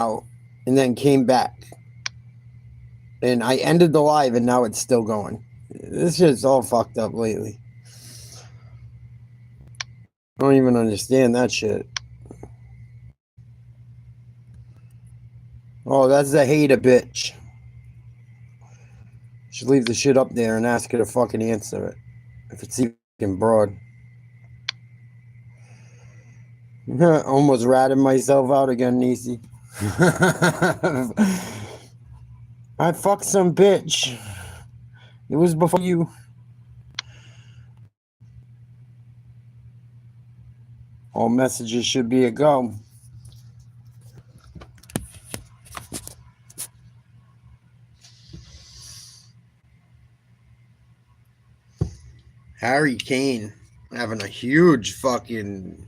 and then came back. And I ended the live, and now it's still going. This shit's all fucked up lately. I don't even understand that shit. Oh, that's the hater bitch. Should leave the shit up there and ask her to fucking answer it. If it's even broad. Almost ratted myself out again, Niecy. I fucked some bitch. It was before you. All messages should be a go. Harry Kane having a huge fucking,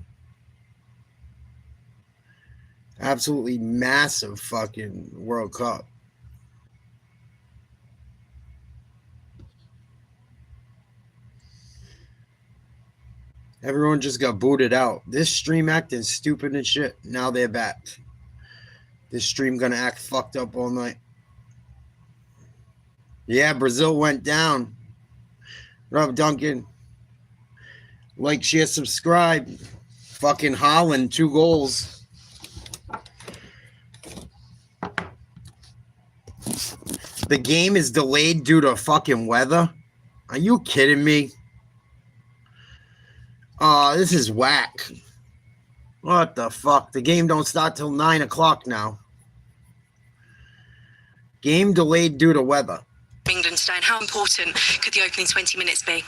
absolutely massive fucking World Cup. Everyone just got booted out. This stream acting stupid and shit. Now they're back. This stream gonna act fucked up all night. Yeah, Brazil went down. Rob Duncan. Like, share, subscribe. Fucking Holland, 2 goals. The game is delayed due to fucking weather. Are you kidding me? Oh, this is whack. What the fuck? The game don't start till 9 o'clock now. Game delayed due to weather. England today, and how important could the opening 20 minutes be?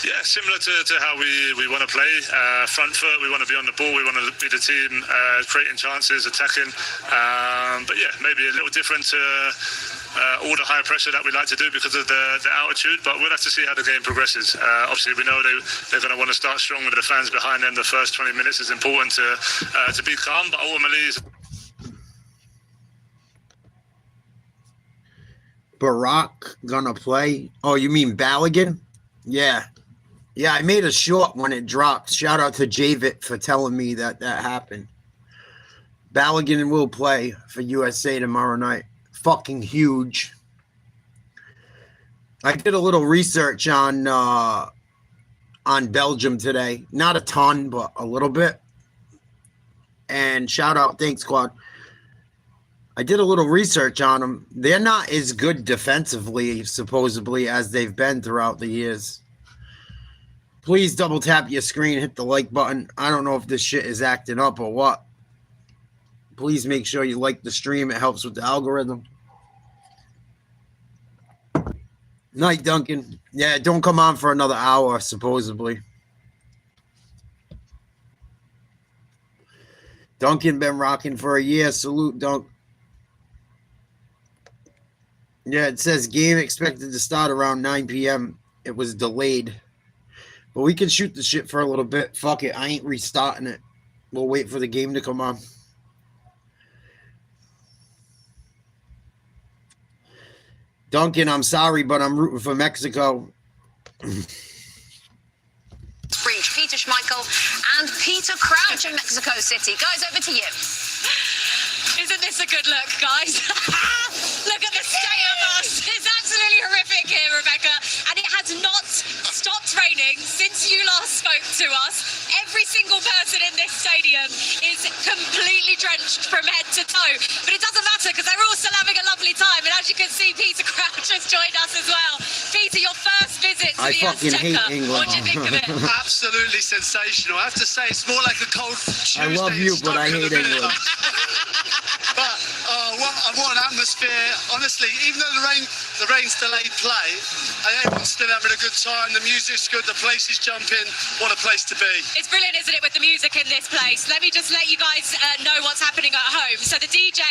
Yeah, similar to how we want to play. Front foot, we want to be on the ball, we want to be the team creating chances, attacking. But yeah, maybe a little different to all the high pressure that we like to do because of the altitude, but we'll have to see how the game progresses. Obviously, we know they're going to want to start strong with the fans behind them. The first 20 minutes is important to be calm, but ultimately... Barack gonna play? Oh, you mean Balogun? Yeah. Yeah, I made a short when it dropped. Shout out to Javit for telling me that happened. Balogun will play for USA tomorrow night. Fucking huge. I did a little research on Belgium today. Not a ton, but a little bit. And shout out, thanks, Squad. I did a little research on them. They're not as good defensively, supposedly, as they've been throughout the years. Please double tap your screen, hit the like button. I don't know if this shit is acting up or what. Please make sure you like the stream. It helps with the algorithm. Night, Duncan. Yeah, don't come on for another hour, supposedly. Duncan been rocking for a year. Salute, Dunk. Yeah, it says game expected to start around 9 p.m. It was delayed. But we can shoot the shit for a little bit. Fuck it. I ain't restarting it. We'll wait for the game to come on. Duncan, I'm sorry, but I'm rooting for Mexico. Bring Peter Schmeichel and Peter Crouch in Mexico City. Guys, over to you. Isn't this a good look, guys? Look at the state of us. It's absolutely horrific here, Rebecca. And it has not stopped raining since you last spoke to us. Every single person in this stadium is completely drenched from head to toe. But it doesn't matter because they're all still having a lovely time. And as you can see, Peter Crouch has joined us as well. Peter, your first visit to the fucking hate England. What do you think of it? Absolutely sensational. I have to say, it's more like a cold Tuesday. I love you, but I hate England. But what an atmosphere. Honestly, even though the rain's delayed play, everyone's still having a good time. The music's good, the place is jumping. What a place to be. It's brilliant, isn't it, with the music in this place? Let me just let you guys know what's happening at home. So the DJ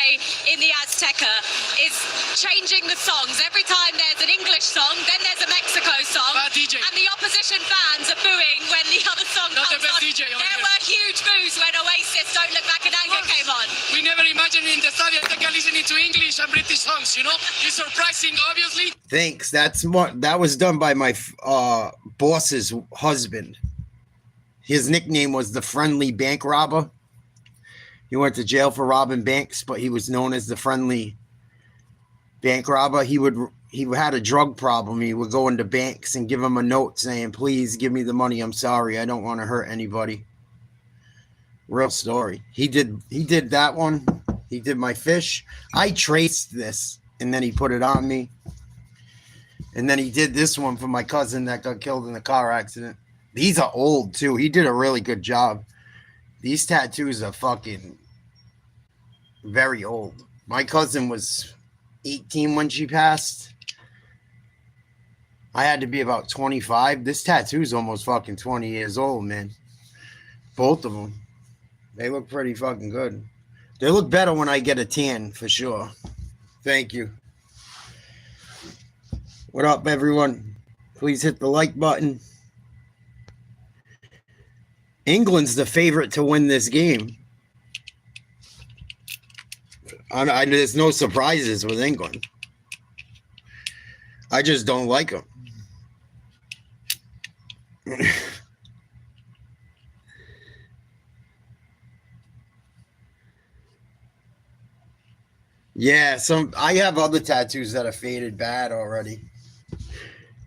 in the Azteca is changing the songs. Every time there's an English song, then there's a Mexico song. Bad DJ. And the opposition fans are booing when the other song Not comes the best on. DJ on There here. were huge boos when Oasis Don't Look Back in Anger came on. We never imagined in the stadium listening to English and British songs, you know? It's surprising, obviously. Thanks. That was done by my boss's husband. His nickname was the Friendly Bank Robber. He went to jail for robbing banks, but he was known as the friendly bank robber. He had a drug problem. He would go into banks and give them a note saying, "Please give me the money. I'm sorry. I don't want to hurt anybody." Real story. He did that one. He did my fish. I traced this, and then he put it on me. And then he did this one for my cousin that got killed in a car accident. These are old, too. He did a really good job. These tattoos are fucking very old. My cousin was 18 when she passed. I had to be about 25. This tattoo is almost fucking 20 years old, man. Both of them. They look pretty fucking good. They look better when I get a tan, for sure. Thank you. What up, everyone? Please hit the like button. England's the favorite to win this game. There's no surprises with England. I just don't like them. Yeah, I have other tattoos that are faded bad already.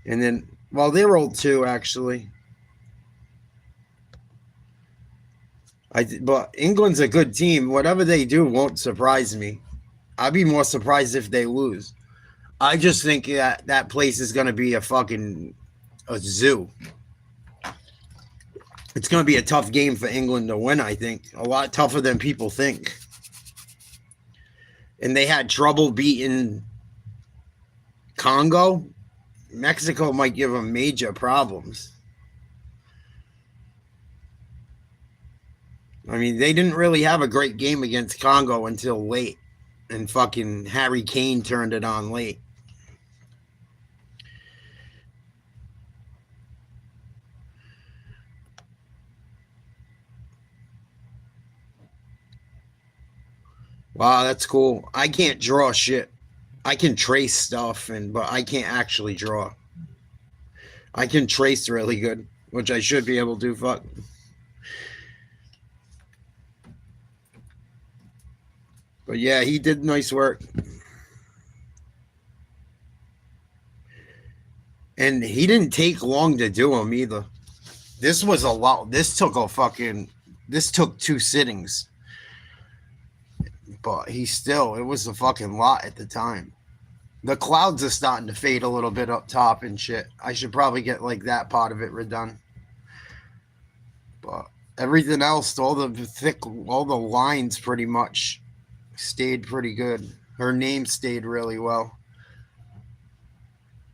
And then, well, they're old too, actually. But England's a good team. Whatever they do won't surprise me. I'd be more surprised if they lose. I just think that place is going to be a zoo. It's going to be a tough game for England to win, I think. A lot tougher than people think. And they had trouble beating Congo. Mexico might give them major problems. I mean, they didn't really have a great game against Congo until late. And fucking Harry Kane turned it on late. Wow, that's cool. I can't draw shit. I can trace stuff, but I can't actually draw. I can trace really good, which I should be able to. Fuck. But yeah, he did nice work. And he didn't take long to do them either. This was a lot. This took 2 sittings. But it was a fucking lot at the time. The clouds are starting to fade a little bit up top and shit. I should probably get like that part of it redone. But everything else, all the lines pretty much stayed pretty good. Her name stayed really well.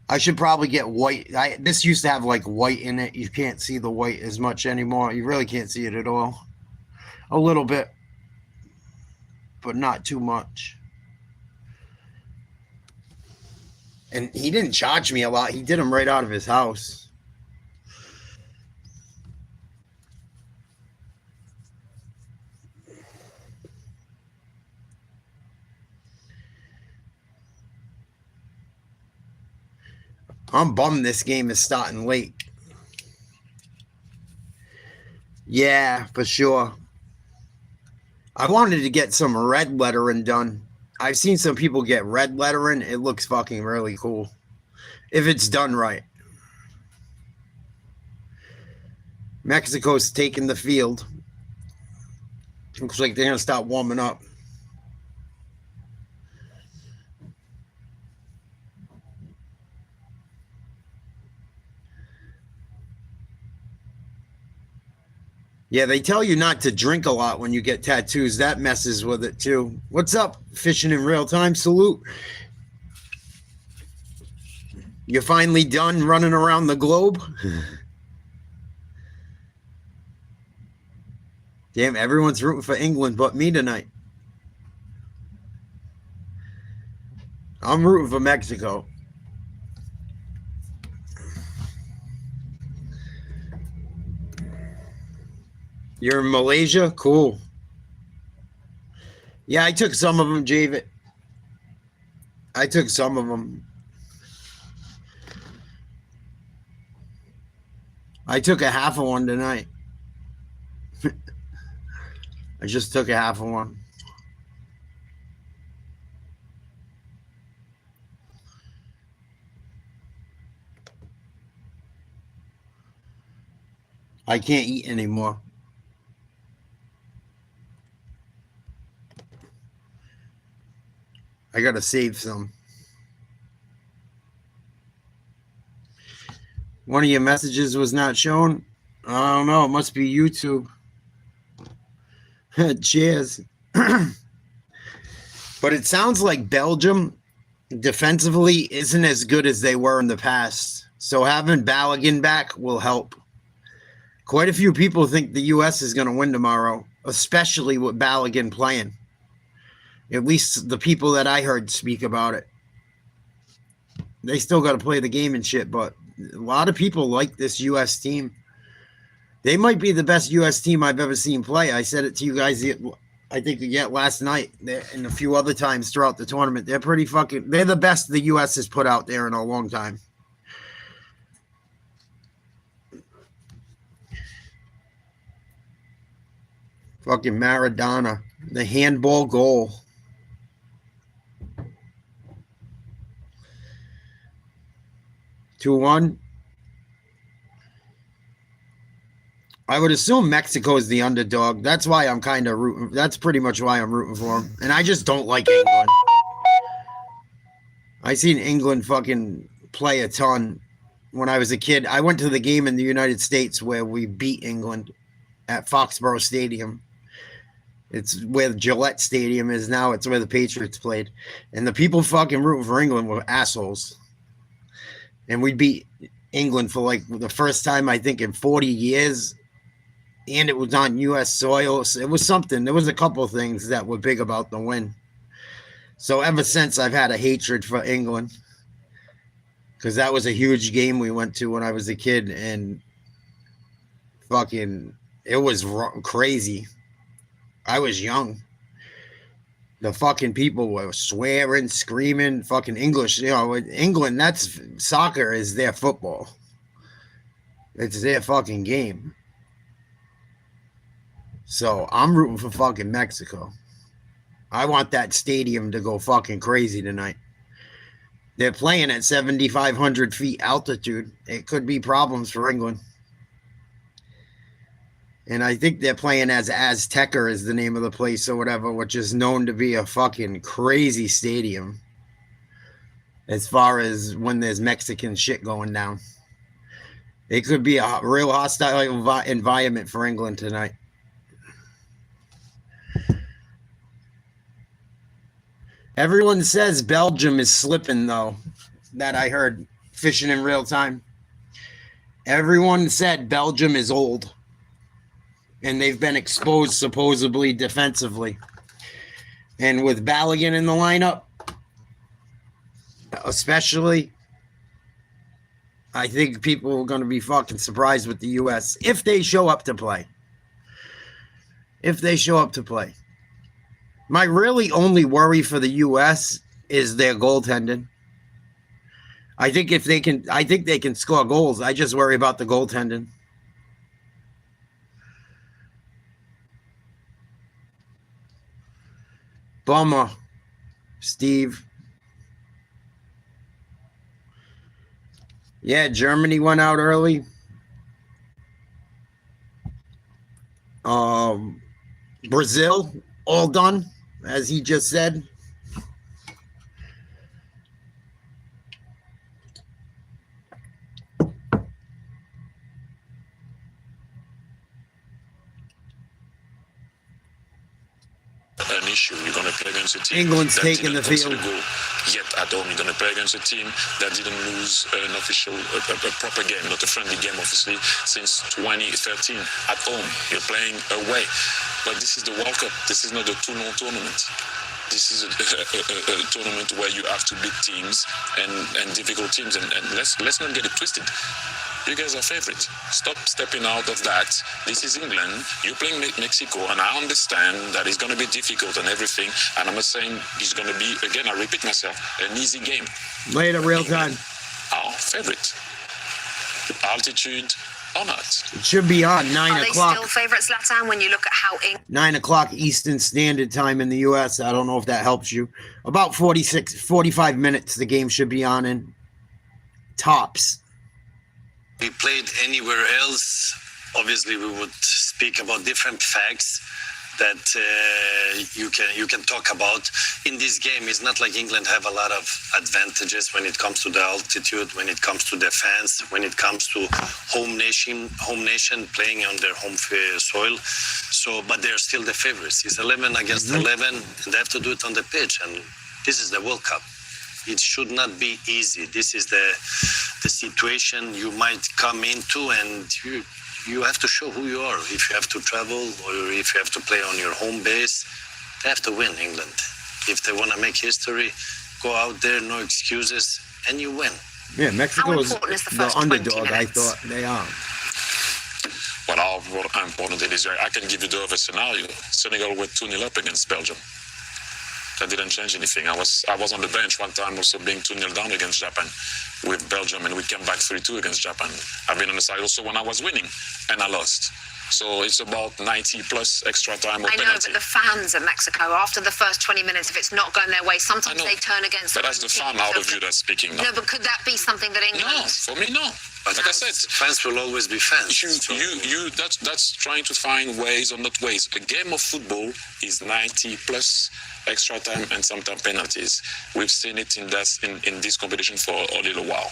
I should probably get white. This used to have like white in it. You can't see the white as much anymore. You really can't see it at all. A little bit, but not too much. And he didn't charge me a lot. He did them right out of his house. I'm bummed this game is starting late. Yeah, for sure. I wanted to get some red lettering done. I've seen some people get red lettering. It looks fucking really cool. If it's done right. Mexico's taking the field. Looks like they're going to start warming up. Yeah, they tell you not to drink a lot when you get tattoos. That messes with it, too. What's up, Fishing in Real Time? Salute. You're finally done running around the globe? Damn, everyone's rooting for England but me tonight. I'm rooting for Mexico. You're in Malaysia? Cool. Yeah, I took some of them, Javid. I took some of them. I took a half of one tonight. I just took a half of one. I can't eat anymore. I gotta save some. One of your messages was not shown. I don't know. It must be YouTube. Cheers. But it sounds like Belgium defensively isn't as good as they were in the past. So having Balogun back will help. Quite a few people think the U.S. is going to win tomorrow, especially with Balogun playing. At least the people that I heard speak about it. They still got to play the game and shit, but a lot of people like this U.S. team. They might be the best U.S. team I've ever seen play. I said it to you guys, I think, last night and a few other times throughout the tournament. They're they're the best the U.S. has put out there in a long time. Fucking Maradona. The handball goal. Two 2-1. I would assume Mexico is the underdog. That's why I'm kind of rooting. That's pretty much why I'm rooting for them. And I just don't like England. I seen England fucking play a ton when I was a kid. I went to the game in the United States where we beat England at Foxborough Stadium. It's where Gillette Stadium is now. It's where the Patriots played. And the people fucking rooting for England were assholes. And we beat England for like the first time, I think, in 40 years. And it was on U.S. soil. So it was something. There was a couple of things that were big about the win. So ever since, I've had a hatred for England. Because that was a huge game we went to when I was a kid. And fucking, it was crazy. I was young. The fucking people were swearing, screaming, fucking English. You know, England, that's soccer is their football. It's their fucking game. So I'm rooting for fucking Mexico. I want that stadium to go fucking crazy tonight. They're playing at 7,500 feet altitude. It could be problems for England. And I think they're playing as Azteca is the name of the place or whatever, which is known to be a fucking crazy stadium as far as when there's Mexican shit going down. It could be a real hostile environment for England tonight. Everyone says Belgium is slipping, though, that I heard fishing in real time. Everyone said Belgium is old. And they've been exposed supposedly defensively. And with Balogun in the lineup, especially, I think people are going to be fucking surprised with the U.S. if they show up to play. If they show up to play. My really only worry for the U.S. is their goaltending. I think they can score goals. I just worry about the goaltending. Bummer, Steve. Yeah, Germany went out early. Brazil, all done, as he just said. An issue. You're going to play against a team. England's taking the field. Yet at home, you're going to play against a team that didn't lose an official, a proper game, not a friendly game, obviously, since 2013. At home, you're playing away. But this is the World Cup. This is not a Toulon tournament. This is a tournament where you have to beat teams and difficult teams. And let's not get it twisted. You guys are favorites. Stop stepping out of that. This is England. You're playing Mexico, and I understand that it's going to be difficult and everything. And I'm not saying it's going to be, again, I repeat myself, an easy game. Later, real time. Our favorite. Altitude, or not? It should be on 9 Are they o'clock. still favourites, Zlatan, when you look at how 9 o'clock Eastern Standard Time in the U.S. I don't know if that helps you. About 45 minutes the game should be on in tops. We played anywhere else, obviously we would speak about different facts that you can talk about. In this game, it's not like England have a lot of advantages when it comes to the altitude, when it comes to the fans, when it comes to home nation playing on their home soil. So, but they're still the favorites. It's 11 against 11, and they have to do it on the pitch. And this is the World Cup. It should not be easy. This is the situation you might come into, and you have to show who you are. If you have to travel or if you have to play on your home base, they have to win, England. If they want to make history, go out there, no excuses, and you win. Yeah, Mexico is the underdog, I thought they are. Well, how important it is, I can give you the other scenario. Senegal were 2-0 up against Belgium. That didn't change anything. I was on the bench one time also being 2-0 down against Japan with Belgium, and we came back 3-2 against Japan. I've been on the side also when I was winning, and I lost. So it's about 90 plus extra time or penalty. I know, but the fans of Mexico, after the first 20 minutes, if it's not going their way, sometimes they turn against But that's the fan out of you that's speaking now. No, but could that be something that England... No, for me, no. But like I said, fans will always be fans. That's trying to find ways or not ways. A game of football is 90 plus extra time and sometimes penalties. We've seen it in this competition for a little while.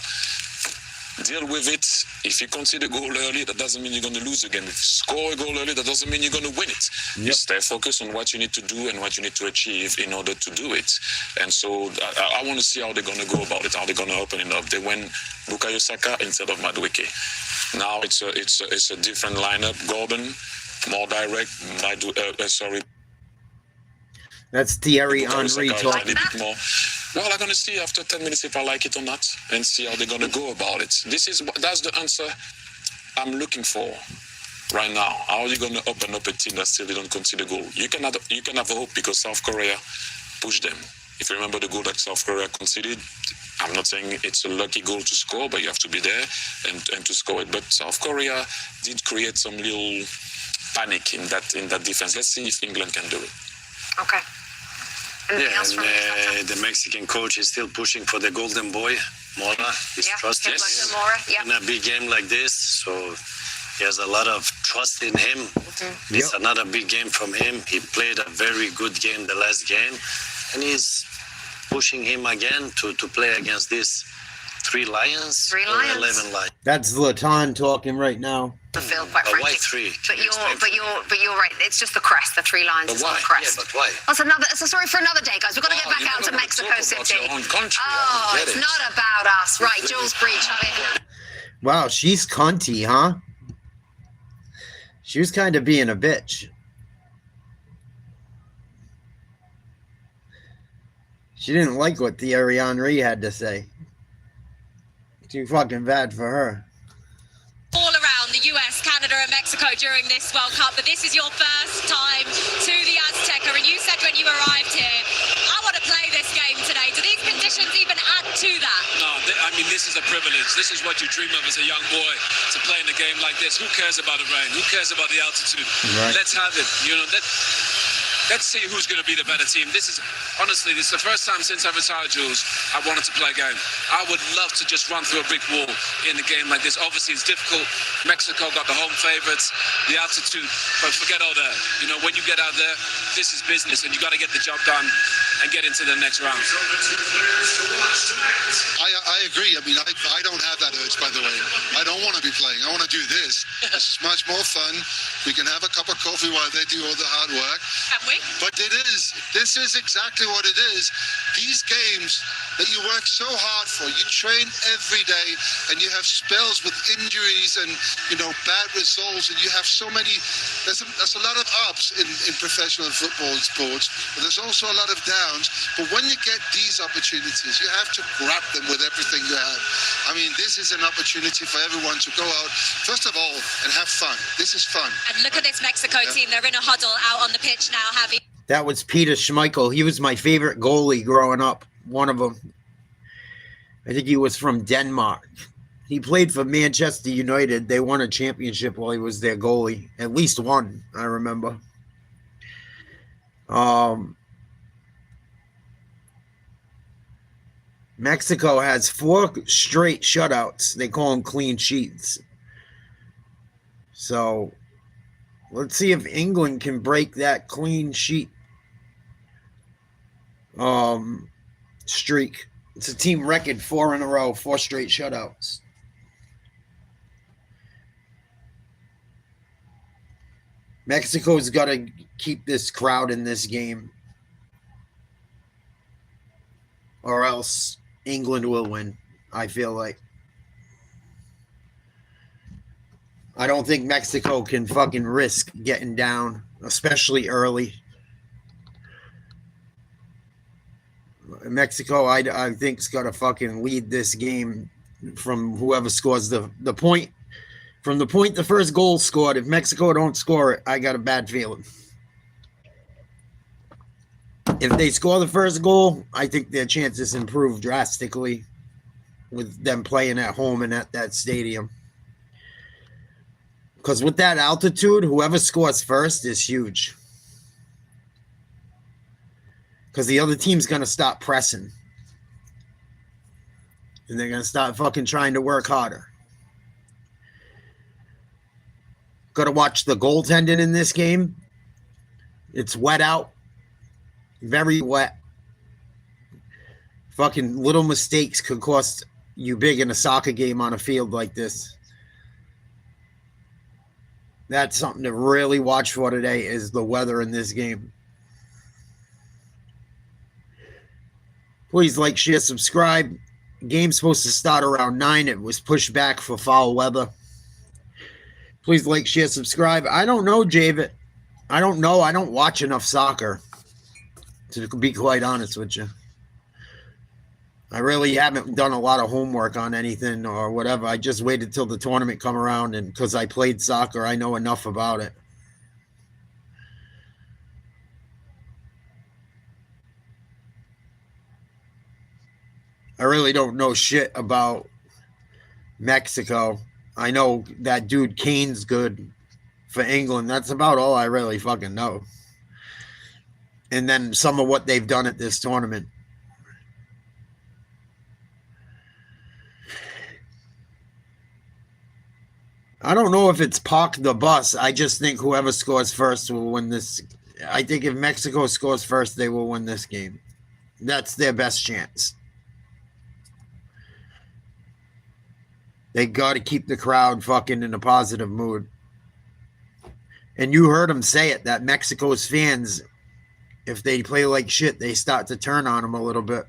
Deal with it. If you concede a goal early, that doesn't mean you're going to lose again. If you score a goal early, that doesn't mean you're going to win it. Yep. You stay focused on what you need to do and what you need to achieve in order to do it. And so I want to see how they're going to go about it, how they're going to open it up. They went Bukayo Saka instead of Madueke. Now it's a different lineup. Gordon, more direct. That's Thierry Henry talking. Well, I'm going to see after 10 minutes if I like it or not and see how they're going to go about it. That's the answer I'm looking for right now. How are you going to open up a team that still didn't concede a goal? You can have hope because South Korea pushed them. If you remember the goal that South Korea conceded, I'm not saying it's a lucky goal to score, but you have to be there and to score it. But South Korea did create some little panic in that defense. Let's see if England can do it. Okay. The Mexican coach is still pushing for the golden boy, Mora. He's trusted in a big game like this, so he has a lot of trust in him. Mm-hmm. It's another big game from him. He played a very good game the last game, and he's pushing him again to play against these 3 Lions or 11 Lions. That's Zlatan talking right now. The field, quite frankly. Why 3? But you're right. It's just the crest. The 3 Lions is on the crest. Yeah, but why? It's a story for another day, guys. We've got to get back out to Mexico City. It's not about us, right? Jules Breach. Wow, she's cunty, huh? She was kind of being a bitch. She didn't like what Thierry Henry had to say. Too fucking bad for her. All around the US, Canada and Mexico during this World Cup, but this is your first time to the Azteca, and you said when you arrived here, I want to play this game today. Do these conditions even add to that? No, I mean, this is a privilege. This is what you dream of as a young boy, to play in a game like this. Who cares about the rain? Who cares about the altitude? Right. Let's have it. Let's see who's going to be the better team. This is the first time since I retired, Jules, I wanted to play a game. I would love to just run through a brick wall in a game like this. Obviously, it's difficult. Mexico got the home favorites, the altitude, but forget all that. When you get out there, this is business, and you got to get the job done and get into the next round. I agree. I mean, I don't have that urge, by the way. I don't want to be playing. I want to do this. This is much more fun. We can have a cup of coffee while they do all the hard work. Can we? But this is exactly what it is. These games that you work so hard for, you train every day, and you have spells with injuries and, bad results, and you have so many, there's a lot of ups in professional football sports, but there's also a lot of downs. But when you get these opportunities, you have to grab them with everything you have. I mean, this is an opportunity for everyone to go out, first of all, and have fun. This is fun. And look at this Mexico team. They're in a huddle out on the pitch now, having... That was Peter Schmeichel. He was my favorite goalie growing up. One of them. I think he was from Denmark. He played for Manchester United. They won a championship while he was their goalie. At least one, I remember. Mexico has 4 straight shutouts. They call them clean sheets. So let's see if England can break that clean sheet streak. It's a team record, 4 in a row, 4 straight shutouts. Mexico's got to keep this crowd in this game, or else England will win, I feel like. I don't think Mexico can fucking risk getting down, especially early. Mexico, I think, is going to fucking lead this game from whoever scores the point. From the point the first goal scored, if Mexico don't score it, I got a bad feeling. If they score the first goal, I think their chances improve drastically with them playing at home and at that stadium. Because with that altitude, whoever scores first is huge. Because the other team's going to stop pressing. And they're going to start fucking trying to work harder. Got to watch the goaltending in this game. It's wet out. Very wet. Fucking little mistakes could cost you big in a soccer game on a field like this. That's something to really watch for today, is the weather in this game. Please like, share, subscribe. Game's supposed to start around 9. It was pushed back for foul weather. Please like, share, subscribe. I don't know, Javid. I don't know. I don't watch enough soccer, to be quite honest with you. I really haven't done a lot of homework on anything or whatever. I just waited till the tournament come around, and because I played soccer, I know enough about it. I really don't know shit about Mexico. I know that dude Kane's good for England. That's about all I really fucking know. And then some of what they've done at this tournament. I don't know if it's park the bus. I just think whoever scores first will win this. I think if Mexico scores first, they will win this game. That's their best chance. They got to keep the crowd fucking in a positive mood. And you heard him say it, that Mexico's fans, if they play like shit, they start to turn on them a little bit.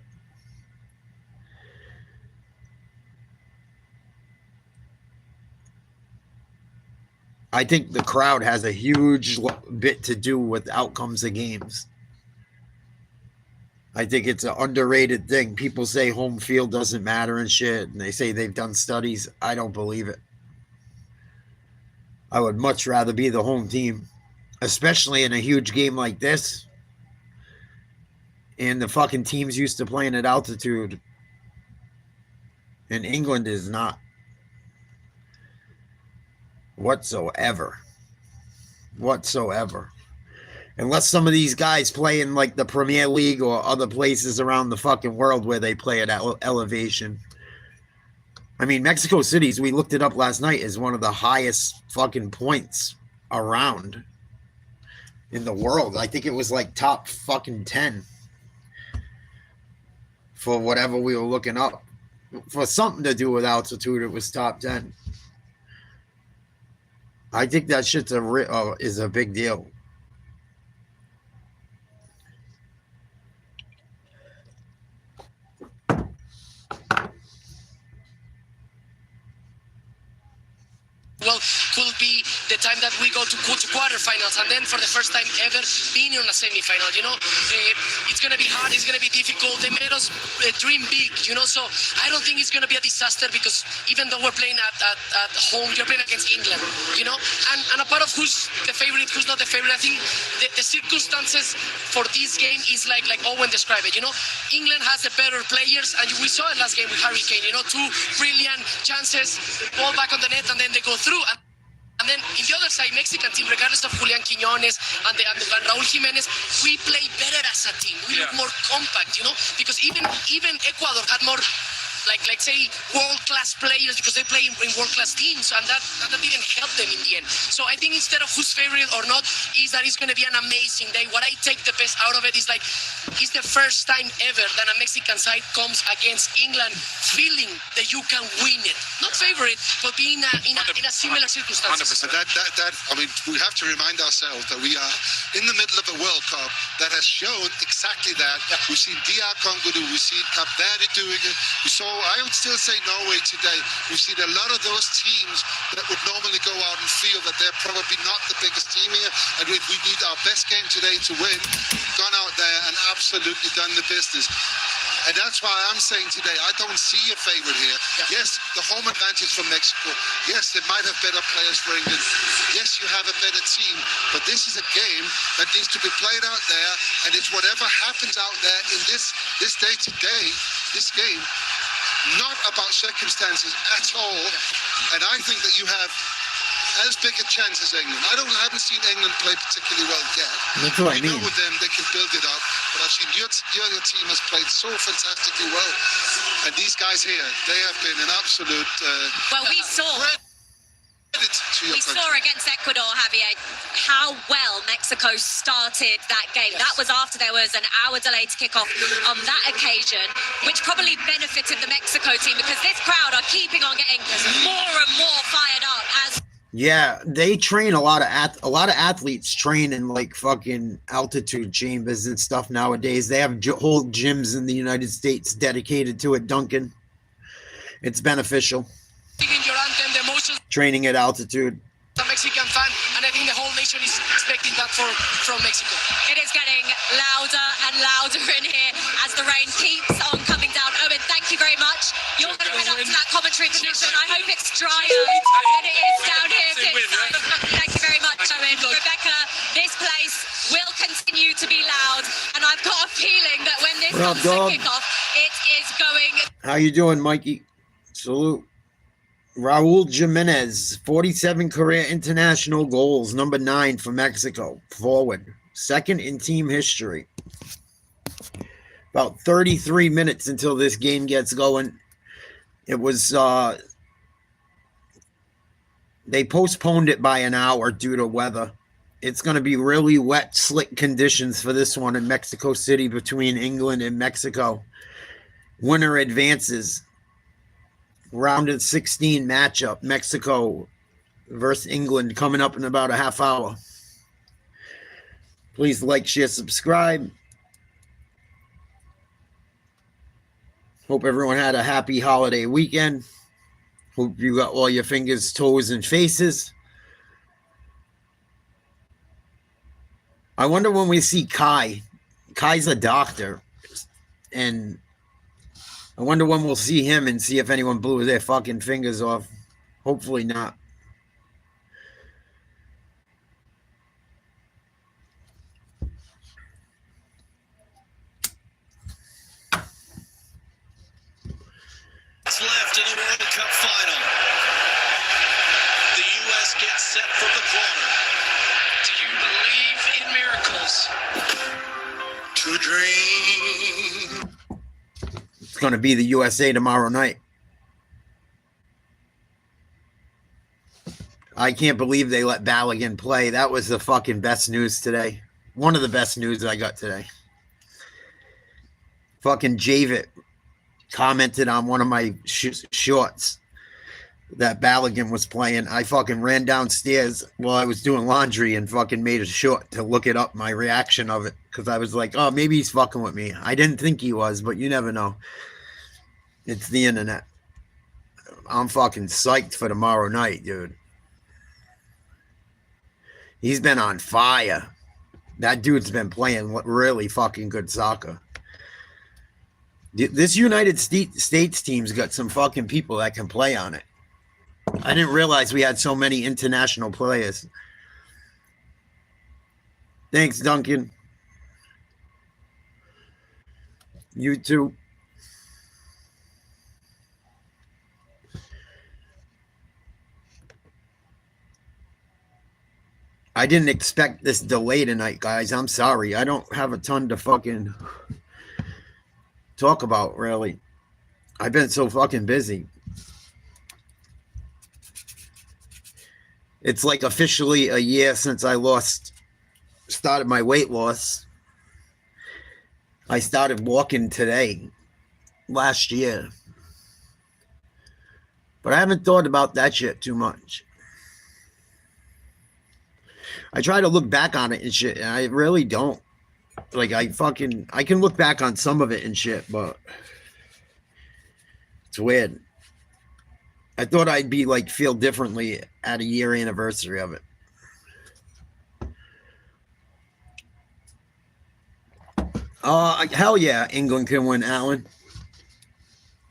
I think the crowd has a huge bit to do with outcomes of games. I think it's an underrated thing. People say home field doesn't matter and shit, and they say they've done studies. I don't believe it. I would much rather be the home team, especially in a huge game like this. And the fucking team's used to playing at altitude. And England is not. Whatsoever. Unless some of these guys play in like the Premier League or other places around the fucking world where they play at elevation. I mean, Mexico City's, we looked it up last night, is one of the highest fucking points around in the world. I think it was like top fucking 10 for whatever we were looking up. For something to do with altitude, it was top 10. I think that shit's is a big deal. Well, could be the time that we go to quarterfinals, and then for the first time ever being in a semi-final. It's going to be hard, it's going to be difficult. They made us dream big, so I don't think it's going to be a disaster, because even though we're playing at home, you're playing against England, and a part of who's the favorite, who's not the favorite. I think the circumstances for this game is like Owen described it. England has the better players, and we saw it last game with Harry Kane. Two brilliant chances, ball back on the net, and then they go through. And then in the other side, Mexican team, regardless of Julian Quiñones and Raúl Jiménez, we play better as a team. We look more compact, because even Ecuador had more, like say, world-class players, because they play in world-class teams, and that didn't help them in the end. So I think instead of who's favorite or not, is that it's going to be an amazing day. What I take the best out of it is it's the first time ever that a Mexican side comes against England feeling that you can win it. Not favorite, but being in a similar circumstances. 100%. We have to remind ourselves that we are in the middle of a World Cup that has shown exactly that. Yeah. We've seen DR Congo do, we've seen Cape Verde doing it. We saw, I would still say Norway today. We've seen a lot of those teams that would normally go out and feel that they're probably not the biggest team here, and if we need our best game today to win, gone out there and absolutely done the business. And that's why I'm saying today, I don't see a favorite here. Yeah. Yes, the home advantage for Mexico. Yes, they might have better players for England. Yes, you have a better team. But this is a game that needs to be played out there. And it's whatever happens out there in this day-to-day, this game, not about circumstances at all. And I think that you have as big a chance as England. I haven't seen England play particularly well yet. That's what I mean. Know with them, they can build it up. But I've seen your team has played so fantastically well. And these guys here, they have been an absolute... we saw against Ecuador, Javier, how well Mexico started that game. Yes. That was after there was an hour delay to kick off on that occasion, which probably benefited the Mexico team, because this crowd are keeping on getting more and more fired up as... Yeah, they train a lot of athletes train in like fucking altitude chambers and stuff nowadays. They have whole gyms in the United States dedicated to it, Duncan. It's beneficial. Training at altitude. The Mexican fan, and I think the whole nation is expecting that from Mexico. It is getting louder and louder in here as the rain keeps on coming down. Owen, thank you very much. You're going to head up to that commentary position. I hope it's drier than it is down here. Thank you very much, Owen. Rebecca, this place will continue to be loud, and I've got a feeling that when this comes to kickoff, it is going... How you doing, Mikey? Salute. Raúl Jiménez, 47 career international goals, number 9 for Mexico, forward, second in team history. About 33 minutes until this game gets going. It was, they postponed it by an hour due to weather. It's going to be really wet, slick conditions for this one in Mexico City between England and Mexico. Winner advances. Round of 16 matchup, Mexico versus England, coming up in about a half hour. Please like, share, subscribe. Hope everyone had a happy holiday weekend. Hope you got all your fingers, toes, and faces. I wonder when we see Kai. Kai's a doctor. And I wonder when we'll see him and see if anyone blew their fucking fingers off. Hopefully not. What's left in the World Cup final? The U.S. gets set for the corner. Do you believe in miracles? To dream. It's going to be the USA tomorrow night. I can't believe they let Balogun play. That was the fucking best news today. One of the best news I got today. Fucking Javit commented on one of my shorts that Balogun was playing. I fucking ran downstairs while I was doing laundry and fucking made a short to look it up, my reaction of it. Because I was like, oh, maybe he's fucking with me. I didn't think he was, but you never know. It's the internet. I'm fucking psyched for tomorrow night, dude. He's been on fire. That dude's been playing really fucking good soccer. This United States team's got some fucking people that can play on it. I didn't realize we had so many international players. Thanks, Duncan. You too. I didn't expect this delay tonight, guys. I'm sorry. I don't have a ton to fucking talk about, really. I've been so fucking busy. It's like officially a year since I started my weight loss. I started walking today, last year. But I haven't thought about that shit too much. I try to look back on it and shit, and I really don't. Like, I can look back on some of it and shit, but it's weird. I thought I'd be like, feel differently at a year anniversary of it. Hell yeah, England can win, Alan.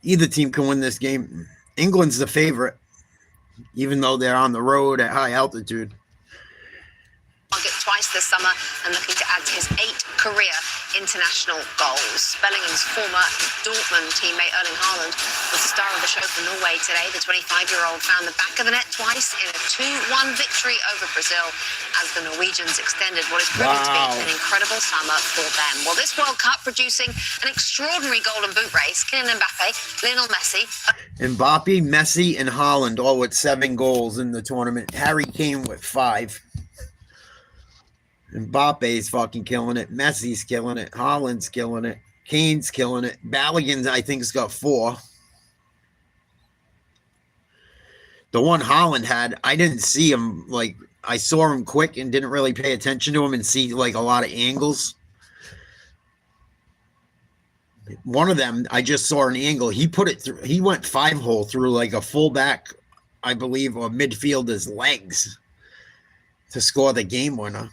Either team can win this game. England's the favorite, even though they're on the road at high altitude. Target twice this summer and looking to add to his 8 career international goals. Bellingham's former Dortmund teammate Erling Haaland was the star of the show for Norway today. The 25-year-old found the back of the net twice in a 2-1 victory over Brazil as the Norwegians extended what is proving to be an incredible summer for them. Well, this World Cup producing an extraordinary golden boot race. Kylian Mbappe, Lionel Messi. Mbappe, Messi, and Haaland all with 7 goals in the tournament. Harry Kane with 5. Mbappe's fucking killing it. Messi's killing it. Haaland's killing it. Kane's killing it. Balogun, I think, has got 4. The one Haaland had, I didn't see him. Like, I saw him quick and didn't really pay attention to him and see, like, a lot of angles. One of them, I just saw an angle. He put it through. He went 5-hole through, like, a fullback, I believe, or midfielder's legs to score the game winner.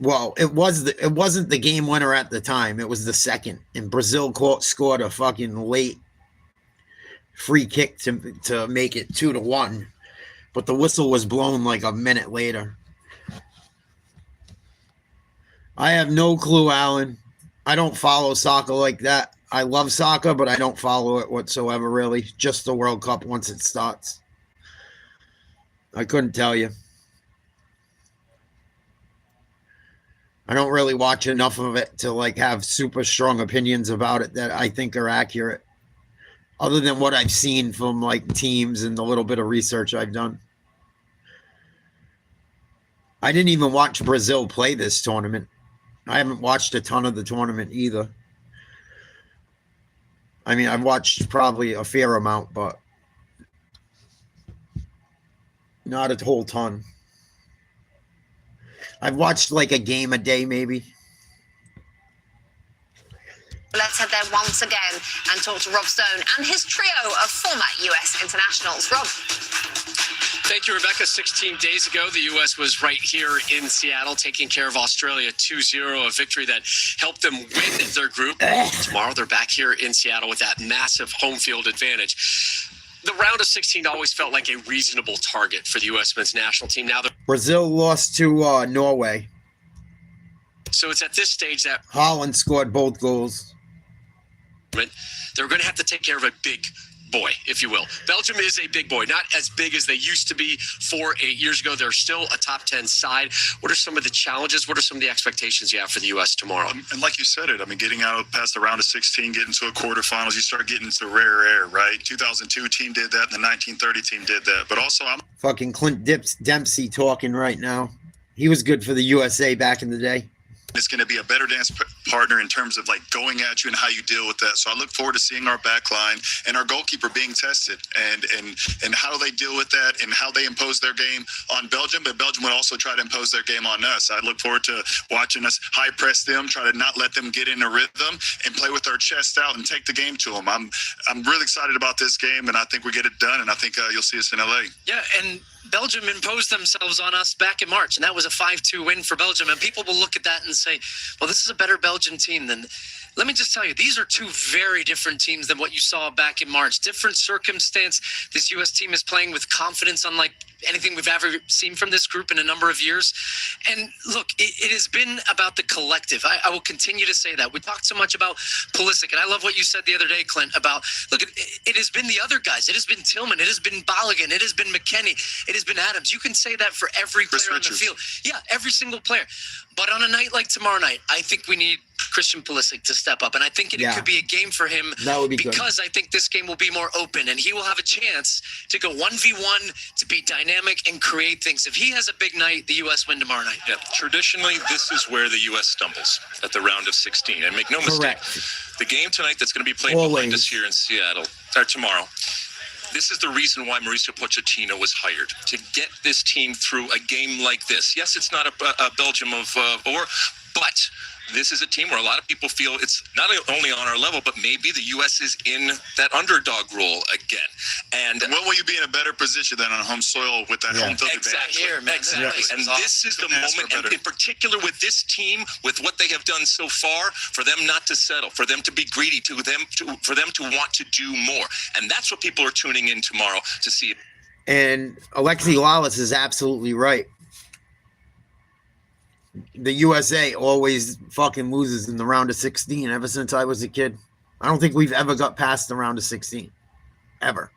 Well, it wasn't the game winner at the time. It was the second. And Brazil scored a fucking late free kick to make it 2-1. But the whistle was blown like a minute later. I have no clue, Alan. I don't follow soccer like that. I love soccer, but I don't follow it whatsoever, really. Just the World Cup once it starts. I couldn't tell you. I don't really watch enough of it to like have super strong opinions about it that I think are accurate, other than what I've seen from like teams and the little bit of research I've done. I didn't even watch Brazil play this tournament. I haven't watched a ton of the tournament either. I mean, I've watched probably a fair amount, but not a whole ton. I've watched like a game a day, maybe. Let's head there once again and talk to Rob Stone and his trio of former U.S. internationals. Rob. Thank you, Rebecca. 16 days ago, the U.S. was right here in Seattle taking care of Australia 2-0, a victory that helped them win their group. Tomorrow, they're back here in Seattle with that massive home field advantage. The round of 16 always felt like a reasonable target for the U.S. men's national team. Now, Brazil lost to Norway. So it's at this stage that Haaland scored both goals. They're going to have to take care of a big boy, if you will. Belgium is a big boy, not as big as they used to be 4-8 years ago. They're still a top 10 side. What are some of the challenges? What are some of the expectations you have for the U.S. tomorrow? And like you said it, I mean, getting out past the round of 16, getting to a quarterfinals, you start getting into rare air, right? 2002 team did that, and the 1930 team did that. But also, fucking Clint Dempsey talking right now. He was good for the USA back in the day. It's going to be a better dance partner in terms of like going at you and how you deal with that. So I look forward to seeing our back line and our goalkeeper being tested and how they deal with that and how they impose their game on Belgium. But Belgium would also try to impose their game on us. I look forward to watching us high press them, try to not let them get in a rhythm and play with our chest out and take the game to them. I'm really excited about this game, and I think we get it done, and I think you'll see us in LA. Yeah, and Belgium imposed themselves on us back in March, and that was a 5-2 win for Belgium. And people will look at that and say, well, this is a better Belgian team than... Let me just tell you, these are two very different teams than what you saw back in March. Different circumstance. This U.S. team is playing with confidence unlike anything we've ever seen from this group in a number of years. And look, it has been about the collective. I will continue to say that. We talked so much about Pulisic, and I love what you said the other day, Clint, about, look, it has been the other guys. It has been Tillman. It has been Balogun. It has been McKennie. It has been Adams. You can say that for every player on the field. Yeah, every single player. But on a night like tomorrow night, I think we need Christian Pulisic to step up. And I think it could be a game for him because I think this game will be more open and he will have a chance to go 1v1, to be dynamic and create things. If he has a big night, the U.S. win tomorrow night. Yeah, traditionally, this is where the U.S. stumbles at the round of 16. And make no mistake, the game tonight that's going to be played behind us here in Seattle, or tomorrow, this is the reason why Mauricio Pochettino was hired, to get this team through a game like this. Yes, it's not a Belgium of but this is a team where a lot of people feel it's not only on our level, but maybe the U.S. is in that underdog role again. And when will you be in a better position than on home soil with that home field advantage? Exactly. And this is the moment, and in particular with this team, with what they have done so far, for them not to settle, for them to be greedy, for them to want to do more. And that's what people are tuning in tomorrow to see. And Alexi Lawless is absolutely right. The USA always fucking loses in the round of 16 ever since I was a kid. I don't think we've ever got past the round of 16. Ever.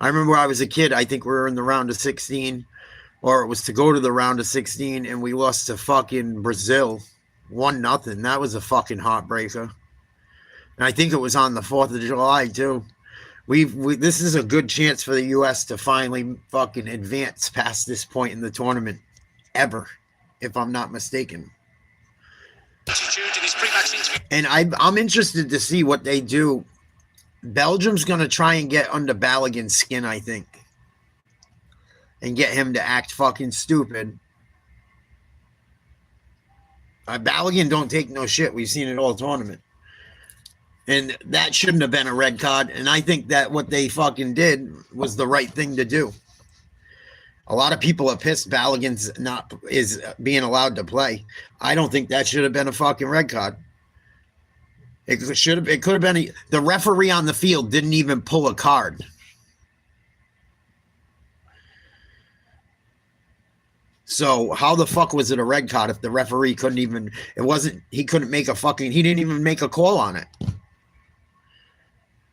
I remember when I was a kid, I think we were in the round of 16, or it was to go to the round of 16, and we lost to fucking Brazil 1-0. That was a fucking heartbreaker. And I think it was on the 4th of July, too. This is a good chance for the U.S. to finally fucking advance past this point in the tournament. Ever. If I'm not mistaken. And I'm interested to see what they do. Belgium's going to try and get under Balogun's skin, I think. And get him to act fucking stupid. Balogun don't take no shit. We've seen it all tournament. And that shouldn't have been a red card. And I think that what they fucking did was the right thing to do. A lot of people are pissed Balogun's is being allowed to play. I don't think that should have been a fucking red card. It could have been the referee on the field didn't even pull a card. So how the fuck was it a red card if the referee he couldn't even make a call on it.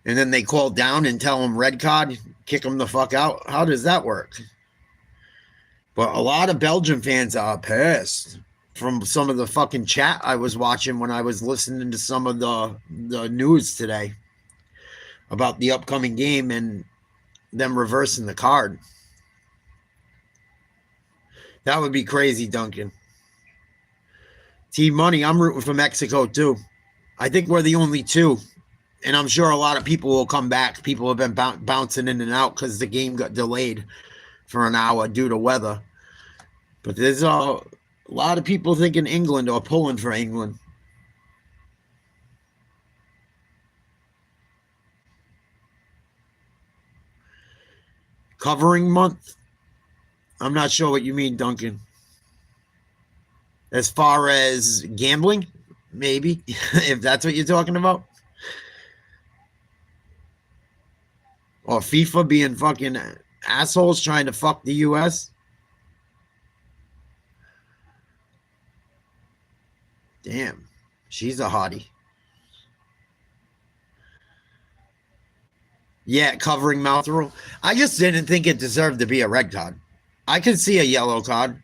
And then they call down and tell him red card, kick him the fuck out. How does that work? But a lot of Belgian fans are pissed from some of the fucking chat I was watching when I was listening to some of the news today about the upcoming game and them reversing the card. That would be crazy, Duncan. Team Money, I'm rooting for Mexico too. I think we're the only two. And I'm sure a lot of people will come back. People have been bouncing in and out because the game got delayed for an hour due to weather. But there's a lot of people thinking England or pulling for England. Covering month? I'm not sure what you mean, Duncan. As far as gambling? Maybe, if that's what you're talking about. Or FIFA being fucking assholes trying to fuck the U.S. Damn, she's a hottie. Yeah, covering mouth rule. I just didn't think it deserved to be a red card. I could see a yellow card.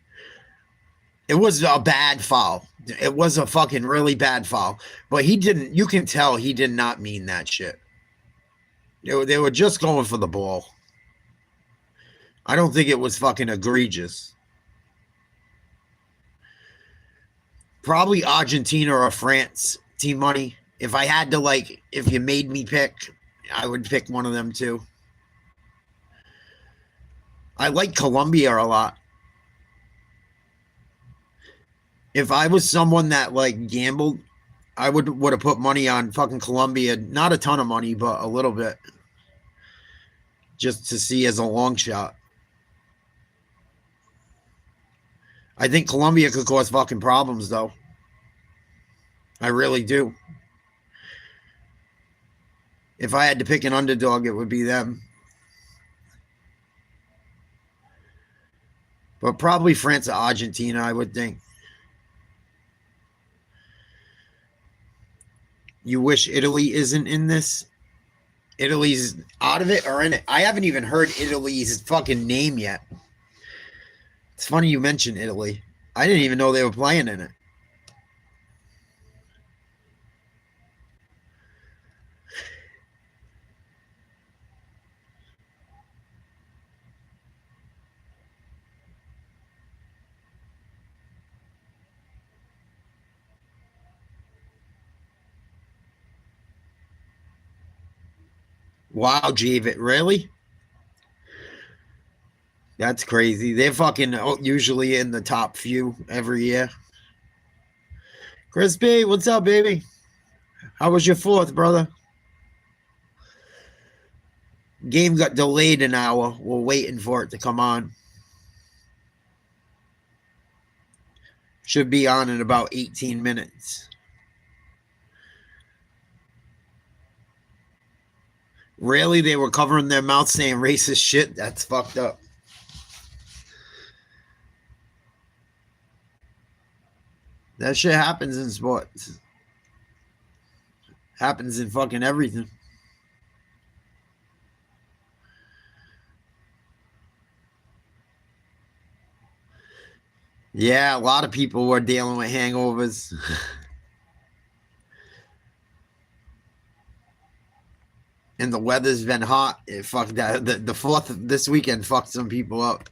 It was a bad foul. It was a fucking really bad foul. But he didn't, you can tell he did not mean that shit. They were just going for the ball. I don't think it was fucking egregious. Probably Argentina or France. Team Money. If I had to, like, if you made me pick, I would pick one of them too. I like Colombia a lot. If I was someone that, like, gambled, I would have put money on fucking Colombia. Not a ton of money, but a little bit. Just to see as a long shot. I think Colombia could cause fucking problems, though. I really do. If I had to pick an underdog, it would be them. But probably France or Argentina, I would think. You wish Italy isn't in this? Italy's out of it or in it? I haven't even heard Italy's fucking name yet. It's funny you mentioned Italy. I didn't even know they were playing in it. Wow, Javid, really? That's crazy. They're fucking usually in the top few every year. Chris B, what's up, baby? How was your 4th, brother? Game got delayed an hour. We're waiting for it to come on. Should be on in about 18 minutes. Really? They were covering their mouth saying racist shit? That's fucked up. That shit happens in sports. Happens in fucking everything. Yeah, a lot of people were dealing with hangovers. And the weather's been hot. It fucked that. The 4th this weekend fucked some people up.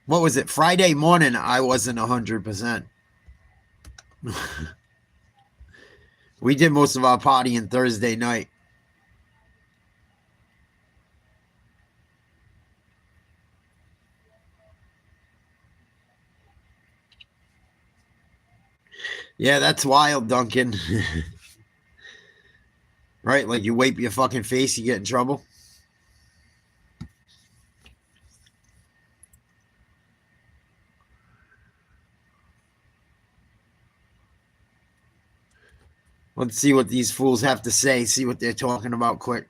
What was it? Friday morning, I wasn't 100%. We did most of our partying Thursday night. Yeah, that's wild, Duncan. Right? Like you wipe your fucking face, you get in trouble. Let's see what these fools have to say. See what they're talking about quick.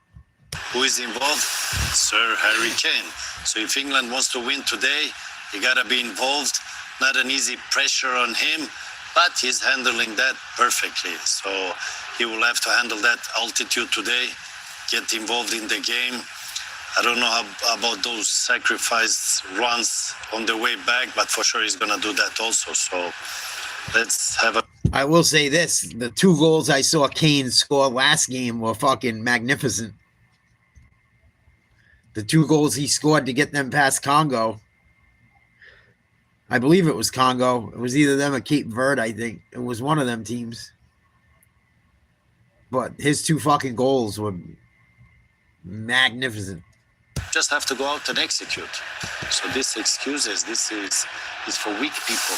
Who is involved? Sir Harry Kane. So if England wants to win today, you got to be involved. Not an easy pressure on him, but he's handling that perfectly. So he will have to handle that altitude today, get involved in the game. I don't know about those sacrifice runs on the way back, but for sure he's going to do that also. So let's have a... I will say this. The 2 goals I saw Kane score last game were fucking magnificent. The 2 goals he scored to get them past Congo. I believe it was Congo. It was either them or Cape Verde, I think. It was one of them teams. But his 2 fucking goals were magnificent. Just have to go out and execute. So these excuses, this is for weak people.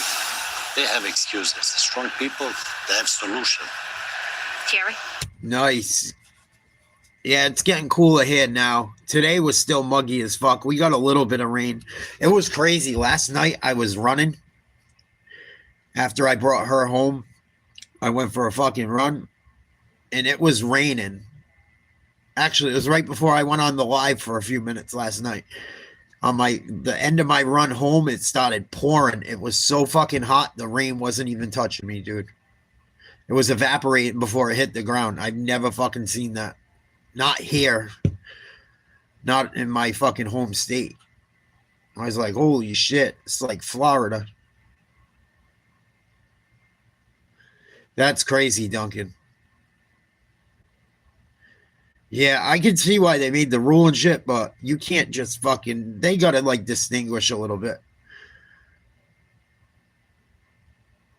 They have excuses. Strong people, they have solution. Thierry? Nice. Yeah, it's getting cooler here now. Today was still muggy as fuck. We got a little bit of rain. It was crazy. Last night I was running. After I brought her home, I went for a fucking run. And it was raining. Actually, it was right before I went on the live for a few minutes last night. On the end of my run home, it started pouring. It was so fucking hot, the rain wasn't even touching me, dude. It was evaporating before it hit the ground. I've never fucking seen that. Not here. Not in my fucking home state. I was like, holy shit. It's like Florida. That's crazy, Duncan. Yeah, I can see why they made the rule and shit, but you can't just fucking... They gotta, like, distinguish a little bit.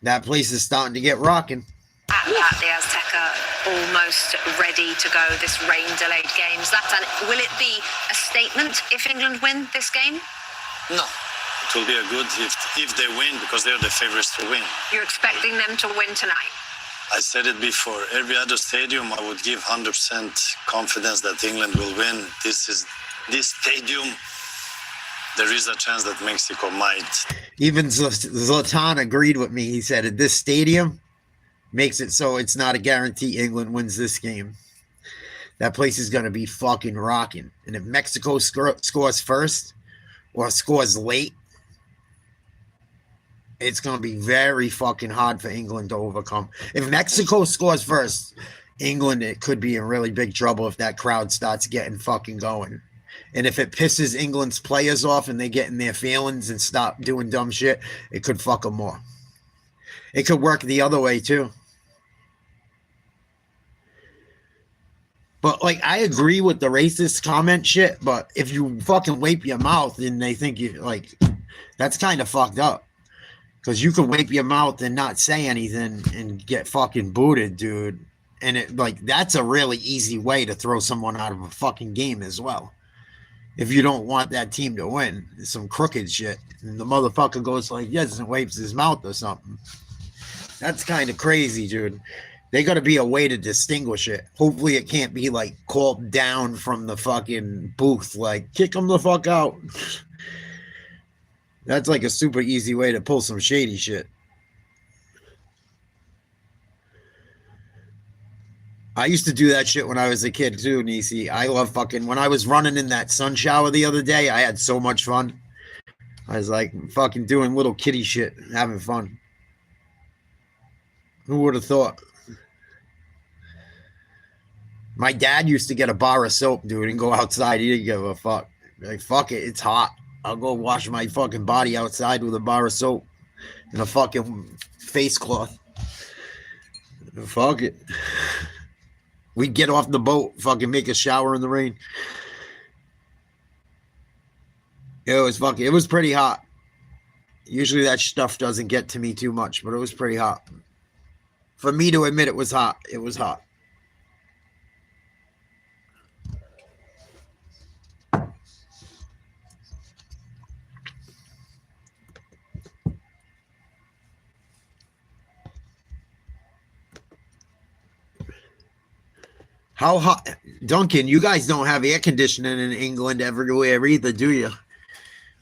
That place is starting to get rocking. At the Azteca, almost ready to go, this rain-delayed game. Zlatan, will it be a statement if England win this game? No. It will be a good if they win, because they're the favorites to win. You're expecting them to win tonight? I said it before. Every other stadium, I would give 100% confidence that England will win. This stadium, there is a chance that Mexico might. Even Zlatan agreed with me. He said, this stadium makes it so it's not a guarantee England wins this game. That place is going to be fucking rocking. And if Mexico scores first or scores late, it's going to be very fucking hard for England to overcome. If Mexico scores first, England, it could be in really big trouble if that crowd starts getting fucking going. And if it pisses England's players off and they get in their feelings and stop doing dumb shit, it could fuck them more. It could work the other way too. But, like, I agree with the racist comment shit, but if you fucking wipe your mouth and they think you, like, that's kind of fucked up. Because you can wipe your mouth and not say anything and get fucking booted, dude. And, it like, that's a really easy way to throw someone out of a fucking game as well. If you don't want that team to win. It's some crooked shit. And the motherfucker goes like, yes, and wipes his mouth or something. That's kind of crazy, dude. They got to be a way to distinguish it. Hopefully it can't be, like, called down from the fucking booth. Like, kick them the fuck out. That's, like, a super easy way to pull some shady shit. I used to do that shit when I was a kid, too, Nisi. I love fucking... When I was running in that sun shower the other day, I had so much fun. I was, like, fucking doing little kiddie shit, having fun. Who would have thought? My dad used to get a bar of soap, dude, and go outside. He didn't give a fuck. Like, fuck it, it's hot. I'll go wash my fucking body outside with a bar of soap and a fucking face cloth. Fuck it. We'd get off the boat, fucking make a shower in the rain. It was pretty hot. Usually that stuff doesn't get to me too much, but it was pretty hot. For me to admit it was hot, it was hot. How hot? Duncan, you guys don't have air conditioning in England everywhere either, do you?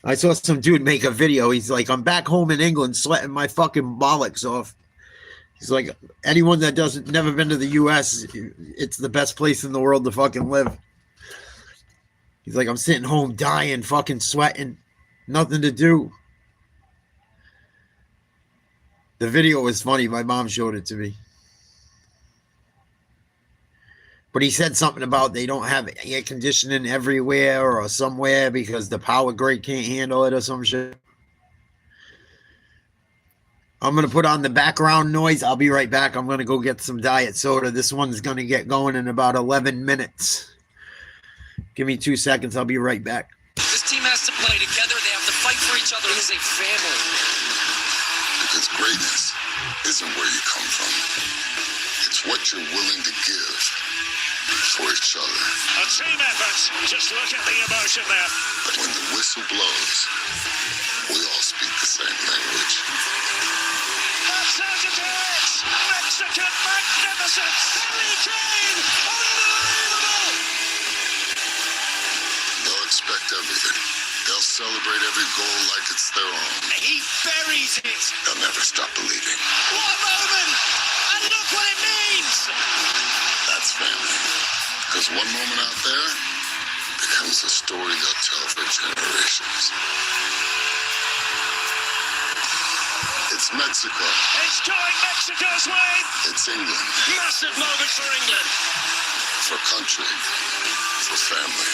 I saw some dude make a video. He's like, I'm back home in England sweating my fucking bollocks off. He's like, anyone that never been to the U.S., it's the best place in the world to fucking live. He's like, I'm sitting home dying, fucking sweating. Nothing to do. The video was funny. My mom showed it to me. But he said something about they don't have air conditioning everywhere or somewhere because the power grid can't handle it or some shit. I'm going to put on the background noise. I'll be right back. I'm going to go get some diet soda. This one's going to get going in about 11 minutes. Give me 2 seconds. I'll be right back. This team has to play together. They have to fight for each other as a family. Because greatness isn't where you come from. It's what you're willing to give for each other. A team effort. Just look at the emotion there. But when the whistle blows, we all speak the same language. That's how to do it. Mexican magnificence. Harry Kane. Unbelievable. They'll expect everything. They'll celebrate every goal like it's their own. He buries it. They'll never stop believing. What a moment! And look what it means! That's family. Because one moment out there becomes a story they'll tell for generations. It's Mexico. It's going Mexico's way. It's England. Massive moment for England. For country. For family.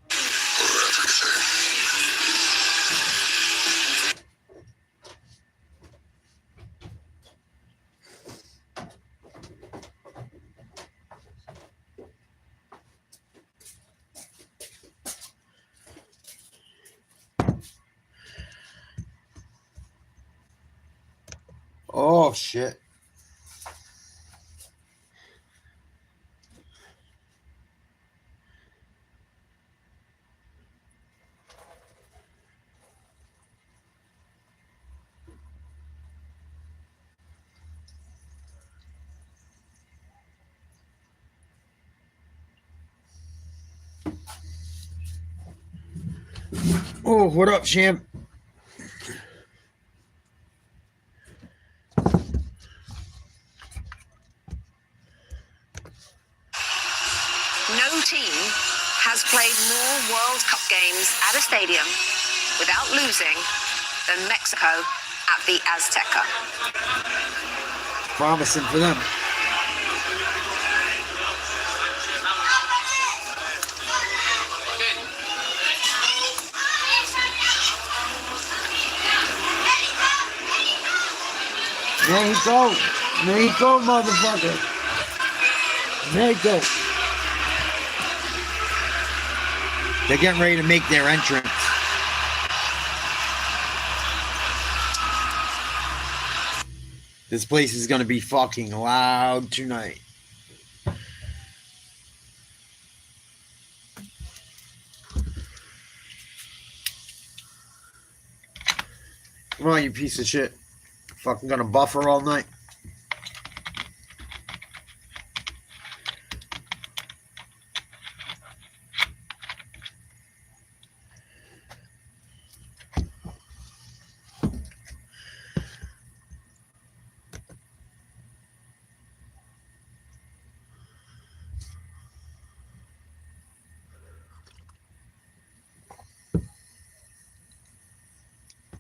For everything. Oh, shit. What up, champ? No team has played more World Cup games at a stadium without losing than Mexico at the Azteca. Promising for them. Mexico, motherfucker. Mexico. They're getting ready to make their entrance. This place is going to be fucking loud tonight. Come on, you piece of shit. Fucking gonna buffer all night.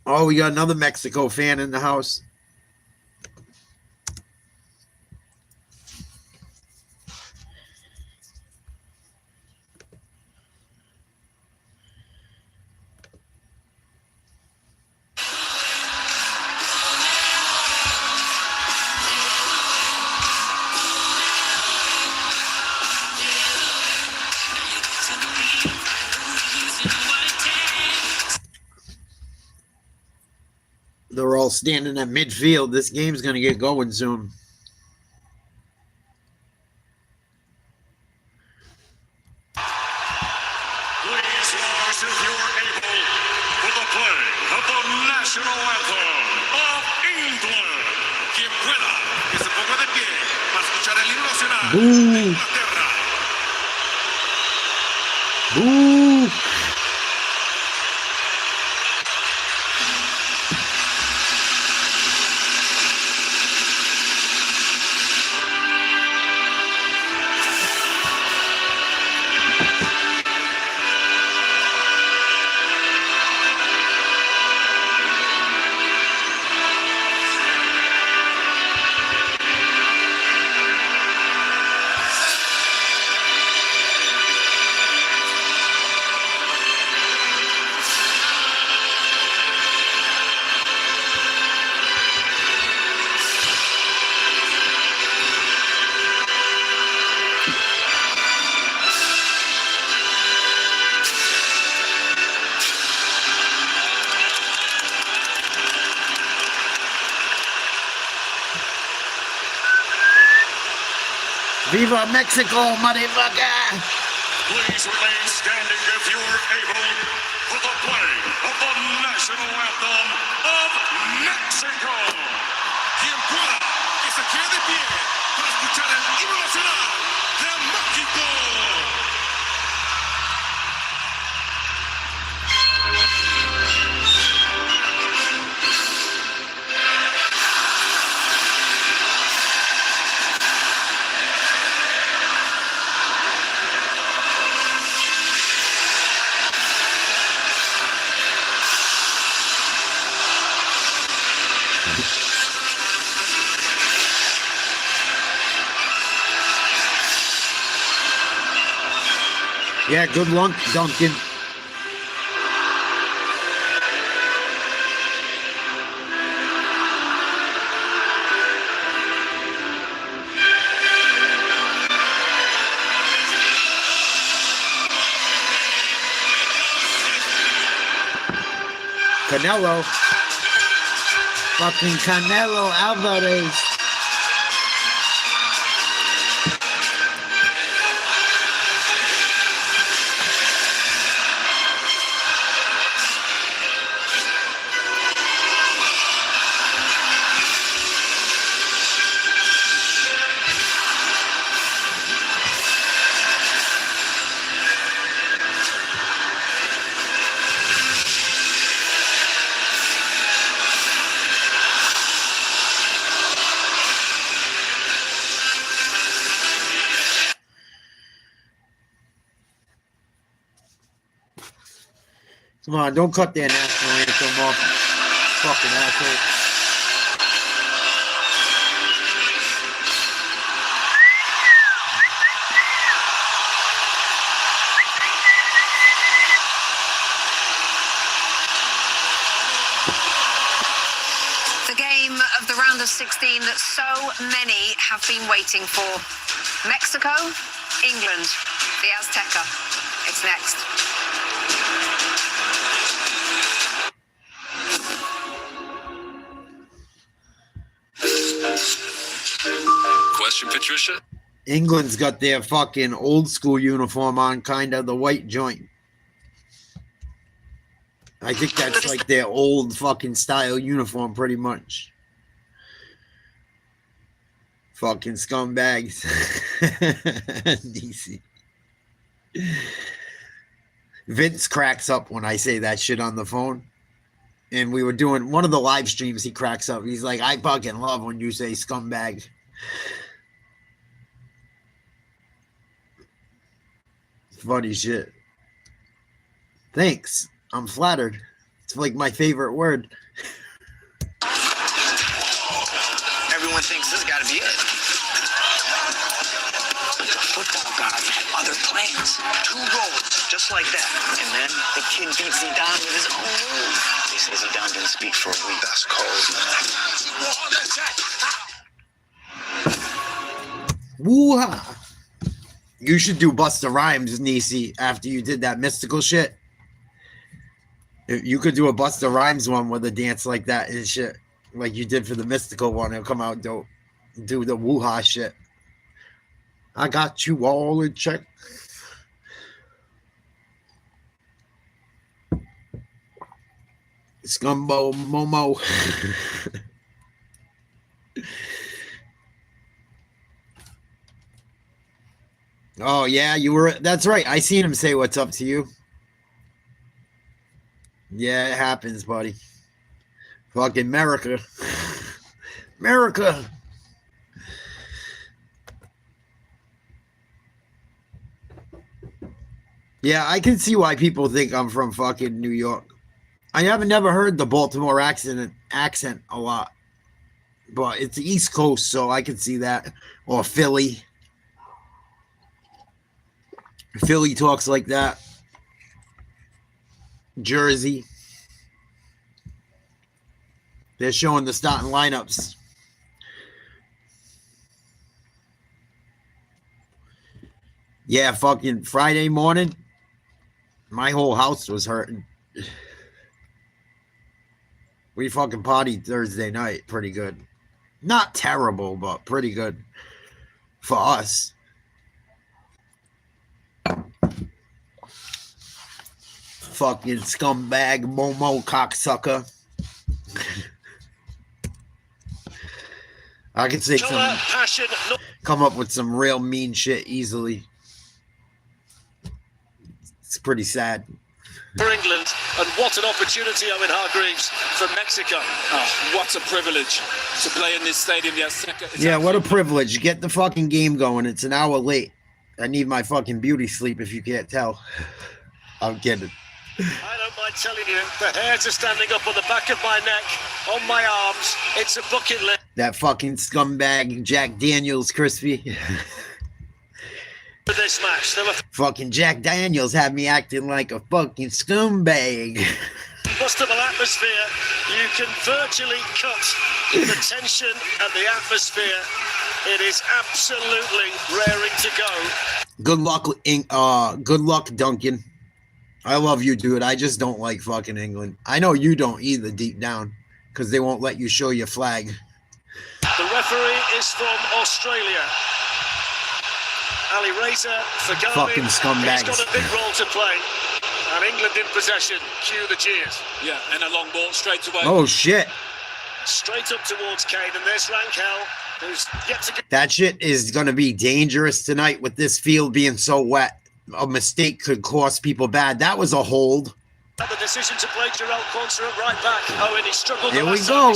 Oh, we got another Mexico fan in the house. They're all standing at midfield. This game's going to get going soon. Please rise if you're able for the play of the national anthem of England. Quien pueda, que se ponga de pie para escuchar el himno nacional de Inglaterra. Viva Mexico, motherfucker! Please remain standing if you're able for the play of the national anthem of Mexico. Quien pueda, que se quede de pie para escuchar el himno nacional de México. Yeah, good luck, Duncan. Canelo. Fucking Canelo Alvarez. Come on, don't cut their national anthem off. Fucking asshole. The game of the round of 16 that so many have been waiting for. Mexico, England, the Azteca. It's next. Question, Patricia? England's got their fucking old school uniform on, kind of the white joint. I think that's like their old fucking style uniform, pretty much. Fucking scumbags. DC. Vince cracks up when I say that shit on the phone. And we were doing one of the live streams. He cracks up. He's like, I fucking love when you say scumbag. Funny shit. Thanks. I'm flattered. It's like my favorite word. Everyone thinks this has got to be it. The football gods had other plans. 2 goals, just like that. And then the kid beat Zidane with his own move. They say Zidane didn't speak for a week. That's cold, man. Woo-ha! You should do Busta Rhymes, Nisi, after you did that mystical shit. You could do a Busta Rhymes one with a dance like that and shit. Like you did for the mystical one. It'll come out dope. Do the woo-ha shit. I got you all in check. Scumbo Momo. Oh, yeah, you were. That's right. I seen him say what's up to you. Yeah, it happens, buddy. Fucking America. America. Yeah, I can see why people think I'm from fucking New York. I haven't never heard the Baltimore accent a lot. But it's the East Coast, so I can see that. Or Philly. Philly talks like that. Jersey. They're showing the starting lineups. Yeah, fucking Friday morning, my whole house was hurting. We fucking partied Thursday night pretty good. Not terrible, but pretty good for us. Fucking scumbag, Momo cocksucker. I can say some, come up with some real mean shit easily. It's pretty sad. For England, and what an opportunity, Owen Hargreaves, for Mexico. Oh, what a privilege to play in this stadium. Yeah, what a privilege. Get the fucking game going. It's an hour late. I need my fucking beauty sleep if you can't tell. I'm kidding. I don't mind telling you, the hairs are standing up on the back of my neck, on my arms. It's a bucket list. That fucking scumbag Jack Daniels crispy. For this match, fucking Jack Daniels had me acting like a fucking scumbag. Combustible atmosphere, you can virtually cut the tension and the atmosphere. It is absolutely raring to go. Good luck, Duncan. I love you, dude. I just don't like fucking England. I know you don't either, deep down, because they won't let you show your flag. The referee is from Australia. Ali Reza Fagami. Fucking scumbags. He's got a big role to play. And England in possession. Cue the cheers. Yeah, and a long ball straight away. Oh, shit. Straight up towards Kane, and there's Rankel, who's yet to get... That shit is going to be dangerous tonight with this field being so wet. A mistake could cost people bad. That was a hold. The decision to play Jarrell Quansah at right back. Oh, and he struggled. Here we go.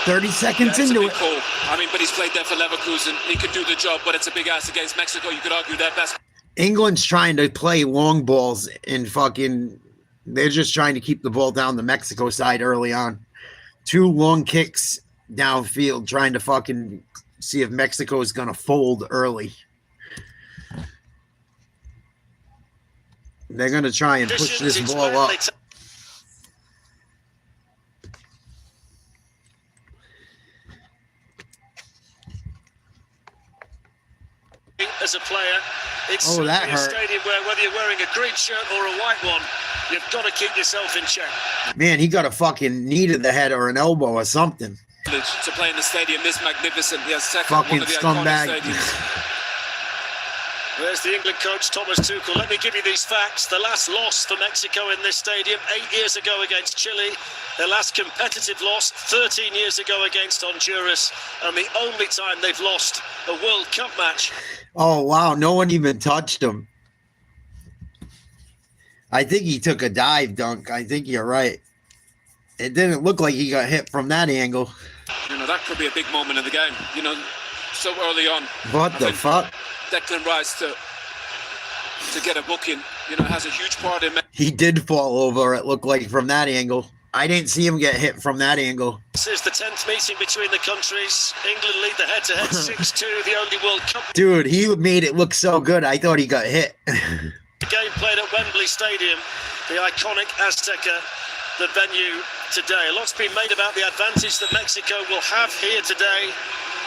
30 Yeah, seconds into it. Call. I mean, but he's played there for Leverkusen. He could do the job, but it's a big ass against Mexico. You could argue their best. England's trying to play long balls and fucking They're just trying to keep the ball down the Mexico side early on. 2 long kicks downfield, trying to fucking see if Mexico is going to fold early. They're going to try and push this ball up. As a player, it's that a hurt. stadium where whether you're wearing a green shirt or a white one, you've got to keep yourself in check. Man, he got a fucking knee to the head or an elbow or something. To play in the stadium this magnificent, the Azteca, Fucking one of the scumbag. iconic stadiums. There's the England coach, Thomas Tuchel. Let me give you these facts. The last loss for Mexico in this stadium, 8 years ago against Chile. Their last competitive loss, 13 years ago against Honduras. And the only time they've lost a World Cup match. Oh, wow. No one even touched him. I think he took a dive dunk. I think you're right. It didn't look like he got hit from that angle. You know, that could be a big moment in the game. You know, so early on. What the fuck? Declan Rice to get a booking, you know, has a huge part in it. He did fall over, it looked like, from that angle. I didn't see him get hit from that angle. This is the 10th meeting between the countries. England lead the head-to-head 6-2, the only World Cup. Dude, he made it look so good. I thought he got hit. The game played at Wembley Stadium, the iconic Azteca, the venue today. A lot's been made about the advantage that Mexico will have here today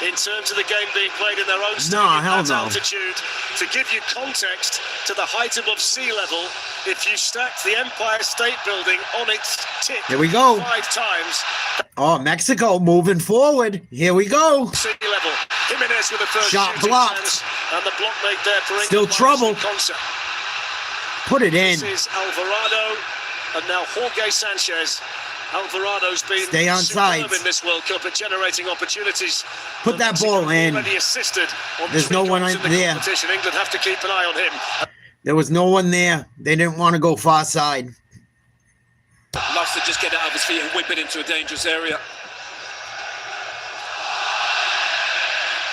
in terms of the game being played in their own stadium at altitude. To give you context to the height above sea level, if you stacked the Empire State Building on its tip Here we go. 5 times. Oh, Mexico moving forward. Here we go. Sea level. Jimenez with the first shot shooting blocked. chance, and the block made there for England. Still trouble. Put it in. This is Alvarado, and now Jorge Sanchez. Alvarado's been Stay on superb sides. in this World Cup at generating opportunities. Put that ball in. Already assisted on There's no one in the there. competition. England have to keep an eye on him. There was no one there. They didn't want to go far side. Loves to just get out of his feet and whip it into a dangerous area.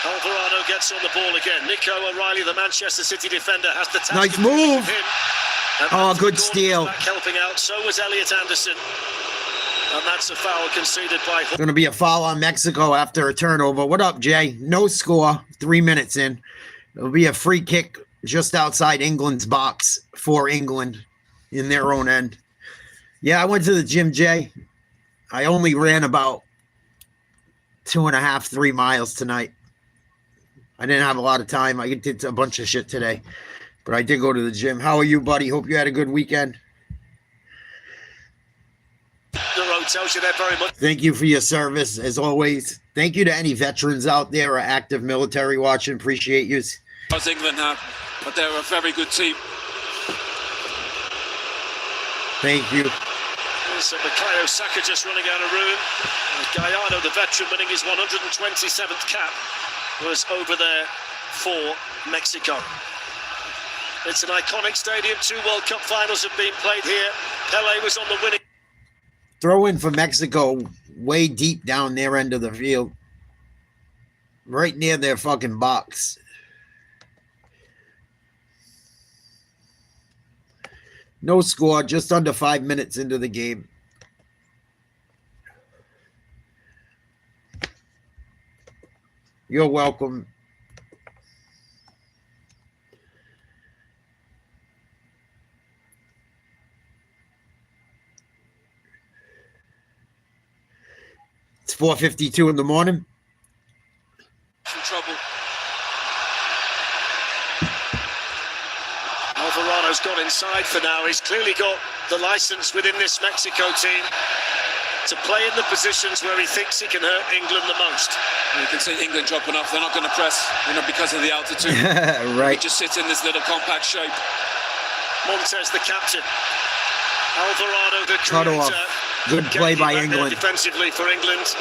Alvarado gets on the ball again. Nico O'Reilly, the Manchester City defender, has the task Nice of dealing move. with him. And Oh, Matthew good Gordon steal. back helping out. So was Elliot Anderson. And that's a foul conceded by... Going to be a foul on Mexico after a turnover. What up, Jay? No score. 3 minutes in. It'll be a free kick just outside England's box for England in their own end. Yeah, I went to the gym, Jay. I only ran about 2.5, 3 miles tonight. I didn't have a lot of time. I did a bunch of shit today. But I did go to the gym. How are you, buddy? Hope you had a good weekend. The road tells you they're very much... Thank you for your service, as always. Thank you to any veterans out there or active military watching. Appreciate you. As England have, but they're a very good team. Thank you. There's Bukayo Saka just running out of room. And Gallardo, the veteran, winning his 127th cap, was over there for Mexico. It's an iconic stadium. 2 World Cup finals have been played here. Pele was on the winning... Throw in for Mexico way deep down their end of the field. Right near their fucking box. No score, just under 5 minutes into the game. You're welcome. It's 4:52 in the morning. Some trouble. Alvarado's gone inside for now. He's clearly got the license within this Mexico team to play in the positions where he thinks he can hurt England the most. You can see England dropping off. They're not going to press, you know, because of the altitude. Right. He just sits in this little compact shape. Montez, the captain. Alvarado, the Cut off. creator. Good play by Getting back there England. defensively for England.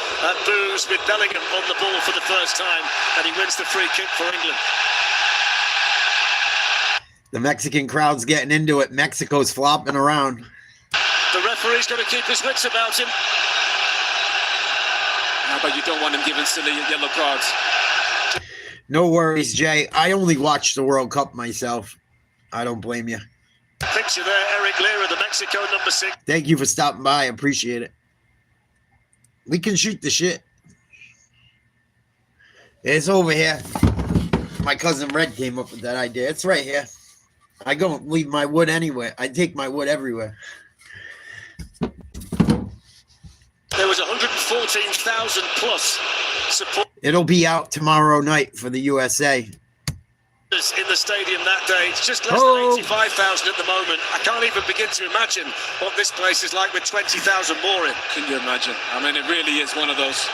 Booze with Bellingham on the ball for the first time, and he wins the free kick for England. The Mexican crowd's getting into it. Mexico's flopping around. The referee's got to keep his wits about him. No, but you don't want him giving silly yellow cards. No worries, Jay. I only watch the World Cup myself. I don't blame you. Picture there, Eric Lira, the Mexico number 6. Thank you for stopping by. I appreciate it. We can shoot the shit. It's over here. My cousin Red came up with that idea. It's right here. I don't leave my wood anywhere. I take my wood everywhere. There was 114,000 plus support. It'll be out tomorrow night for the USA. In the stadium that day. It's just less than 85,000 at the moment. I can't even begin to imagine what this place is like with 20,000 more in. Can you imagine? I mean, it really is one of those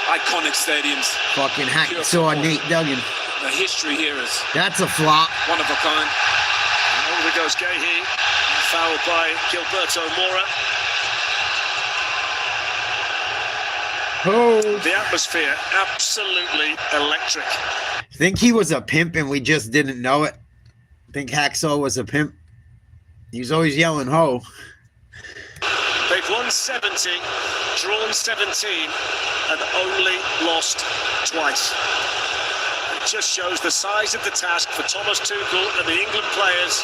iconic stadiums. Fucking hacksaw Nate Duggan. The history here is... That's a flop. One of a kind. And over goes Gahey. Fouled by Gilberto Mora. The atmosphere, absolutely electric. I think he was a pimp and we just didn't know it. I think Hacksaw was a pimp. He was always yelling, ho. They've won 70, drawn 17, and only lost twice. It just shows the size of the task for Thomas Tuchel and the England players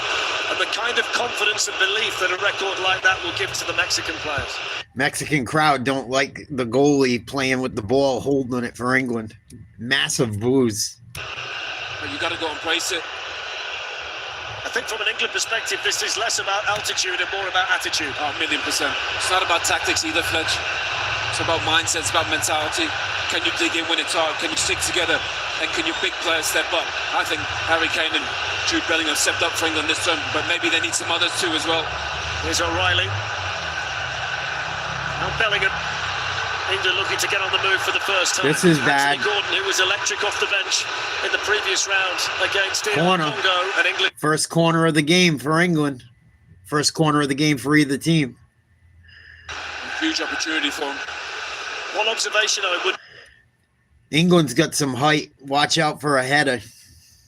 and the kind of confidence and belief that a record like that will give to the Mexican players. Mexican crowd don't like the goalie playing with the ball, holding it for England. Massive boos. But you got to go and brace it. I think from an England perspective, this is less about altitude and more about attitude. Oh, 1,000,000%. It's not about tactics either, Fletch. It's about mindset, it's about mentality. Can you dig in when it's hard? Can you stick together? And can your big players step up? I think Harry Kane and Jude Bellingham stepped up for England this term, but maybe they need some others too as well. Here's O'Reilly. Now Bellingham. England looking to get on the move for the first time. This is bad. Anthony Gordon, who was electric off the bench in the previous round against Corner. Congo and England. First corner of the game for England. First corner of the game for either team. Huge opportunity for him. One observation I would... England's got some height. Watch out for a header.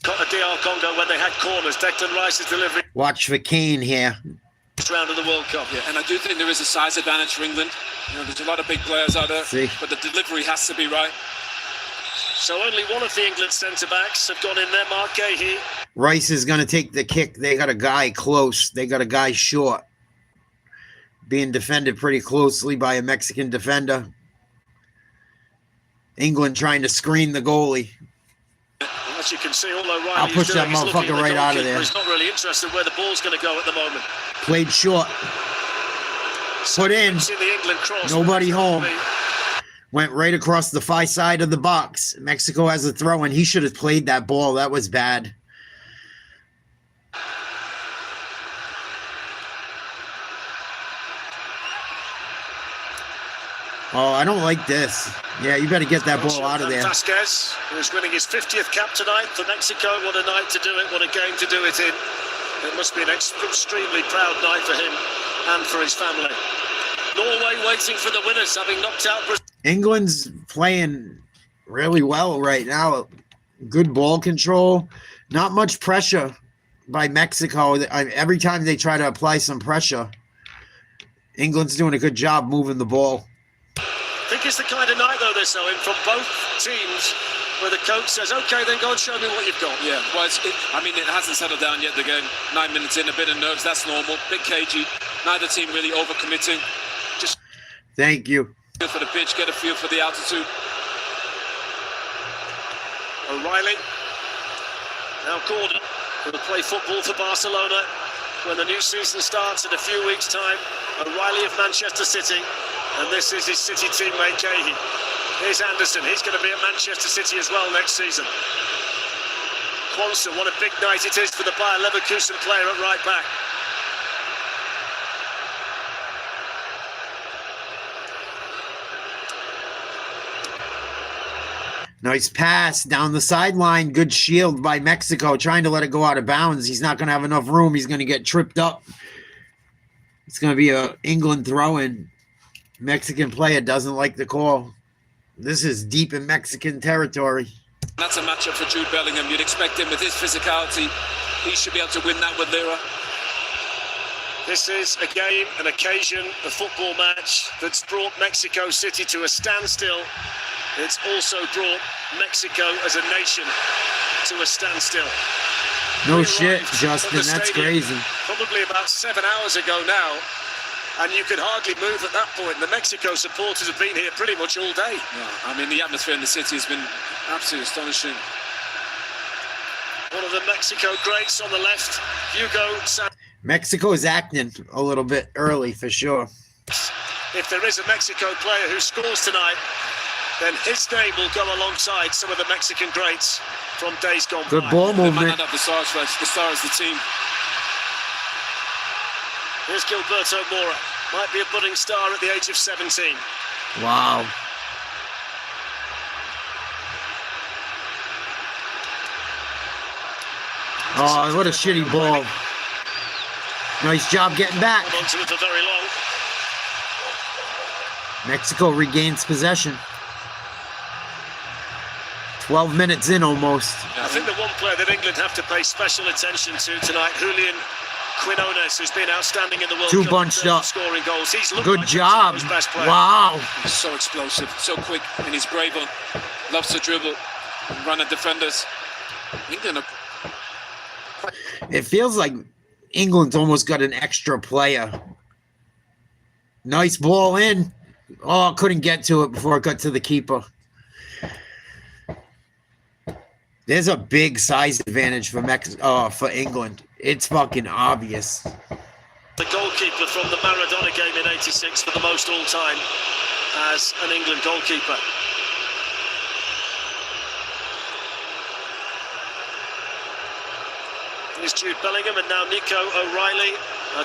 Got a DR Congo when they had corners. Declan Rice's delivery. Watch for Kane here. Round of the World Cup. Yeah, and I do think there is a size advantage for England. You know, there's a lot of big players out there, but the delivery has to be right. So only one of the England centre-backs have gone in there, Mark Gahey. Rice is going to take the kick. They got a guy close. They got a guy short. Being defended pretty closely by a Mexican defender. England trying to screen the goalie. As you can see, all O'Reilly I'll push that motherfucker right out of there. He's not really interested where the ball's going to go at the moment. Played short. Put in. The England cross. Nobody home. Went right across the far side of the box. Mexico has a throw, and he should have played that ball. That was bad. Oh, I don't like this. Yeah, you better get that ball out of there. Vasquez, who's winning his 50th cap tonight for Mexico. What a night to do it. What a game to do it in. It must be an extremely proud night for him and for his family. Norway waiting for the winners, having knocked out Brazil. England's playing really well right now. Good ball control. Not much pressure by Mexico. Every time they try to apply some pressure, England's doing a good job moving the ball. I think it's the kind of night, though, they're showing from both teams where the coach says, okay, then go and show me what you've got. Yeah, well, it hasn't settled down yet, the game. 9 minutes in, a bit of nerves, that's normal. Bit cagey. Neither team really overcommitting. Just thank you. Feel for the pitch, get a feel for the altitude. O'Reilly. Now Gordon will play football for Barcelona when the new season starts in a few weeks' time. O'Reilly of Manchester City. And this is his City teammate, Gahey. Here's Anderson. He's going to be at Manchester City as well next season. Quansah, what a big night it is for the Bayer Leverkusen player at right back. Nice pass down the sideline. Good shield by Mexico, trying to let it go out of bounds. He's not going to have enough room. He's going to get tripped up. It's going to be a England throw-in. Mexican player doesn't like the call. This is deep in Mexican territory. That's a matchup for Jude Bellingham. You'd expect him with his physicality. He should be able to win that with Lira. This is a game, an occasion, a football match that's brought Mexico City to a standstill. It's also brought Mexico as a nation to a standstill. No shit, Justin. That's crazy. Probably about 7 hours ago now. And you could hardly move at that point. The Mexico supporters have been here pretty much all day. Yeah, I mean, the atmosphere in the city has been absolutely astonishing. One of the Mexico greats on the left, Hugo San. Mexico is acting a little bit early for sure. If there is a Mexico player who scores tonight, then his name will go alongside some of the Mexican greats from days gone by. Good ball movement. They might not have the stars, Fletch. The star is the team. Here's Gilberto Mora. Might be a budding star at the age of 17. Wow. Oh, what a shitty ball. Nice job getting back. Onto it for very long. Mexico regains possession. 12 minutes in almost. I think the one player that England have to pay special attention to tonight, Julian Quinones, who's been outstanding in the World Cup. Two bunched up. Scoring goals. He's good like job. Wow. He's so explosive, so quick, and he's brave on. Loves to dribble, run at defenders. England are... It feels like England's almost got an extra player. Nice ball in. Oh, couldn't get to it before it got to the keeper. There's a big size advantage for England. It's fucking obvious. The goalkeeper from the Maradona game in '86 for the most all-time as an England goalkeeper. Here's Jude Bellingham and now Nico O'Reilly.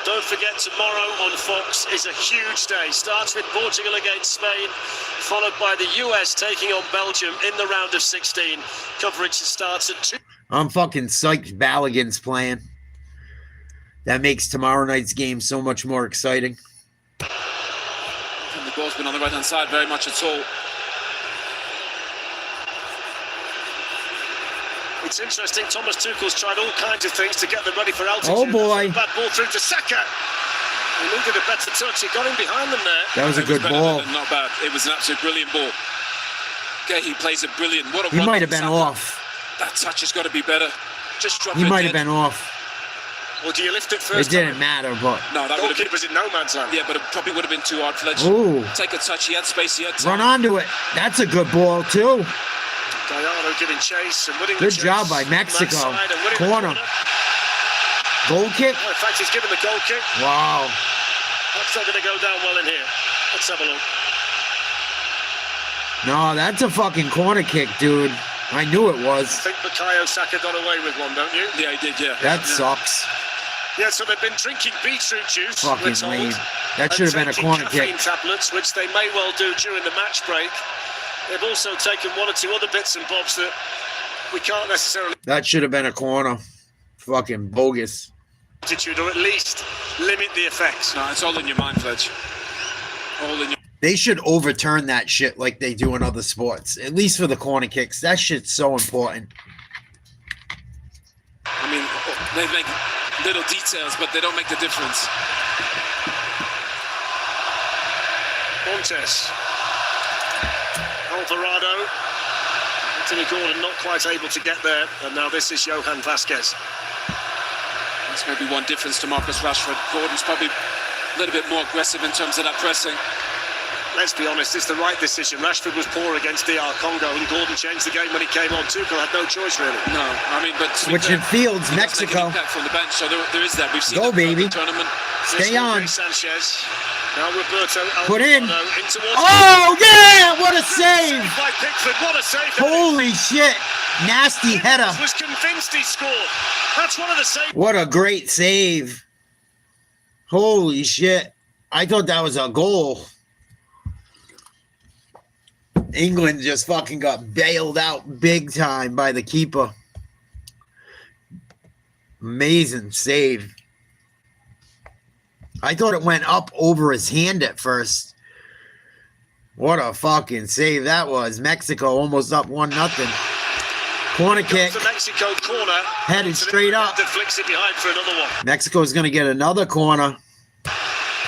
Don't forget, tomorrow on Fox is a huge day. Starts with Portugal against Spain, followed by the US taking on Belgium in the round of 16. Coverage starts at 2. I'm fucking psyched Balogun's playing. That makes tomorrow night's game so much more exciting. And the ball's been on the right-hand side very much at all. It's interesting, Thomas Tuchel's tried all kinds of things to get them ready for altitude. Oh boy. Bad ball through to Saka. He needed a better touch. He got him behind them there. That was a good ball. Not bad. It was an absolute brilliant ball. Okay, he plays it brilliant. What a He might have been off. That touch has got to be better. Just drop it. He might have been off. Or do you lift it first? It didn't matter, but... No, that would have been... was in no man's land. Yeah, but it probably would have been too hard for Fletch. Ooh. Take a touch. He had space. He had time. Run onto it. That's a good ball, too. Gallardo giving chase and winning Good the chase. job by Mexico. Corner. Goal kick? Oh, in fact, he's given the goal kick. Wow. That's not going to go down well in here. Let's have a look. No, that's a fucking corner kick, dude. I knew it was. I think Bukayo Saka got away with one, don't you? Yeah, he did, yeah. That sucks. Yeah, so they've been drinking beetroot juice. Fucking lame. That should have been a corner kick. Tablets, which they may well do during the match break. They've also taken one or two other bits and bobs that we can't necessarily... That should have been a corner. Fucking bogus. Or at least limit the effects. No, it's all in your mind, Fletch. All in your... They should overturn that shit like they do in other sports. At least for the corner kicks. That shit's so important. I mean, they make little details, but they don't make the difference. Montes. Alvarado. Anthony Gordon not quite able to get there. And now this is Johan Vasquez. That's maybe one difference to Marcus Rashford. Gordon's probably a little bit more aggressive in terms of that pressing. Let's be honest, it's the right decision. Rashford was poor against DR Congo, and Gordon changed the game when he came on. Tuchel had no choice, really. No, I mean, but... Switching fields, Mexico. From the bench, so there is that. We've seen go, baby. Tournament. Stay on. Sanchez. Now Roberto Put in. In oh, yeah! What a save! By Pickford. What a save. Holy shit. Nasty header. Was convinced he scored. That's one of the saves. What a great save. Holy shit. I thought that was a goal. England just fucking got bailed out big time by the keeper. Amazing save. I thought it went up over his hand at first. What a fucking save that was. Mexico almost up 1-0. Corner kick. The Mexico corner. Headed straight up. That flicks it behind for another one. Mexico's going to get another corner.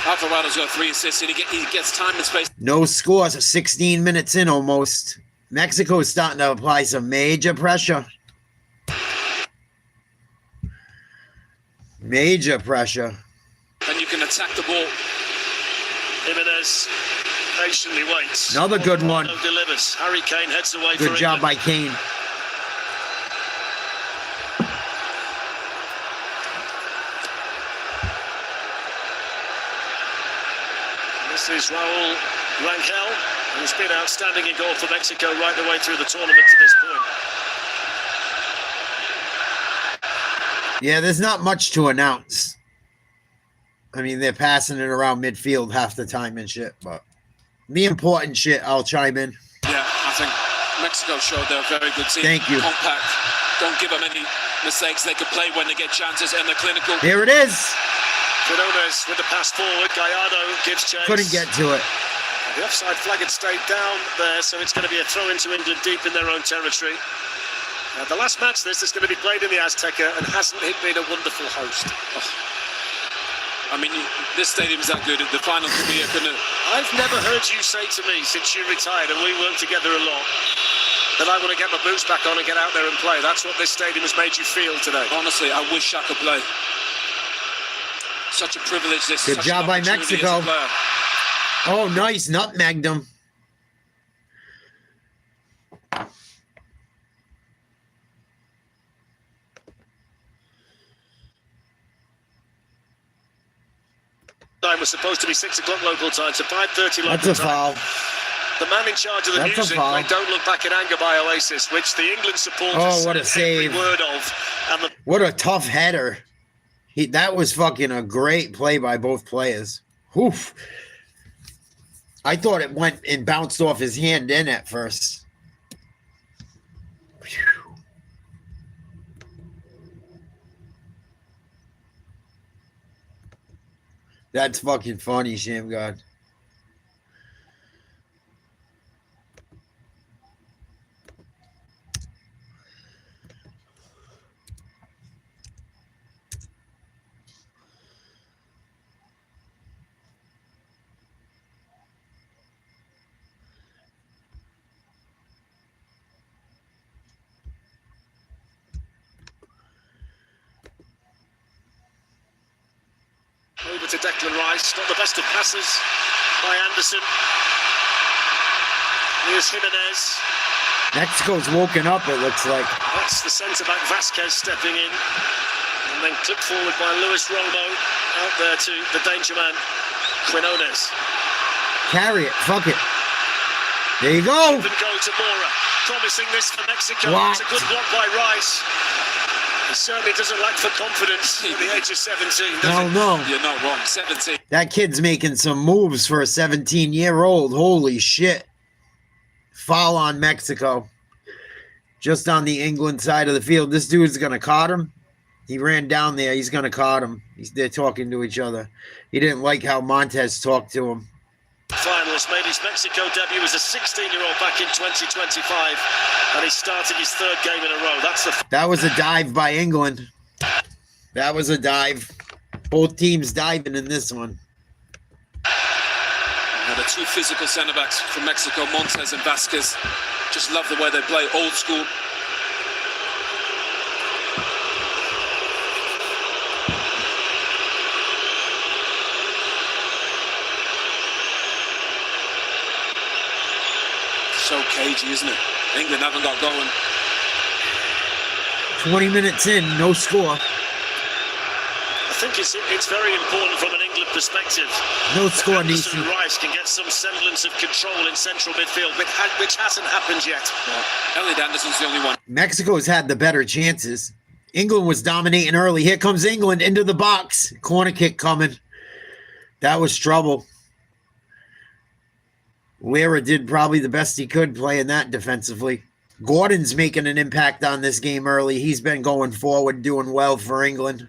Alvarado's got 3 assists and he gets time and space. No scores, 16 minutes in almost. Mexico is starting to apply some major pressure. Major pressure. And you can attack the ball. Jimenez patiently waits. Another good one. Delivers. Harry Kane heads away. Good job by Kane. This is Raul Rangel, who's been outstanding in goal for Mexico right the way through the tournament to this point. Yeah, there's not much to announce. I mean, they're passing it around midfield half the time and shit, but the important shit, I'll chime in. Yeah, I think Mexico showed they're a very good team. Thank you. Compact. Don't give them any mistakes. They can play when they get chances and they're clinical. Here it is. Quinones with the pass forward. Gallardo gives chase. Couldn't get to it. The offside flag had stayed down there, so it's going to be a throw into England deep in their own territory. The last match this is going to be played in the Azteca, and hasn't it been a wonderful host? Oh. I mean, this stadium's that good. The final could be I've never heard you say to me since you retired, and we worked together a lot, that I want to get my boots back on and get out there and play. That's what this stadium has made you feel today. Honestly, I wish I could play. Such a privilege. This. Good job by Mexico. Oh, nice. Nutmegged them. Time was supposed to be 6 o'clock local time, so 5:30 local time. That's a foul. The man in charge of the music played Don't Look Back in Anger by Oasis, which the England supporters what a save. every word of. And what a tough header. That was fucking a great play by both players. Oof. I thought it went and bounced off his hand in at first. Whew. That's fucking funny, Shamgod. over to Declan Rice, not the best of passes by Anderson. Here's Jimenez. Mexico's woken up, it looks like. That's the centre-back Vasquez stepping in. And then clipped forward by Luis Romo. Out there to the danger man, Quinones. Carry it, fuck it. There you go. Even go to Mora. Promising this for Mexico. What? It's a good block by Rice. He certainly doesn't lack for confidence at the age of 17, does he? No. You're not wrong. 17. That kid's making some moves for a 17-year-old. Holy shit. Foul on Mexico. Just on the England side of the field. This dude's going to caught him. He ran down there. He's going to caught him. They're talking to each other. He didn't like how Montez talked to him. Finals made his Mexico debut as a 16-year-old back in 2025, and he started his third game in a row. That was a dive by England. That was a dive. Both teams diving in this one. Now the two physical centre-backs from Mexico, Montez and Vasquez, just love the way they play, old school. So cagey, isn't it? England haven't got going. 20 minutes in, no score. I think it's very important from an England perspective. No score, Anderson Nisi. and Rice can get some semblance of control in central midfield, which hasn't happened yet. Yeah. Elliot Anderson's the only one. Mexico's had the better chances. England was dominating early. Here comes England into the box. Corner kick coming. That was trouble. Weira did probably the best he could playing that defensively. Gordon's making an impact on this game early. He's been going forward, doing well for England.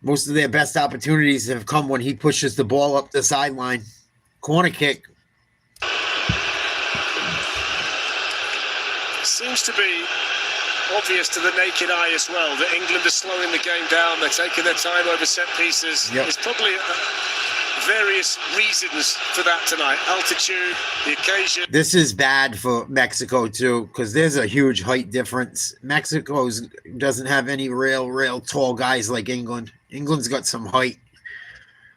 Most of their best opportunities have come when he pushes the ball up the sideline. Corner kick. Seems to be obvious to the naked eye as well that England are slowing the game down. They're taking their time over set pieces. Yep. There's probably various reasons for that tonight. Altitude, the occasion. This is bad for Mexico too, because there's a huge height difference. Mexico doesn't have any real tall guys like England. England's got some height.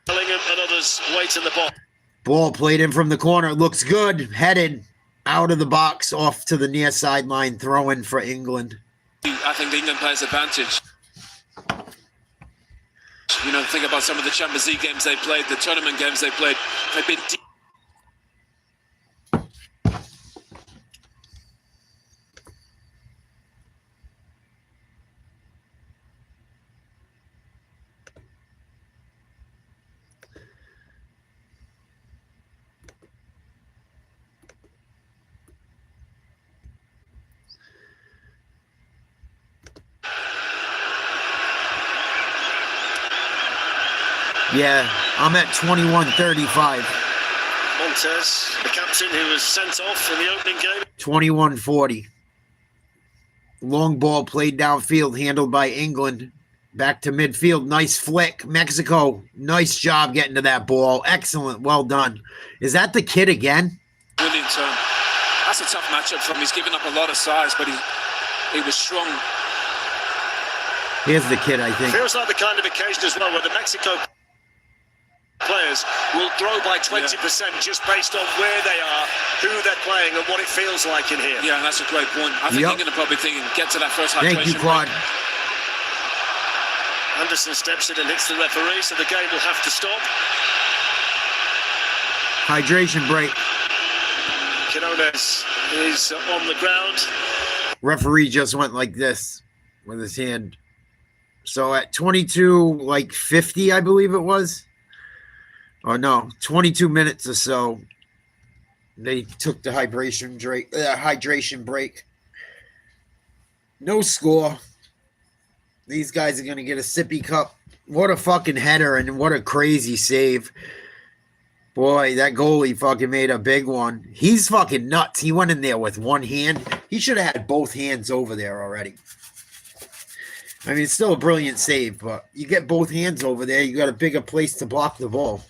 Bellingham and others wait in the box. Ball played in from the corner. Looks good. Headed out of the box, off to the near sideline, throw-in for England. I think the England players advantage. You know, think about some of the Champions League games they played, the tournament games they played. They've been deep. Yeah, I'm at 21-35. Montez, the captain who was sent off in the opening game. 21-40. Long ball played downfield, handled by England. Back to midfield. Nice flick. Mexico, nice job getting to that ball. Excellent. Well done. Is that the kid again? Brilliant turn. That's a tough matchup for him. He's given up a lot of size, but he was strong. Here's the kid, I think. Feels like the kind of occasion as well where the Mexico players will throw by 20% just based on where they are, who they're playing, and what it feels like in here. Yeah, that's a great point. I think England are probably thinking, get to that first hydration. Thank you, Quad. Anderson steps in and hits the referee, so the game will have to stop. Hydration break. Quinones is on the ground. Referee just went like this with his hand. So at 22:50, I believe it was. Oh no, 22 minutes or so. They took the hydration break. No score. These guys are going to get a sippy cup. What a fucking header and what a crazy save. Boy, that goalie fucking made a big one. He's fucking nuts. He went in there with one hand. He should have had both hands over there already. I mean, it's still a brilliant save, but you get both hands over there, you got a bigger place to block the ball.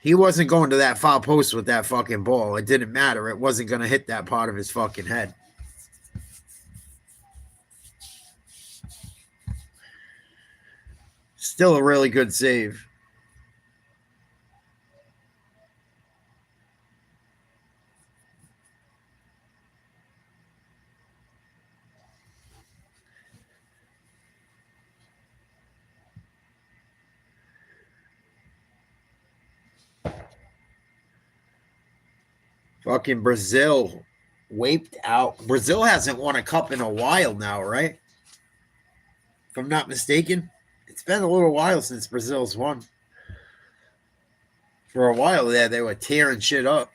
He wasn't going to that far post with that fucking ball. It didn't matter. It wasn't going to hit that part of his fucking head. Still a really good save. Fucking Brazil wiped out. Brazil hasn't won a cup in a while now, right? If I'm not mistaken. It's been a little while since Brazil's won. For a while there, they were tearing shit up.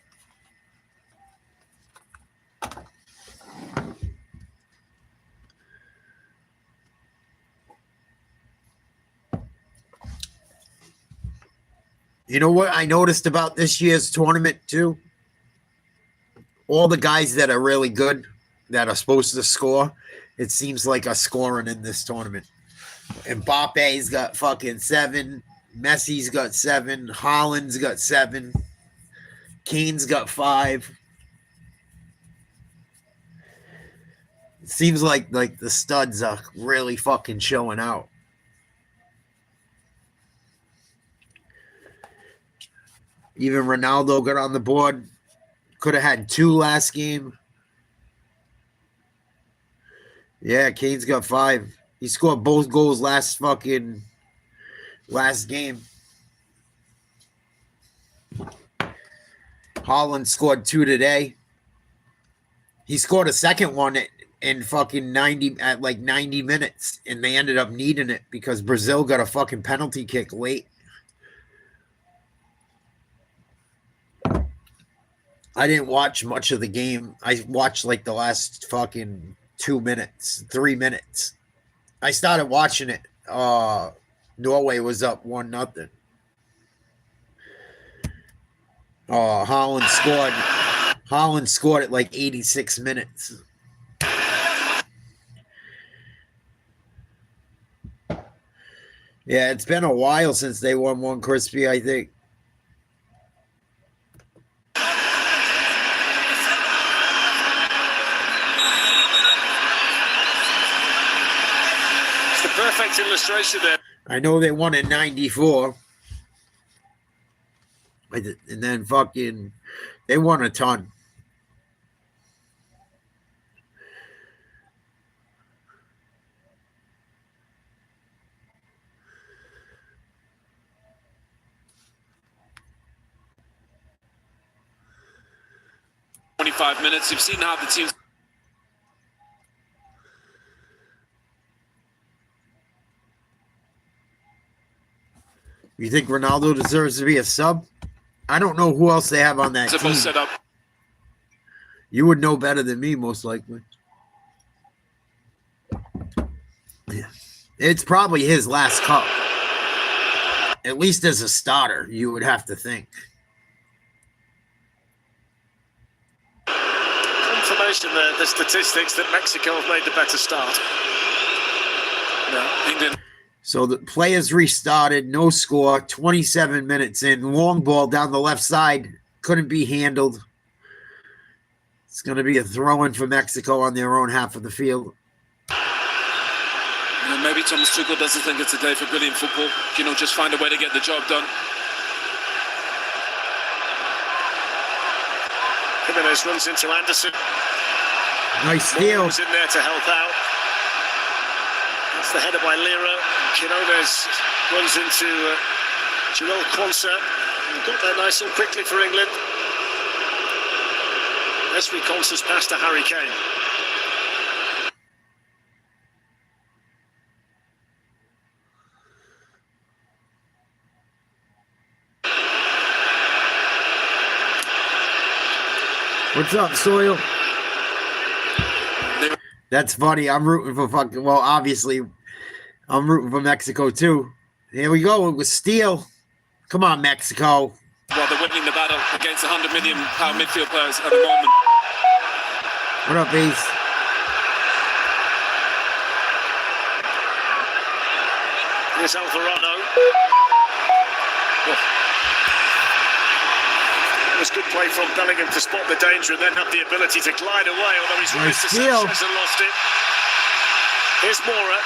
You know what I noticed about this year's tournament, too? All the guys that are really good, that are supposed to score, it seems like are scoring in this tournament. Mbappe's got fucking 7. Messi's got 7. Haaland's got 7. Kane's got 5. It seems like the studs are really fucking showing out. Even Ronaldo got on the board. Could have had 2 last game. Yeah, Kane's got 5. He scored both goals last game. Haaland scored 2 today. He scored a second one in fucking 90 minutes, and they ended up needing it because Brazil got a fucking penalty kick late. I didn't watch much of the game. I watched like the last fucking 2 minutes, 3 minutes. I started watching it. Norway was up 1-0. Haaland scored at like 86 minutes. Yeah, it's been a while since they won one, Crispy, I think. perfect illustration there. I know they won in 94. And then fucking, they won a ton. Minutes. You've seen how the teams. You think Ronaldo deserves to be a sub? I don't know who else they have on that team. Set up. You would know better than me, most likely. Yeah. It's probably his last cup. At least as a starter, you would have to think. Confirmation there, the statistics that Mexico have made the better start. Yeah, England. So the players restarted, no score, 27 minutes in, long ball down the left side, couldn't be handled. It's going to be a throw-in for Mexico on their own half of the field. Maybe Thomas Tuchel doesn't think it's a day for brilliant football. You know, just find a way to get the job done. Jimenez runs into Anderson. Nice steal. Was in there to help out. That's the header by Lira. Quinones runs into Joel Quansah. Got there nice and quickly for England. Esri Quansah's pass to Harry Kane. What's up, Soil? That's funny. I'm rooting for fucking, well, obviously, I'm rooting for Mexico, too. Here we go. It was steal. Come on, Mexico. Well, they're winning the battle against 100 million pound midfield players at the moment. What up, Ace? Here's Alvarado. It was good play from Bellingham to spot the danger and then have the ability to glide away, although he's raced to Sanchez and lost it. Here's Mora.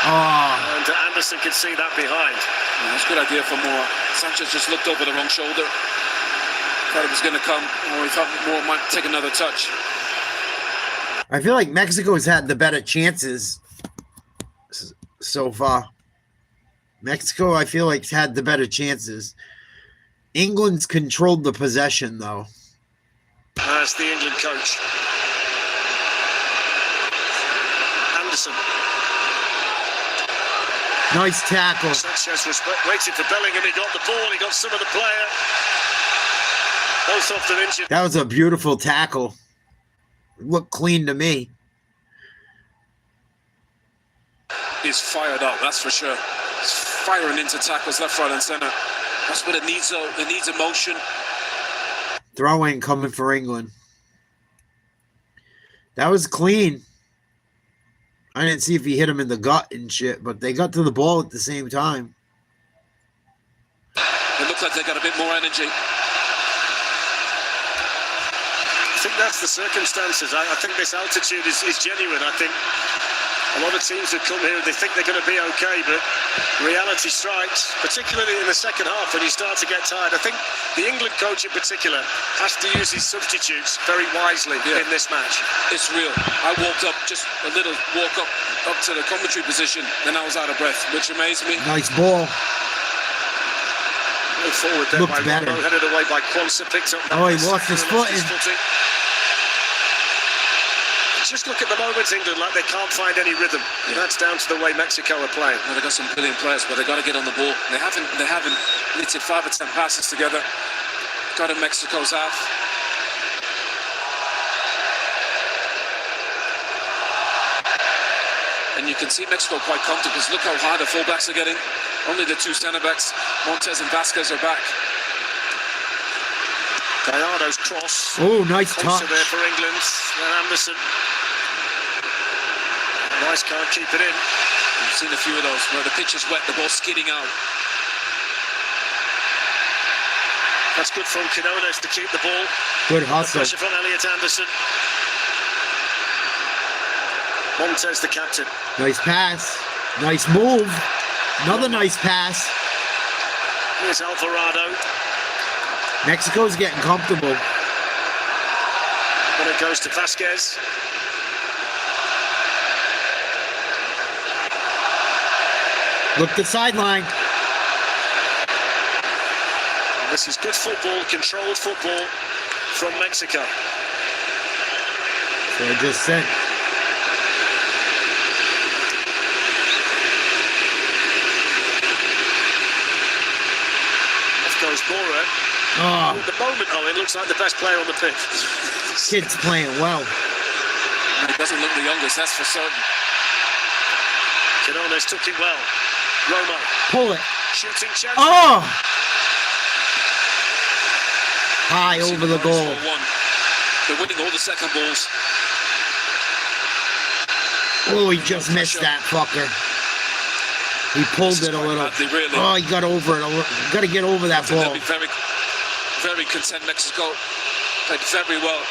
Oh. And Anderson can see that behind. Yeah, that's a good idea for Mora. Sanchez just looked over the wrong shoulder. Thought it was going to come, or he thought Mora might take another touch. I feel like Mexico's had the better chances so far. Mexico, I feel like, had the better chances. England's controlled the possession, though. As the England coach. Anderson. Nice tackle. Sanchez was waiting for Bellingham. He got the ball. He got some of the player. Both often injured. That was a beautiful tackle. Looked clean to me. He's fired up, that's for sure. He's firing into tackles left, right, and center. That's what it needs, though. It needs emotion. Throw-in coming for England. That was clean. I didn't see if he hit him in the gut and shit, but they got to the ball at the same time. It looked like they got a bit more energy. I think that's the circumstances. I think this altitude is genuine. I think a lot of teams have come here and they think they're going to be okay, but reality strikes, particularly in the second half when you start to get tired. I think the England coach in particular has to use his substitutes very wisely in this match. It's real. I walked up, just a little walk up to the commentary position, then I was out of breath, which amazed me. Nice ball. Forward there by Rondo, headed away by Quansah, picked up. Oh, he lost his footing. Just look at the moment, England, like they can't find any rhythm. Yeah. That's down to the way Mexico are playing. Well, they've got some brilliant players, but they've got to get on the ball. They haven't knitted 5 or 10 passes together. Got in Mexico's half. And you can see Mexico quite comfortable because look how hard the fullbacks are getting. Only the 2 centre-backs, Montes and Vasquez, are back. Gallardo's cross. Oh, nice touch. There for England. And Anderson. Rice can't keep it in. We've seen a few of those where the pitch is wet, the ball skidding out. That's good from Quinones to keep the ball. Good hustle. Pressure from Elliot Anderson. Montez, the captain. Nice pass. Nice move. Another nice pass. Here's Alvarado. Mexico's getting comfortable. And it goes to Vasquez. Look the sideline. And this is good football, controlled football from Mexico. So I just said. Off goes Mora. Oh. At the moment, Owen looks like the best player on the pitch. Kid's playing well. And he doesn't look the youngest, that's for certain. Quinones took it well. Roma. Pull it. Shooting chance. Oh! High over the goal. They're winning all the second balls. Oh, he just missed that fucker. He pulled it a little. Really. Oh, he got over it a little. Got to get over that ball. They'll be very, very content. Mexico played very well.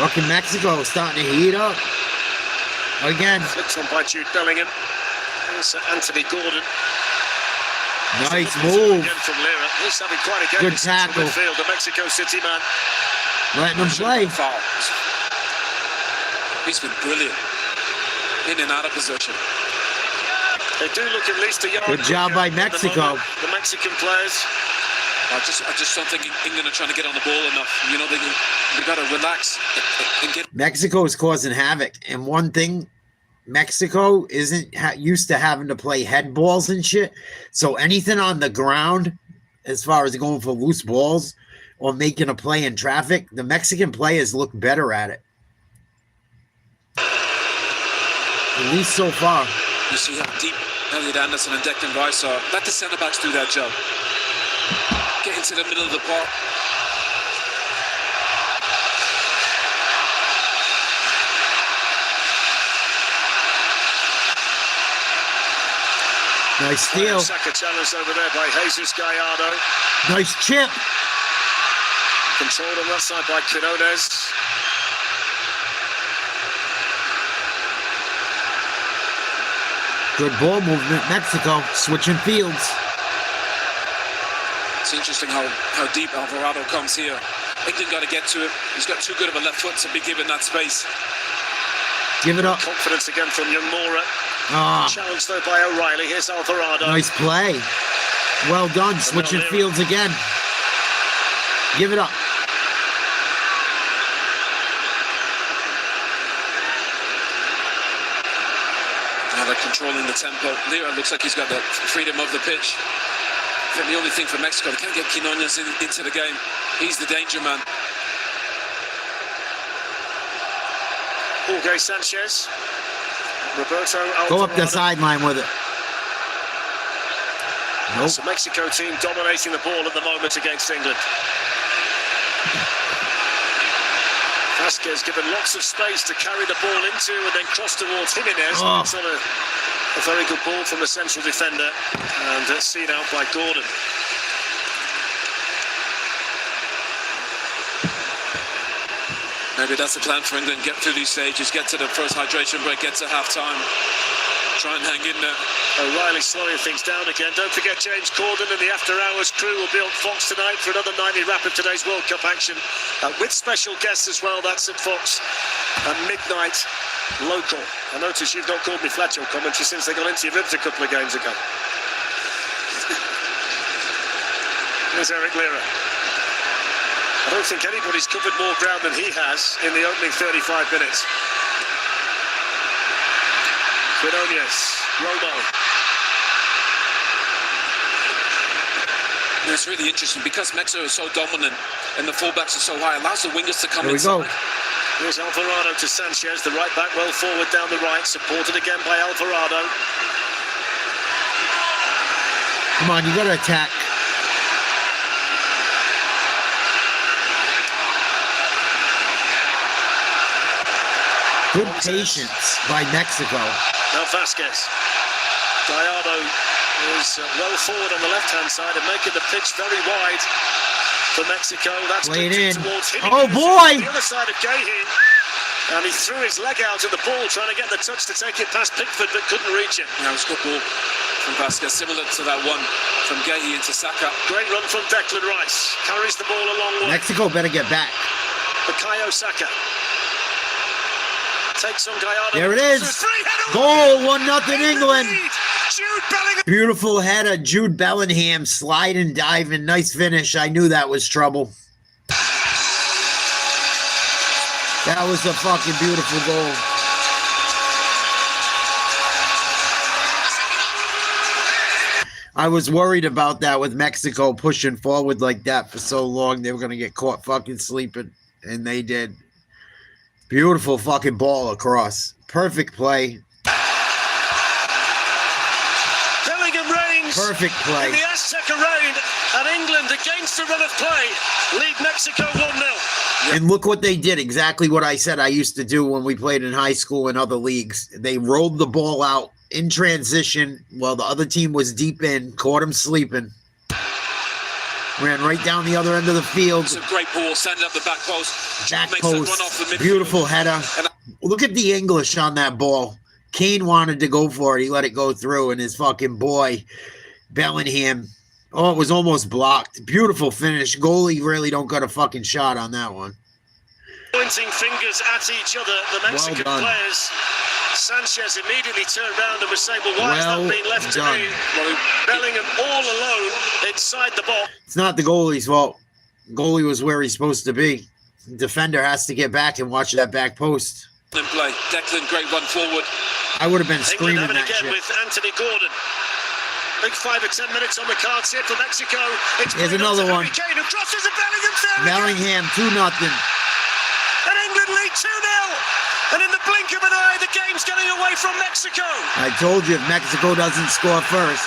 Fucking Mexico starting to heat up. Again. Flicked on by Jude Bellingham. There's Anthony Gordon. Nice move. Again from Lira. He's having quite a game. Good tackle. Midfield, the Mexico City man. Letting him play. He's been brilliant. In and out of possession. They do look at least a yard. Good job by Mexico. The Mexican players. I just don't think England are trying to get on the ball enough. You know, they got to relax and get. Mexico is causing havoc. And one thing, Mexico isn't used to having to play head balls and shit. So anything on the ground, as far as going for loose balls or making a play in traffic, the Mexican players look better at it. At least so far. You see how deep Elliot Anderson and Declan Rice are. Let the centre-backs do that job. Get into the middle of the park. Nice steal. Saka challenged over there by Jesus Gallardo. Nice chip. Controlled on that side by Quinones. Good ball movement, Mexico, switching fields. It's interesting how deep Alvarado comes here. England got to get to him. He's got too good of a left foot to be given that space. Give it up. Confidence again from young Mora. Ah. Challenged though by O'Reilly. Here's Alvarado. Nice play. Well done, switching fields again. Give it up. Now they're controlling the tempo. Lira looks like he's got the freedom of the pitch. I think the only thing for Mexico, they can't get Quinones into the game. He's the danger man. Jorge Sanchez. Roberto Alvarado. Go up the sideline with it. Nope. It's the Mexico team dominating the ball at the moment against England. Vasquez given lots of space to carry the ball into and then cross towards Jimenez. Oh. It's on a very good ball from the central defender and seen out by Gordon. Maybe that's the plan for England. Get through these stages, get to the first hydration break, get to half-time. Try and hang in there. O'Reilly slowing things down again. Don't forget James Corden and the After Hours crew will be on Fox tonight for another nightly wrap of today's World Cup action with special guests as well. That's at Fox at midnight local. I notice you've not called me Fletcher commentary since they got into your ribs a couple of games ago. There's Eric Lira. I don't think anybody's covered more ground than he has in the opening 35 minutes. Quinones, Romo. It's really interesting because Mexico is so dominant and the fullbacks are so high. It allows the wingers to come There we inside. go. Here's Alvarado to Sanchez, the right back well forward down the right, supported again by Alvarado. Come on, you got to attack. Good patience by Mexico. Now Vasquez. Gallardo is well forward on the left-hand side and making the pitch very wide for Mexico. That's played in. towards him. Oh boy! The other side of Gahey. And he threw his leg out at the ball, trying to get the touch to take it past Pickford, but couldn't reach it. That was a good ball from Vasquez, similar to that one from Gahey into Saka. Great run from Declan Rice. Carries the ball a long way. Mexico better get back. Bukayo Saka. Takes on Gallardo. There it is. Goal, 1-0 England. Beautiful header, Jude Bellingham, sliding, diving, nice finish. I knew that was trouble. That was a fucking beautiful goal. I was worried about that with Mexico pushing forward like that for so long. They were going to get caught fucking sleeping, and they did. Beautiful fucking ball across. Perfect play. Bellingham reigns. Perfect play. In the Azteca reign, and England, against the run of play, lead Mexico 1-0. And look what they did. Exactly what I said I used to do when we played in high school and other leagues. They rolled the ball out in transition while the other team was deep in, caught them sleeping. Ran right down the other end of the field. It's a great ball, sending up the back post. Back post. Beautiful header. Look at the English on that ball. Kane wanted to go for it. He let it go through, and his fucking boy, Bellingham. Oh, it was almost blocked. Beautiful finish. Goalie really don't got a fucking shot on that one. Pointing fingers at each other, the Mexican players. Sanchez immediately turned around and was saying, well, why has that been left to me? Bellingham all alone inside the box. It's not the goalie's fault. Goalie was where he's supposed to be. Defender has to get back and watch that back post. Play. Declan, great run forward. I would have been screaming England that again shit. with Anthony Gordon. Big 5 or 10 minutes on the cards here for Mexico. Here's another one. Kane, who crosses and Bellingham, 2-0. And England lead 2-0. And in the blink of an eye, the game's getting away from Mexico. I told you, if Mexico doesn't score first.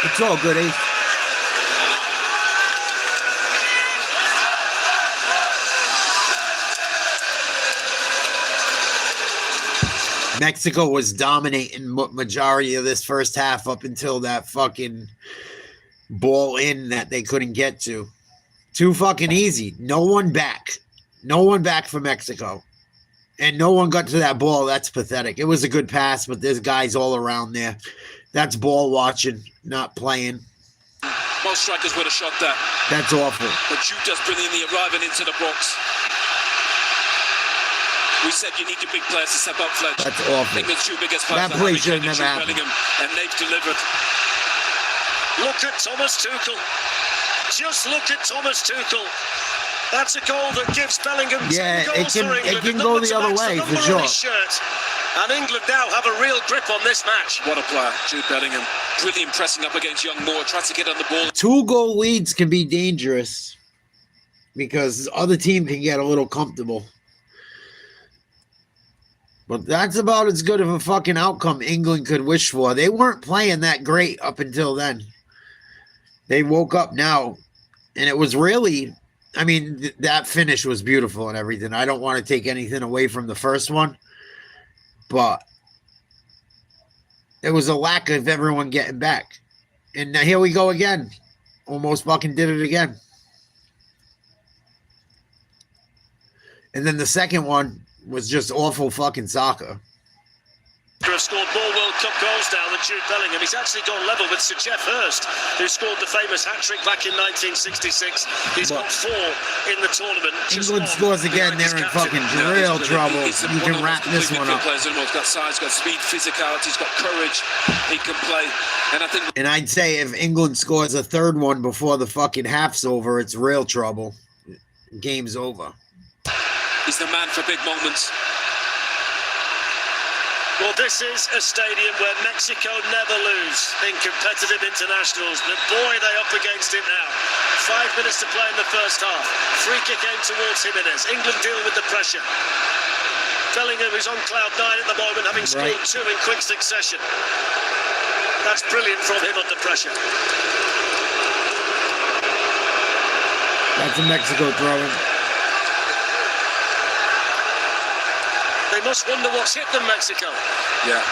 It's all good, eh? Mexico was dominating majority of this first half up until that fucking ball in that they couldn't get to. Too fucking easy. No one back. No one back for Mexico. And no one got to that ball. That's pathetic. It was a good pass, but there's guys all around there. That's ball watching, not playing. Most strikers would have shot that. That's awful. But you just brilliantly arriving into the box. We said you need your big players to step up, Fletch. That's awful. I think the two biggest players That play should have never happened. And they've delivered. Look at Thomas Tuchel. Just look at Thomas Tuchel. That's a goal that gives Bellingham 10 goals for England. It can go the other way, for sure. And England now have a real grip on this match. What a player, Jude Bellingham. Brilliant pressing up against young Moore. Tries to get on the ball. 2-goal leads can be dangerous because the other team can get a little comfortable. But that's about as good of a fucking outcome England could wish for. They weren't playing that great up until then. They woke up now. And it was really, I mean, that finish was beautiful and everything. I don't want to take anything away from the first one. But it was a lack of everyone getting back. And now here we go again. Almost fucking did it again. And then the second one was just awful fucking soccer. Have scored more World Cup goals now than Jude Bellingham. He's actually gone level with Sir Geoff Hurst, who scored the famous hat-trick back in 1966. He's got 4 in the tournament. England scores again, they're in fucking real trouble. You can wrap this one up. He's got size, got speed, physicality, he's got courage. He can play. And I think. And I'd say if England scores a third one before the fucking half's over, it's real trouble. Game's over. He's the man for big moments. Well, this is a stadium where Mexico never lose in competitive internationals, but boy, they're up against it now. 5 minutes to play in the first half. Free kick aimed towards Jimenez. England deal with the pressure. Bellingham is on cloud 9 at the moment, having scored 2 in quick succession. That's brilliant from him under pressure. That's a Mexico throwing. The They must wonder what's hit them, Mexico. Yeah.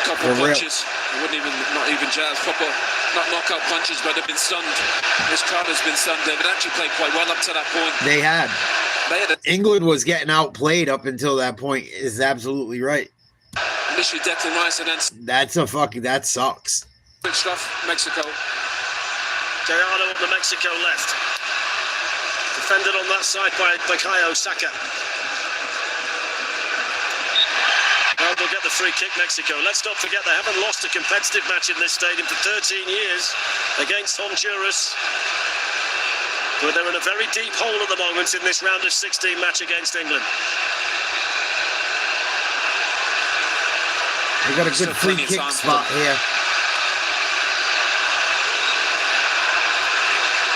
Couple For real. punches. It wouldn't even, not even jabs, proper, not knockout punches, but they've been stunned. This crowd has been stunned. They've actually played quite well up to that point. They had. They had England was getting outplayed up until that point. Is absolutely right. initially Declan Rice and then that sucks. Good stuff, Mexico. Gallardo on the Mexico left. Defended on that side by Bukayo Saka. Well, they'll get the free kick, Mexico. Let's not forget they haven't lost a competitive match in this stadium for 13 years against Honduras. But they're in a very deep hole at the moment in this round of 16 match against England. We got a good free kick spot here.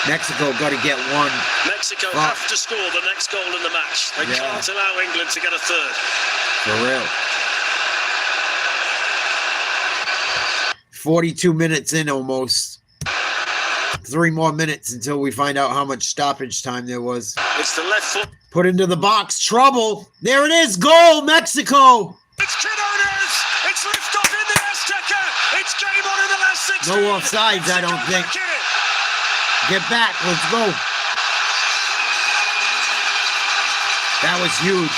Mexico got to get one. Mexico have to score the next goal in the match. They can't allow England to get a third. For real. 42 minutes in almost. 3 more minutes until we find out how much stoppage time there was. It's the left foot. Put into the box. Trouble. There it is. Goal, Mexico. It's Quinones. It's lift off in the Azteca. It's game on in the last 16. No offsides, I don't think. Get back. Let's go. That was huge.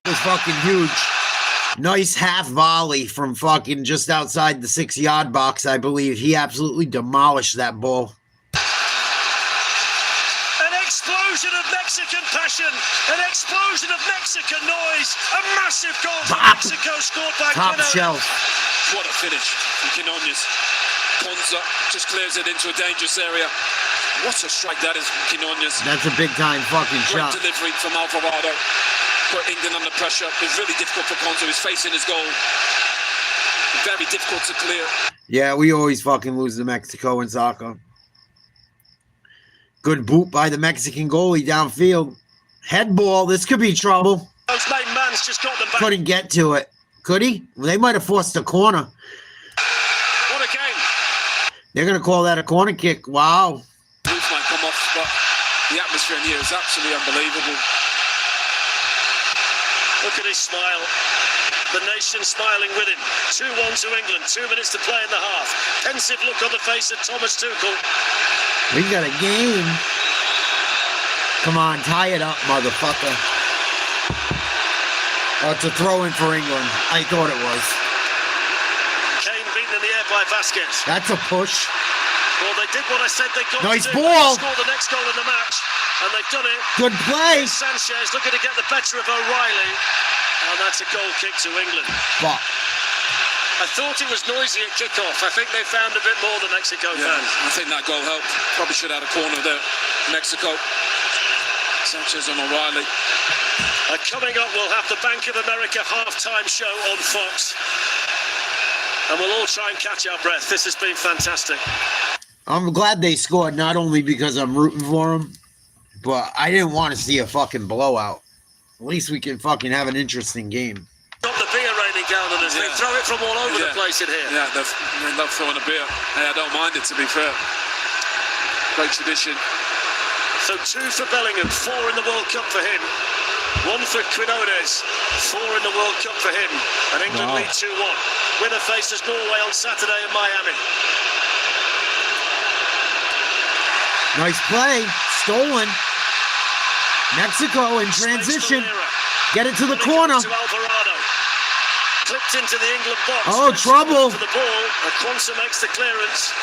It was fucking huge. Nice half volley from fucking just outside the 6-yard box, I believe. He absolutely demolished that ball. An explosion of Mexican passion, an explosion of Mexican noise, a massive goal for Mexico scored by Top Quinones. shelf. What a finish from Quinones. Ponza just clears it into a dangerous area. What a strike that is from Quinones. That's a big time fucking Great shot. delivery from Alvarado. Put England under pressure. It's really difficult for Ponza. He's facing his goal. Very difficult to clear. Yeah, we always fucking lose to Mexico in soccer. Good boot by the Mexican goalie downfield. Head ball. This could be trouble. Those main man's just got them back. Couldn't get to it. Could he? Well, they might have forced a corner. What a game. They're going to call that a corner kick. Wow. Roof might come off, but the atmosphere in here is absolutely unbelievable. Look at his smile. The nation smiling with him. 2-1 to England. 2 minutes to play in the half. Pensive look on the face of Thomas Tuchel. We got a game. Come on, tie it up, motherfucker. Oh, it's a throw-in for England. I thought it was. Kane beaten in the air by Vasquez. That's a push. Well, they did what I said they got Nice to do. ball. They score the next goal in the match, and they've done it. Good play. Sanchez looking to get the better of O'Reilly, and that's a goal kick to England. Fuck. I thought it was noisy at kickoff. I think they found a bit more, the Mexico fans. I think that goal helped. Probably should have had a corner there. Mexico. Sanchez and O'Reilly. Coming up, we'll have the Bank of America halftime show on Fox. And we'll all try and catch our breath. This has been fantastic. I'm glad they scored, not only because I'm rooting for them, but I didn't want to see a fucking blowout. At least we can fucking have an interesting game. Got the beer raining down on us. They throw it from all over the place in here. Yeah, they love throwing a beer. Hey, I don't mind it, to be fair. Great tradition. So 2 for Bellingham, 4 in the World Cup for him. 1 for Quinones, 4 in the World Cup for him. And England lead 2-1. Winner faces Norway on Saturday in Miami. Nice play. Stolen. Mexico in transition. Get it to the corner. To Alvarado. Clipped into the England box. Oh, trouble. For the ball. Quanza makes the clearance.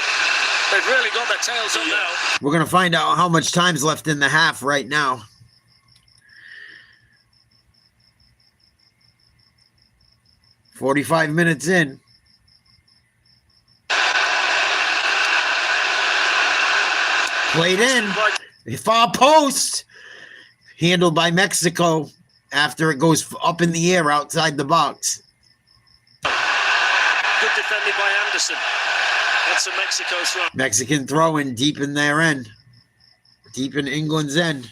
They've really got their tails on now. We're going to find out how much time's left in the half right now. "45 minutes in. Played in. Far post. Handled by Mexico after it goes up in the air outside the box. Good defended by Anderson. That's a Mexico throw. Mexican throwing deep in their end. Deep in England's end.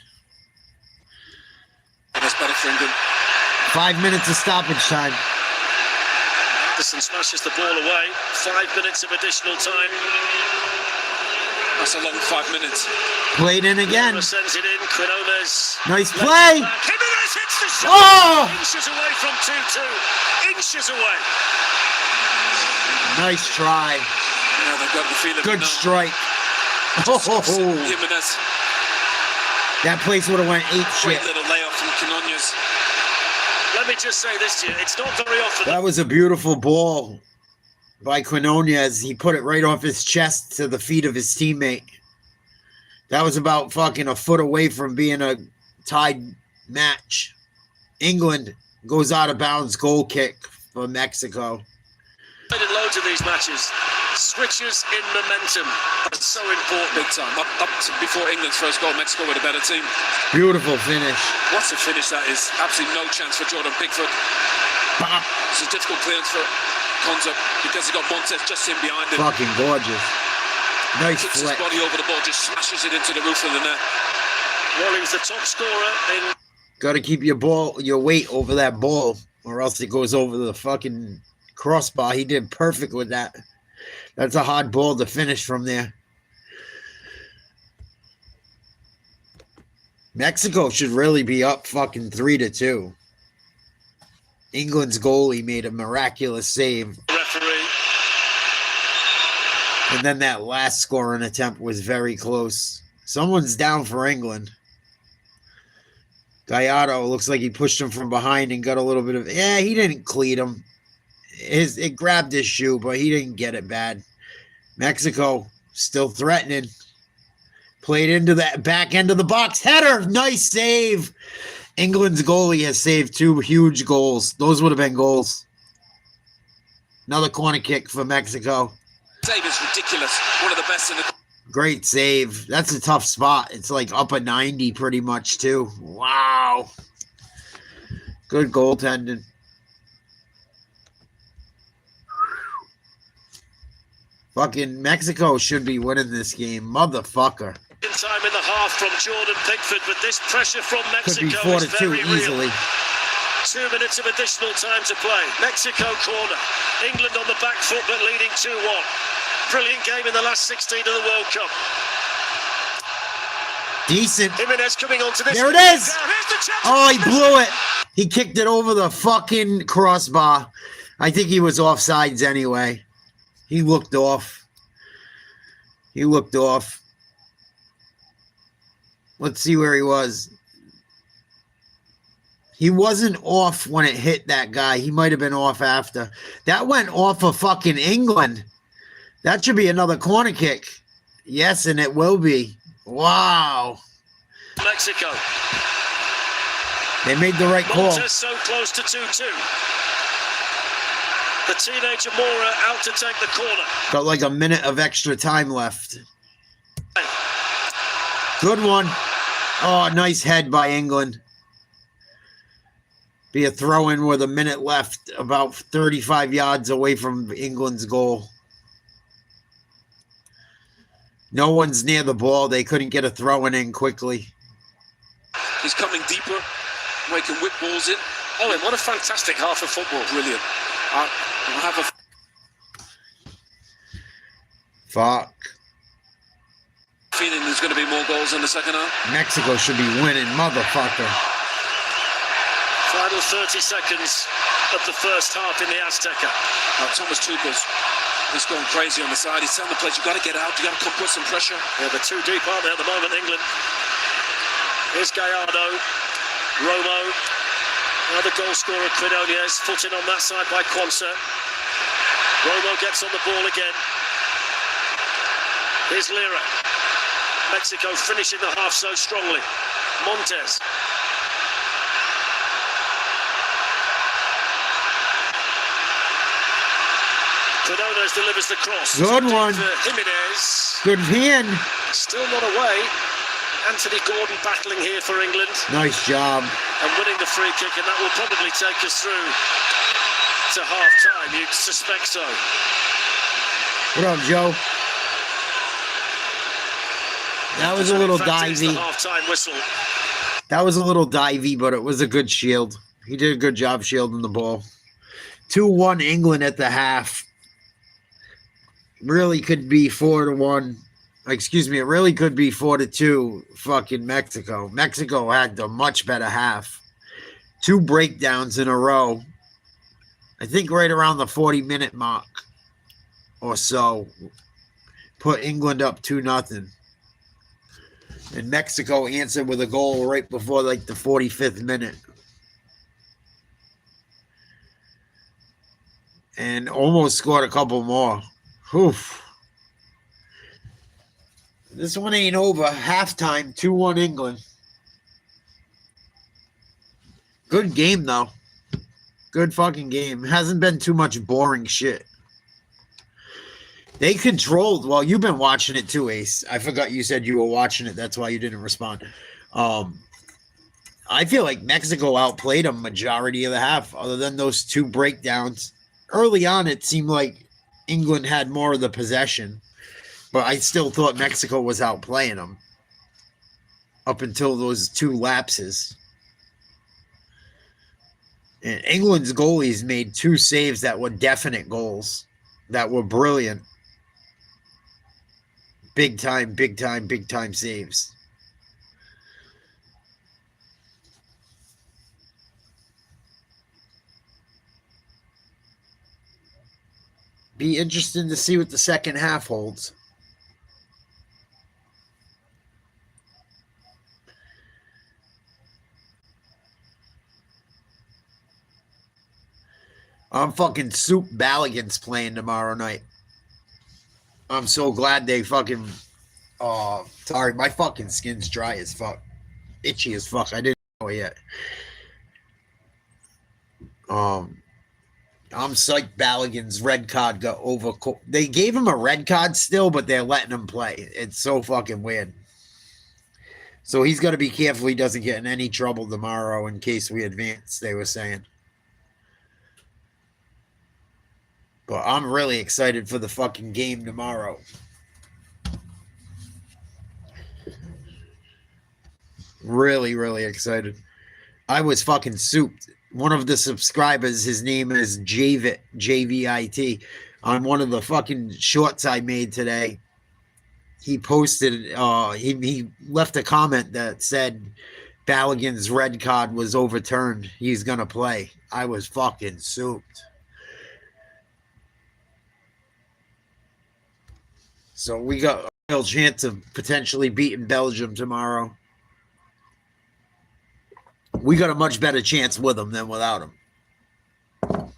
That's better for England. 5 minutes of stoppage time. Anderson smashes the ball away. 5 minutes of additional time. That's a long 5 minutes. Played in again. Sends it in. Quinones. Nice play. Jimenez hits the shot. Oh! Inches away from 2-2. Inches away. Nice try. Yeah, they've got the feeling. Good strike. Jimenez. That place would have went 8 Great shit. little layoff from Quinones. Let me just say this to you. It's not very often. That was a beautiful ball by Quinones. He put it right off his chest to the feet of his teammate. That was about fucking a foot away from being a tied match. England goes out of bounds, goal kick for Mexico. Played in loads of these matches. Switches in momentum. That's so important. Big time. Up to before England's first goal, Mexico were the better team. Beautiful finish. What's a finish that is? Absolutely no chance for Jordan Pickford. Bop. It's a difficult clearance for Konza because he got Montes just in behind him. Fucking gorgeous. Nice Kicks flick. his body over the ball, just smashes it into the roof of the net. Well, he was the top scorer in. Got to keep your weight over that ball, or else it goes over the fucking crossbar. He did perfect with that. That's a hard ball to finish from there. Mexico should really be up fucking 3-2. England's goalie made a miraculous save. Referee. And then that last scoring attempt was very close. Someone's down for England. Gallardo looks like he pushed him from behind and got a little bit of... Yeah, he didn't cleat him. It grabbed his shoe, but he didn't get it bad. Mexico still threatening. Played into that back end of the box. Header. Nice save. England's goalie has saved 2 huge goals. Those would have been goals. Another corner kick for Mexico. Save is ridiculous. One of the best in the... Great save. That's a tough spot. It's like up a 90 pretty much too. Wow. Good goaltending. Fucking Mexico should be winning this game. Motherfucker. Time in the half from Jordan Pickford, but this pressure from Could be Mexico is 4-2 very easily. real. 2 minutes of additional time to play. Mexico corner. England on the back foot, but leading 2-1. Brilliant game in the last 16 of the World Cup. Decent. Jimenez coming on to this. There it is. Here's the chance. Oh, he blew it. He kicked it over the fucking crossbar. I think he was offsides anyway. He looked off. He looked off. Let's see where he was. He wasn't off when it hit that guy. He might have been off after. That went off of fucking England. That should be another corner kick. Yes, and it will be. Wow. Mexico. They made the right call. Montes so close to 2-2. The teenager Mora out to take the corner. Got like a minute of extra time left. Good one. Oh, nice head by England. Be a throw-in with a minute left, about 35 yards away from England's goal. No one's near the ball. They couldn't get a throw-in in quickly. He's coming deeper, where he can whip balls in. Owen, what a fantastic half of football. Brilliant. I have a Fuck. feeling there's going to be more goals in the second half. Mexico should be winning, motherfucker. Final 30 seconds of the first half in the Azteca. Thomas Tuchel's is going crazy on the side. He's telling the players, you got to get out. You got to come put some pressure. Yeah, they're too deep, aren't they, at the moment, England? Here's Gallardo. Romo. Another goal scorer, Quinones, foot in on that side by Quonsa. Romo gets on the ball again. Here's Lira. Mexico finishing the half so strongly. Montes. Quinones delivers the cross. Good one. Jimenez. Good hand. Still not away. Anthony Gordon battling here for England. Nice job. And winning the free kick, and that will probably take us through to half-time. You'd suspect so. What up, Joe? That was a little divey. Half-time whistle. That was a little divey, but it was a good shield. He did a good job shielding the ball. 2-1 England at the half. Really could be 4-1. Excuse me, it really could be 4-2 fucking Mexico. Mexico had the much better half. 2 breakdowns in a row. I think right around the 40-minute mark or so. Put England up 2-0. And Mexico answered with a goal right before like the 45th minute. And almost scored a couple more. Oof. This one ain't over. Halftime, 2-1 England. Good game, though. Good fucking game. Hasn't been too much boring shit. They controlled. Well, you've been watching it too, Ace. I forgot you said you were watching it. That's why you didn't respond. I feel like Mexico outplayed them majority of the half, other than those 2 breakdowns. Early on, it seemed like England had more of the possession, but I still thought Mexico was outplaying them up until those 2 lapses. And England's goalies made 2 saves that were definite goals, that were brilliant. Big time saves. Be interesting to see what the second half holds. I'm fucking Soup Ballagans playing tomorrow night. I'm so glad they fucking... sorry, my fucking skin's dry as fuck. Itchy as fuck. I didn't know it yet. I'm psyched Ballagans' red card got over. They gave him a red card still, but they're letting him play. It's so fucking weird. So he's got to be careful he doesn't get in any trouble tomorrow in case we advance, they were saying. But I'm really excited for the fucking game tomorrow. Really, really excited. I was fucking souped. One of the subscribers, his name is Javit, J-V-I-T, on one of the fucking shorts I made today. He posted, he left a comment that said Ballagans' red card was overturned. He's going to play. I was fucking souped. So we got a real chance of potentially beating Belgium tomorrow. We got a much better chance with them than without them.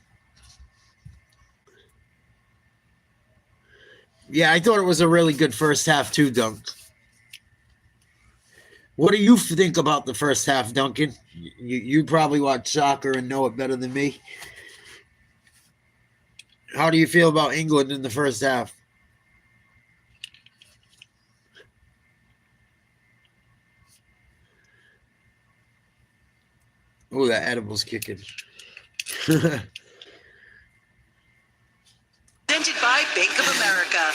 Yeah, I thought it was a really good first half too, Dunk. What do you think about the first half, Duncan? You probably watch soccer and know it better than me. How do you feel about England in the first half? Oh, that edible's kicking. Presented by Bank of America.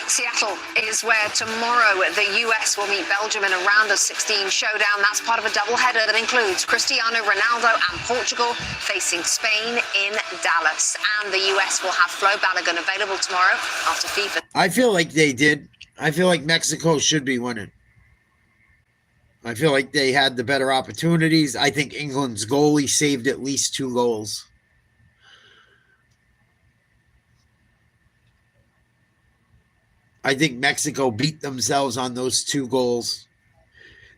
Seattle is where tomorrow the US will meet Belgium in a round of 16 showdown. That's part of a doubleheader that includes Cristiano Ronaldo and Portugal facing Spain in Dallas. And the US will have Flo Balogun available tomorrow after FIFA. I feel like they did. I feel like Mexico should be winning. I feel like they had the better opportunities. I think England's goalie saved at least 2 goals. I think Mexico beat themselves on those 2 goals.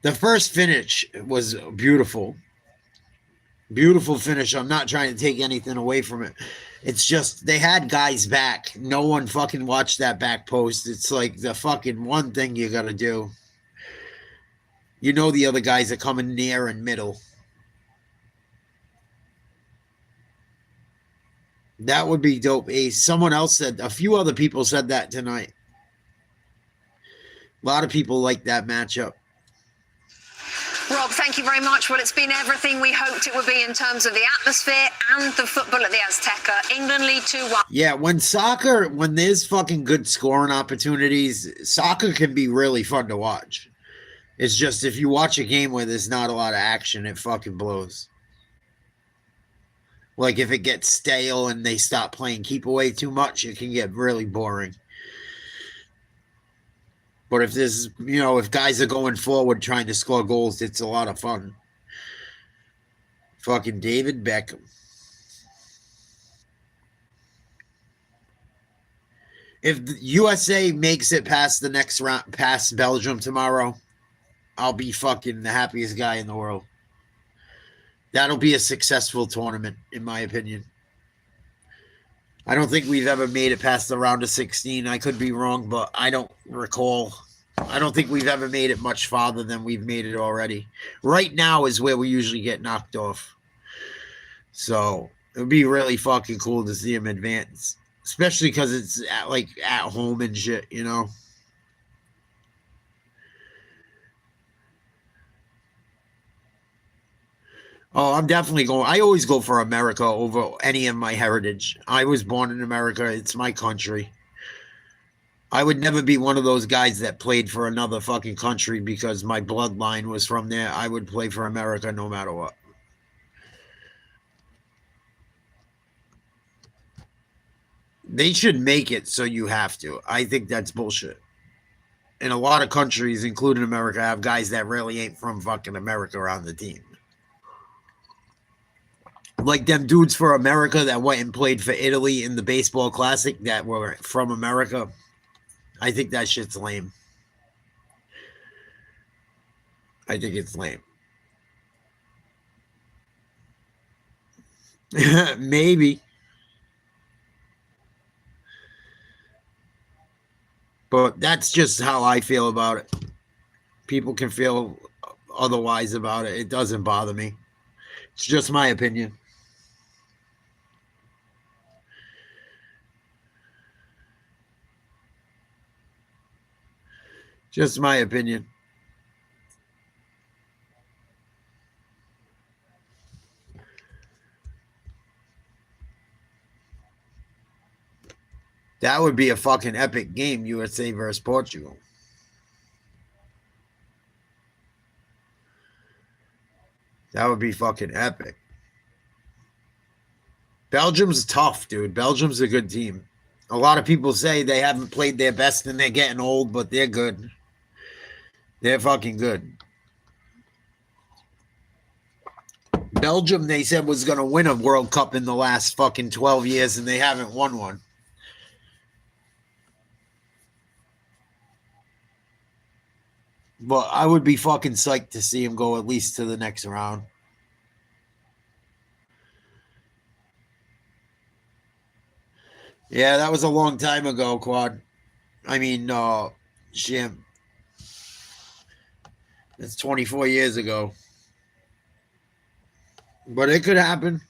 The first finish was beautiful. Beautiful finish. I'm not trying to take anything away from it. It's just they had guys back. No one fucking watched that back post. It's like the fucking one thing you got to do. You know the other guys are coming near and middle. That would be dope. Someone else said, a few other people said that tonight. A lot of people like that matchup. Rob, thank you very much. Well, it's been everything we hoped it would be in terms of the atmosphere and the football at the Azteca. England lead 2-1. Yeah, when there's fucking good scoring opportunities, soccer can be really fun to watch. It's just if you watch a game where there's not a lot of action, it fucking blows. Like if it gets stale and they stop playing keep away too much, it can get really boring. But if there's, if guys are going forward trying to score goals, it's a lot of fun. Fucking David Beckham. If the USA makes it past the next round, past Belgium tomorrow, I'll be fucking the happiest guy in the world. That'll be a successful tournament, in my opinion. I don't think we've ever made it past the round of 16. I could be wrong, but I don't recall. I don't think we've ever made it much farther than we've made it already. Right now is where we usually get knocked off. So it would be really fucking cool to see them advance, especially because it's at home and shit, Oh, I'm definitely going. I always go for America over any of my heritage. I was born in America. It's my country. I would never be one of those guys that played for another fucking country because my bloodline was from there. I would play for America no matter what. They should make it so you have to. I think that's bullshit. And a lot of countries, including America, have guys that really ain't from fucking America on the team. Like them dudes for America that went and played for Italy in the baseball classic that were from America. I think that shit's lame. I think it's lame. Maybe. But that's just how I feel about it. People can feel otherwise about it. It doesn't bother me. It's just my opinion. Just my opinion. That would be a fucking epic game, USA versus Portugal. That would be fucking epic. Belgium's tough, dude. Belgium's a good team. A lot of people say they haven't played their best and they're getting old, but they're good. They're fucking good. Belgium, they said, was going to win a World Cup in the last fucking 12 years, and they haven't won one. But I would be fucking psyched to see him go at least to the next round. Yeah, that was a long time ago, Quad. I mean, Shim. That's 24 years ago. But it could happen.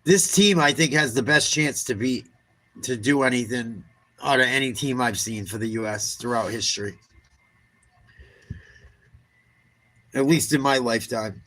This team, I think, has the best chance to do anything out of any team I've seen for the U.S. throughout history. At least in my lifetime.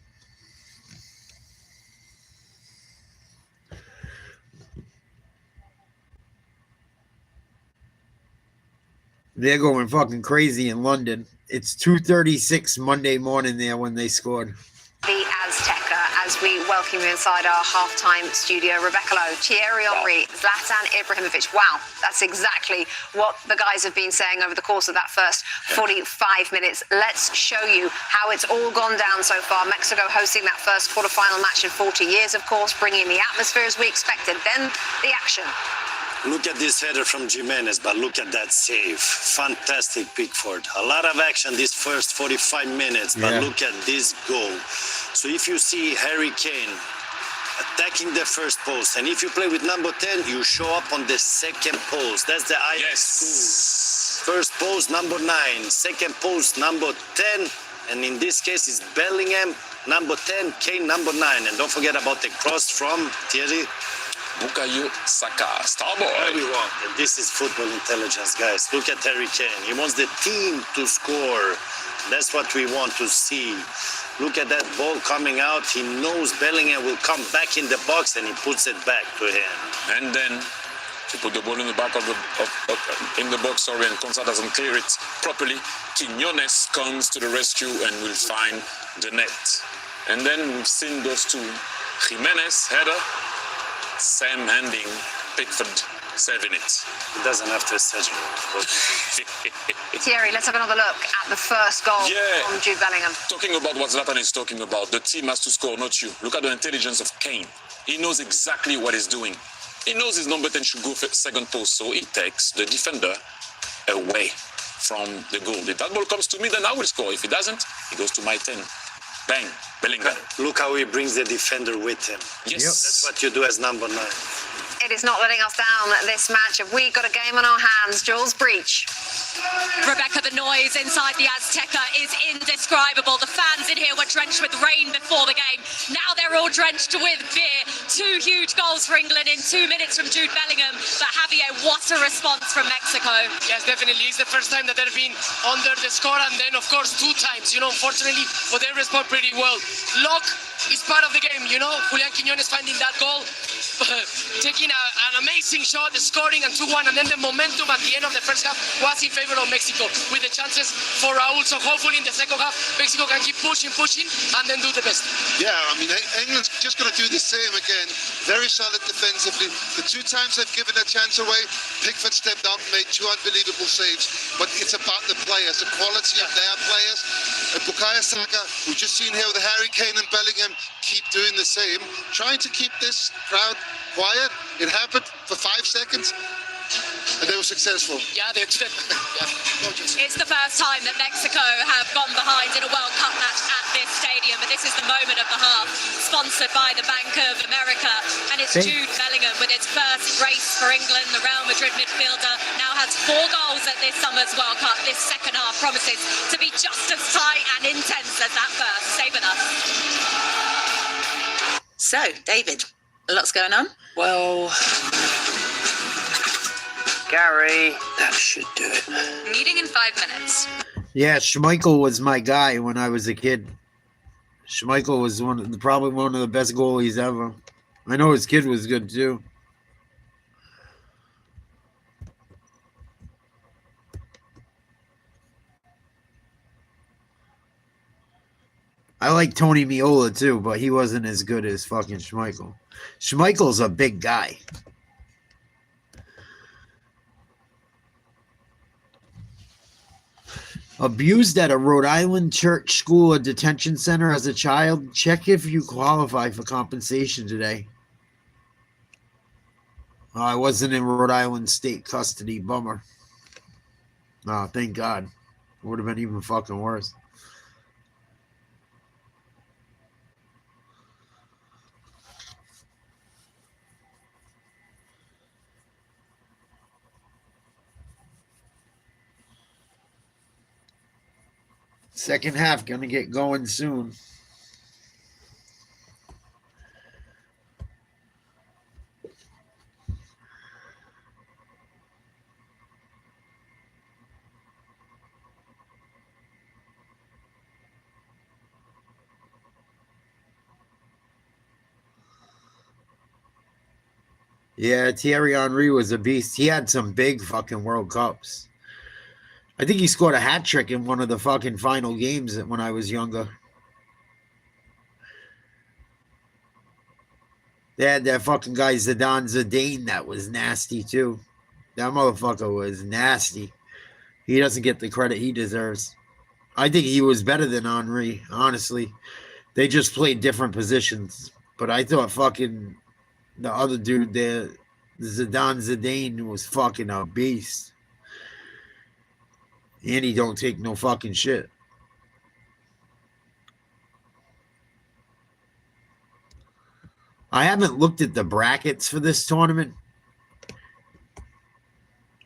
They're going fucking crazy in London. It's 2:36 Monday morning there when they scored. The Azteca, as we welcome you inside our halftime studio. Rebecca Lowe, Thierry Henry, Zlatan Ibrahimovic. Wow, that's exactly what the guys have been saying over the course of that first 45 minutes. Let's show you how it's all gone down so far. Mexico hosting that first quarterfinal match in 40 years, of course, bringing the atmosphere as we expected. Then the action. Look at this header from Jimenez, but look at that save. Fantastic, Pickford. A lot of action this first 45 minutes, but look at this goal. So if you see Harry Kane attacking the first post, and if you play with number 10, you show up on the second post. That's the Ajax school. First post, number 9. Second post, number 10. And in this case, it's Bellingham, number 10, Kane, number 9. And don't forget about the cross from Thierry. Bukayo Saka, Starboy. Everyone. And this is football intelligence, guys. Look at Harry Kane. He wants the team to score. That's what we want to see. Look at that ball coming out. He knows Bellingham will come back in the box, and he puts it back to him. And then to put the ball in the back of the box, and Konsa doesn't clear it properly. Quiñones comes to the rescue and will find the net. And then we've seen those two Jimenez header, Sam handing, Pickford saving it. He doesn't have to surgery. Thierry, let's have another look at the first goal from Jude Bellingham. Talking about what Zlatan is talking about, the team has to score, not you. Look at the intelligence of Kane. He knows exactly what he's doing. He knows his number 10 should go for second post, so he takes the defender away from the goal. If that ball comes to me, then I will score. If it doesn't, he goes to my 10. Bang, Bellingham. Look how he brings the defender with him. Yes. That's what you do as number 9. It is not letting us down this match. We got a game on our hands. Jules Breach. Rebecca, the noise inside the Azteca is indescribable. The fans in here were drenched with rain before the game. Now they're all drenched with beer. 2 huge goals for England in 2 minutes from Jude Bellingham. But Javier, what a response from Mexico. Yes, definitely. It's the first time that they've been under the score, and then, of course, 2 times. Unfortunately, but they respond pretty well. Luck is part of the game, Julian Quiñones finding that goal, taking an amazing shot, scoring, and 2-1, and then the momentum at the end of the first half was in favor of Mexico, with the chances for Raúl. So hopefully in the second half, Mexico can keep pushing, and then do the best. Yeah, I mean, England's just going to do the same again. Very solid defensively. The 2 times they've given a chance away, Pickford stepped up and made 2 unbelievable saves. But it's about the players, the quality of their players. And Bukayo Saka, we've just seen here with Harry Kane and Bellingham, keep doing the same, trying to keep this crowd quiet. It happened for 5 seconds, and they were successful. Yeah, it's the first time that Mexico have gone behind in a World Cup match at this stadium, but this is the moment of the half, sponsored by the Bank of America, and it's Jude Bellingham with his first brace for England. The Real Madrid midfielder now has 4 goals at this summer's World Cup. This second half promises to be just as tight and intense as that first. Stay with us. So, David, lots going on? Well, Gary, that should do it. Meeting in 5 minutes. Yeah, Schmeichel was my guy when I was a kid. Schmeichel was probably one of the best goalies ever. I know his kid was good too. I like Tony Meola too, but he wasn't as good as fucking Schmeichel. Schmeichel's a big guy. Abused at a Rhode Island church school or detention center as a child. Check if you qualify for compensation today. I wasn't in Rhode Island state custody. Bummer. Oh, thank God. It would have been even fucking worse. Second half gonna get going soon. Yeah, Thierry Henry was a beast. He had some big fucking World Cups. I think he scored a hat trick in one of the fucking final games when I was younger. They had that fucking guy Zidane that was nasty too. That motherfucker was nasty. He doesn't get the credit he deserves. I think he was better than Henry, honestly. They just played different positions. But I thought fucking the other dude there, Zidane, was fucking a beast. And he don't take no fucking shit. I haven't looked at the brackets for this tournament.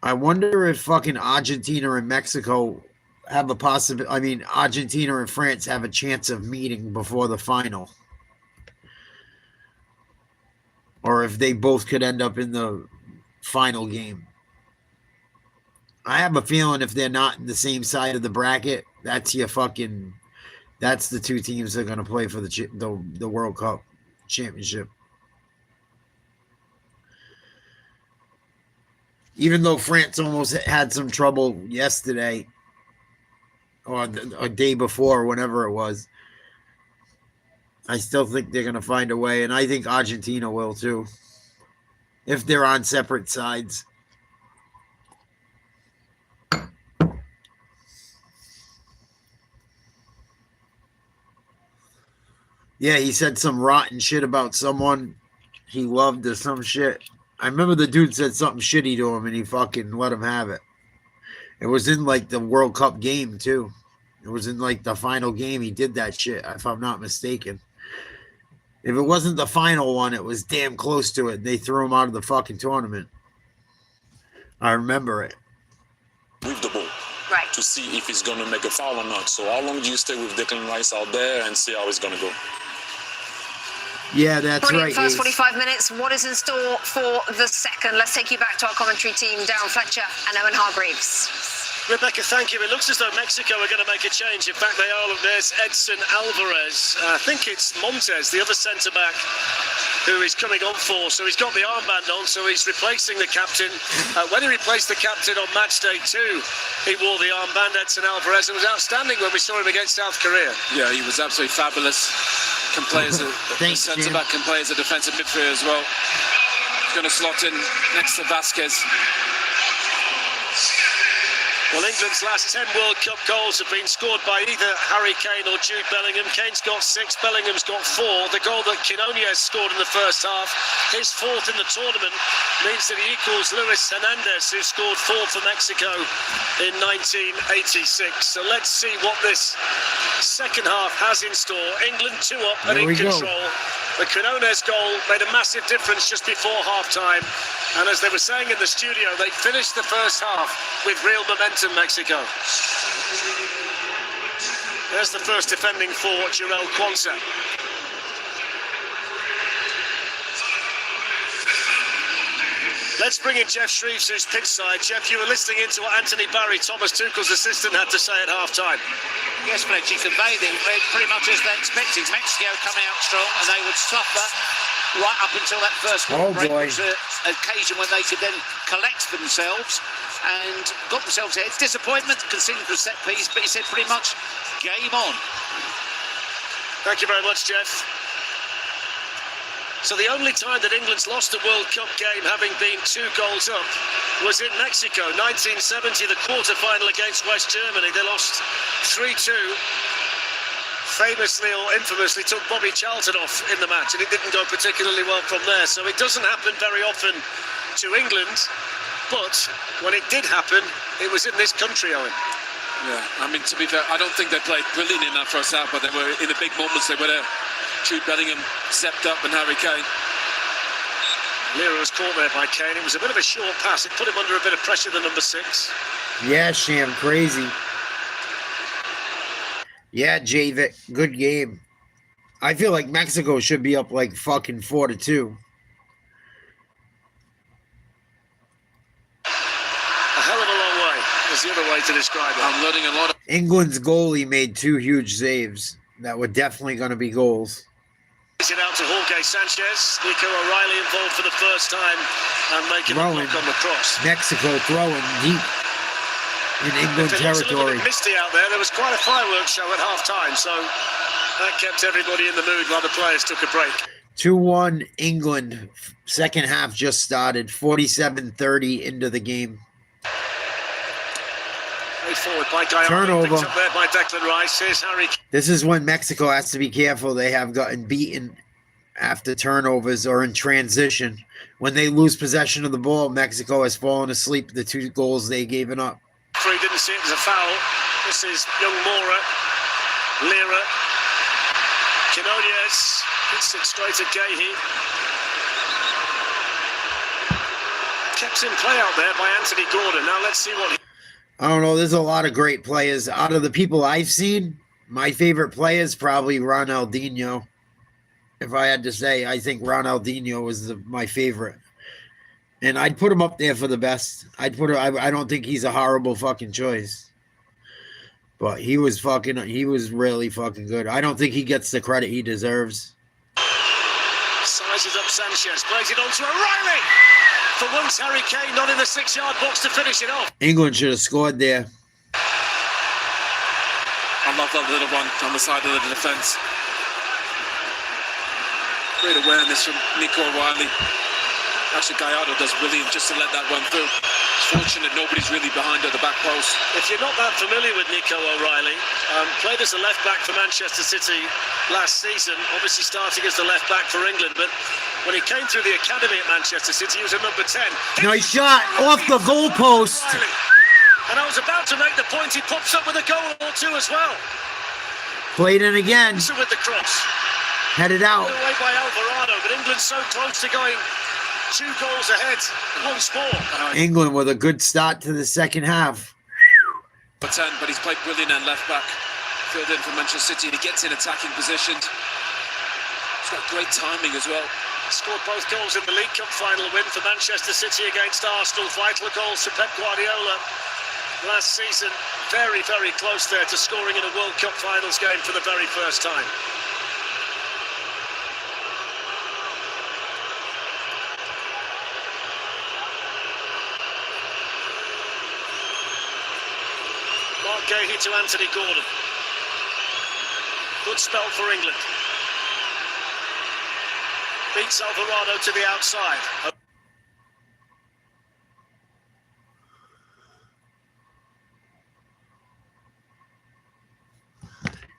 I wonder if fucking Argentina and Mexico have a possibility. I mean, Argentina and France have a chance of meeting before the final. Or if they both could end up in the final game. I have a feeling if they're not in the same side of the bracket, that's the 2 teams that are going to play for the World Cup championship. Even though France almost had some trouble yesterday or a day before, whenever it was, I still think they're going to find a way, and I think Argentina will too, if they're on separate sides. Yeah, he said some rotten shit about someone he loved or some shit. I remember the dude said something shitty to him, and he fucking let him have it. It was in, like, the World Cup game, too. It was in, like, the final game. He did that shit, if I'm not mistaken. If it wasn't the final one, it was damn close to it. They threw him out of the fucking tournament. I remember it. With the ball. Right. To see if he's going to make a foul or not. So how long do you stay with Declan Rice out there and see how it's going to go? Yeah, that's Brilliant right. First 45 minutes. What is in store for the second? Let's take you back to our commentary team, Darren Fletcher and Owen Hargreaves. Rebecca, thank you. It looks as though Mexico are going to make a change. In fact, they are. There's Edson Alvarez. I think it's Montes, the other centre-back, who is coming on for. So he's got the armband on, so he's replacing the captain. When he replaced the captain on match day 2, he wore the armband, Edson Alvarez. It was outstanding when we saw him against South Korea. Yeah, he was absolutely fabulous. Can play as a centre-back, can play as a defensive midfielder as well. He's going to slot in next to Vasquez. Well, England's last 10 World Cup goals have been scored by either Harry Kane or Jude Bellingham. Kane's got 6, Bellingham's got 4. The goal that Quinones scored in the first half, his 4th in the tournament, means that he equals Luis Hernandez, who scored 4 for Mexico in 1986. So let's see what this second half has in store. England 2 up and in control. The Quinones goal made a massive difference just before half-time. And as they were saying in the studio, they finished the first half with real momentum, Mexico. There's the first defending for Jarell Quansah. Let's bring in Jeff Shreves, who's pitch side. Jeff, you were listening into what Anthony Barry, Thomas Tuchel's assistant, had to say at half-time. Yes, Fletch, he conveyed it pretty much as they expected. Mexico coming out strong, and they would suffer right up until that first break, which was an occasion when they could then collect themselves and got themselves ahead. Disappointment, conceded for a set piece, but he said pretty much game on. Thank you very much, Jeff. So the only time that England's lost a World Cup game, having been 2 goals up, was in Mexico, 1970, the quarter-final against West Germany. They lost 3-2. Famously or infamously took Bobby Charlton off in the match, and it didn't go particularly well from there. So it doesn't happen very often to England, but when it did happen, it was in this country, Owen. Yeah, I mean, to be fair, I don't think they played brilliant in that first half, but they were in the big moments. They were there. Jude Bellingham stepped up and Harry Kane. Lira was caught there by Kane. It was a bit of a short pass. It put him under a bit of pressure, the number 6. Yeah, Sham, crazy. Yeah, Javik, good game. I feel like Mexico should be up like fucking 4-2. A hell of a long way is the other way to describe it. I'm learning a lot of... England's goalie made 2 huge saves that were definitely going to be goals. It out to Jorge Sanchez. Nico O'Reilly involved for the first time and making a block on the cross. Mexico throwing deep in England territory. It was a little bit misty out there. There was quite a fireworks show at half-time, so that kept everybody in the mood while the players took a break. 2-1 England. Second half just started. 47-30 into the game. Forward by Guyana, turnover. Up there by Declan Rice. Here's Harry. This is when Mexico has to be careful. They have gotten beaten after turnovers or in transition. When they lose possession of the ball, Mexico has fallen asleep. The 2 goals they gave it up. He didn't see it as a foul. This is young Mora, Lira, Quinones. Hits it straight at Gahey. Kept in play out there by Anthony Gordon. Now let's see what he... I don't know. There's a lot of great players. Out of the people I've seen, my favorite player is probably Ronaldinho. If I had to say, I think Ronaldinho was my favorite. And I'd put him up there for the best. I don't think he's a horrible fucking choice. But he was really fucking good. I don't think he gets the credit he deserves. Sizes up Sanchez, plays it on to O'Reilly. For once, Harry Kane not in the 6-yard box to finish it off. England should have scored there. I love that little one on the side of the defence. Great awareness from Nico O'Reilly. Actually, Gallardo does brilliant just to let that run through. It's fortunate nobody's really behind at the back post. If you're not that familiar with Nico O'Reilly, played as a left-back for Manchester City last season, obviously starting as the left-back for England, but when he came through the academy at Manchester City, he was a number 10. Nice shot off the goalpost. And I was about to make the point, he pops up with a goal or two as well. Played in again. With the cross. Headed out. Away by Alvarado, but England's so close to going 2 goals ahead once more. England with a good start to the second half. But he's played brilliant at left back. Filled in for Manchester City, and he gets in attacking positions. He's got great timing as well. Scored both goals in the League Cup final win for Manchester City against Arsenal. Vital goals for Pep Guardiola last season. Very, very close there to scoring in a World Cup finals game for the very first time. Mark Gahey to Anthony Gordon. Good spell for England. Beats Alvarado to the outside.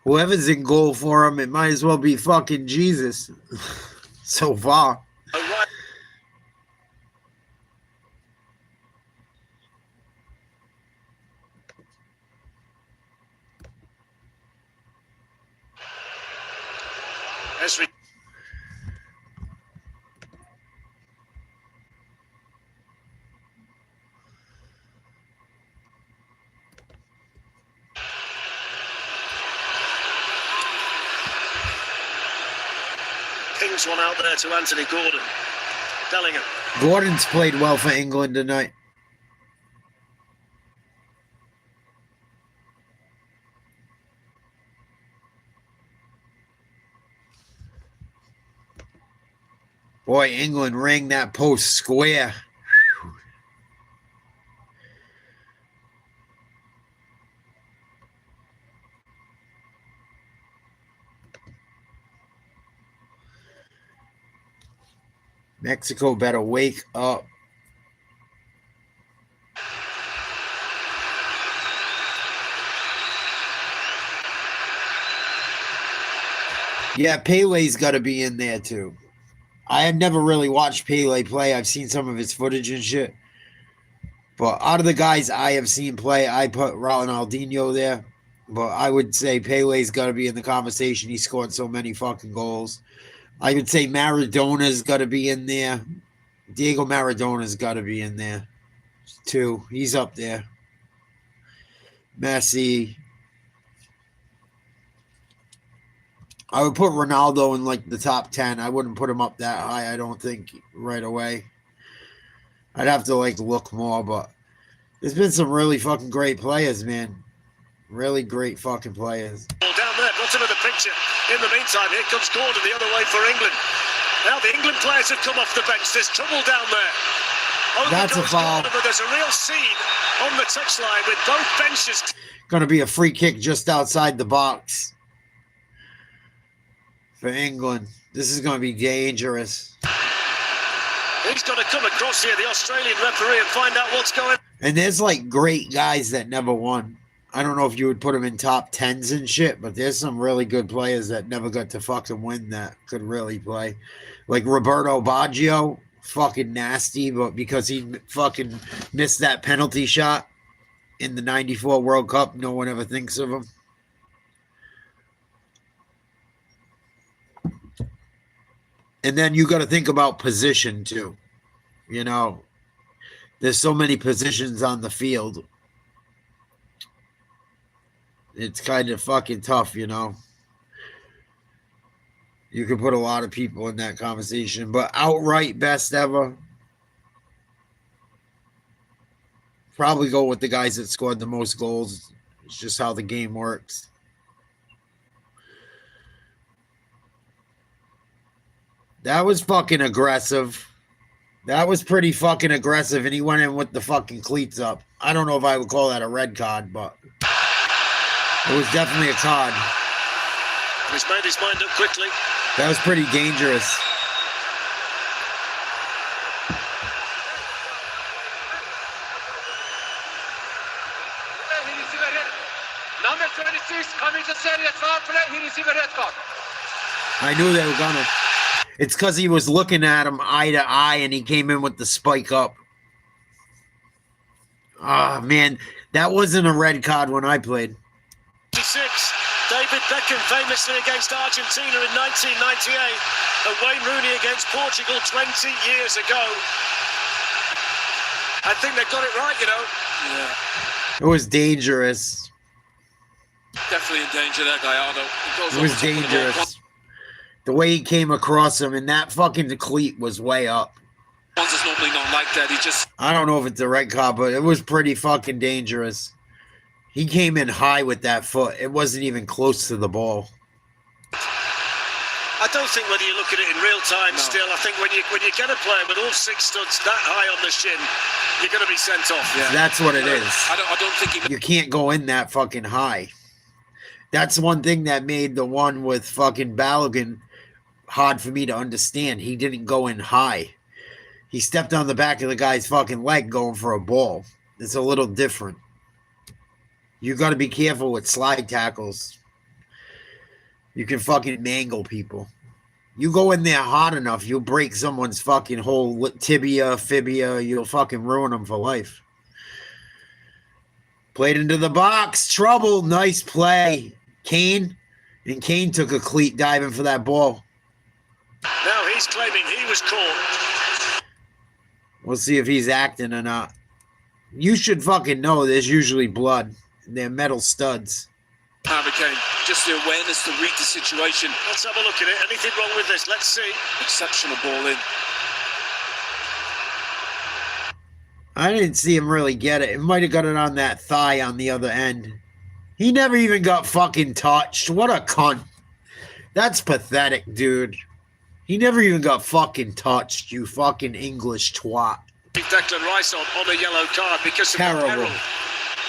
Whoever's in goal for him, it might as well be fucking Jesus. So far. Esri. Pings one out there to Anthony Gordon. Bellingham. Gordon's played well for England tonight. Boy, England rang that post square. Mexico better wake up. Yeah, Pele's got to be in there too. I had never really watched Pele play. I've seen some of his footage and shit. But out of the guys I have seen play, I put Ronaldinho there. But I would say Pele's got to be in the conversation. He scored so many fucking goals. I would say Maradona's got to be in there. Diego Maradona's got to be in there too. He's up there. Messi. I would put Ronaldo in like the top 10. I wouldn't put him up that high, I don't think, right away. I'd have to like look more, but there's been some really fucking great players, man. Really great fucking players. Down there, bottom of the picture. In the meantime, here comes Gordon the other way for England. Now the England players have come off the bench. There's trouble down there. Over That's a foul. Gordon, but there's a real scene on the touchline with both benches. Going to be a free kick just outside the box for England. This is going to be dangerous. He's got to come across here, the Australian referee, and find out what's going on. And there's like great guys that never won. I don't know if you would put them in top 10s and shit, but there's some really good players that never got to fucking win that could really play. Like Roberto Baggio, fucking nasty, but because he fucking missed that penalty shot in the 94 World Cup, no one ever thinks of him. And then you got to think about position too. You know, there's so many positions on the field. It's kind of fucking tough, you know. You could put a lot of people in that conversation, but outright best ever, probably go with the guys that scored the most goals. It's just how the game works. That was fucking aggressive. That was pretty fucking aggressive, and he went in with the fucking cleats up. I don't know if I would call that a red card, but it was definitely a card. He's made his mind up quickly. That was pretty dangerous. I knew they were gonna. It's because he was looking at him eye to eye, and he came in with the spike up. Ah, man, that wasn't a red card when I played. 56. David Beckham famously against Argentina in 1998, and Wayne Rooney against Portugal 20 years ago. I think they got it right, you know. Yeah. It was dangerous. Definitely in danger, that Gallardo. It was dangerous. The way he came across him, and that fucking cleat was way up. Is normally not like that. He just. I don't know if it's a red card, but it was pretty fucking dangerous. He came in high with that foot. It wasn't even close to the ball. I don't think whether you look at it in real time still, I think when you get a player with all 6 studs that high on the shin, you're going to be sent off. Yeah. That's what it is. I don't think you can't go in that fucking high. That's one thing that made the one with fucking Balogun hard for me to understand. He didn't go in high. He stepped on the back of the guy's fucking leg going for a ball. It's a little different. You got to be careful with slide tackles. You can fucking mangle people. You go in there hard enough, you'll break someone's fucking whole tibia, fibia. You'll fucking ruin them for life. Played into the box. Trouble. Nice play. Kane. And Kane took a cleat diving for that ball. Now he's claiming he was caught. We'll see if he's acting or not. You should fucking know there's usually blood. They're metal studs. Harry Kane, just the awareness to read the situation. Let's have a look at it. Anything wrong with this? Let's see. Exceptional ball in. I didn't see him really get it. It might have got it on that thigh on the other end. He never even got fucking touched. What a cunt. That's pathetic, dude. He never even got fucking touched, you fucking English twat. Declan Rice on a yellow card because of terrible. the peril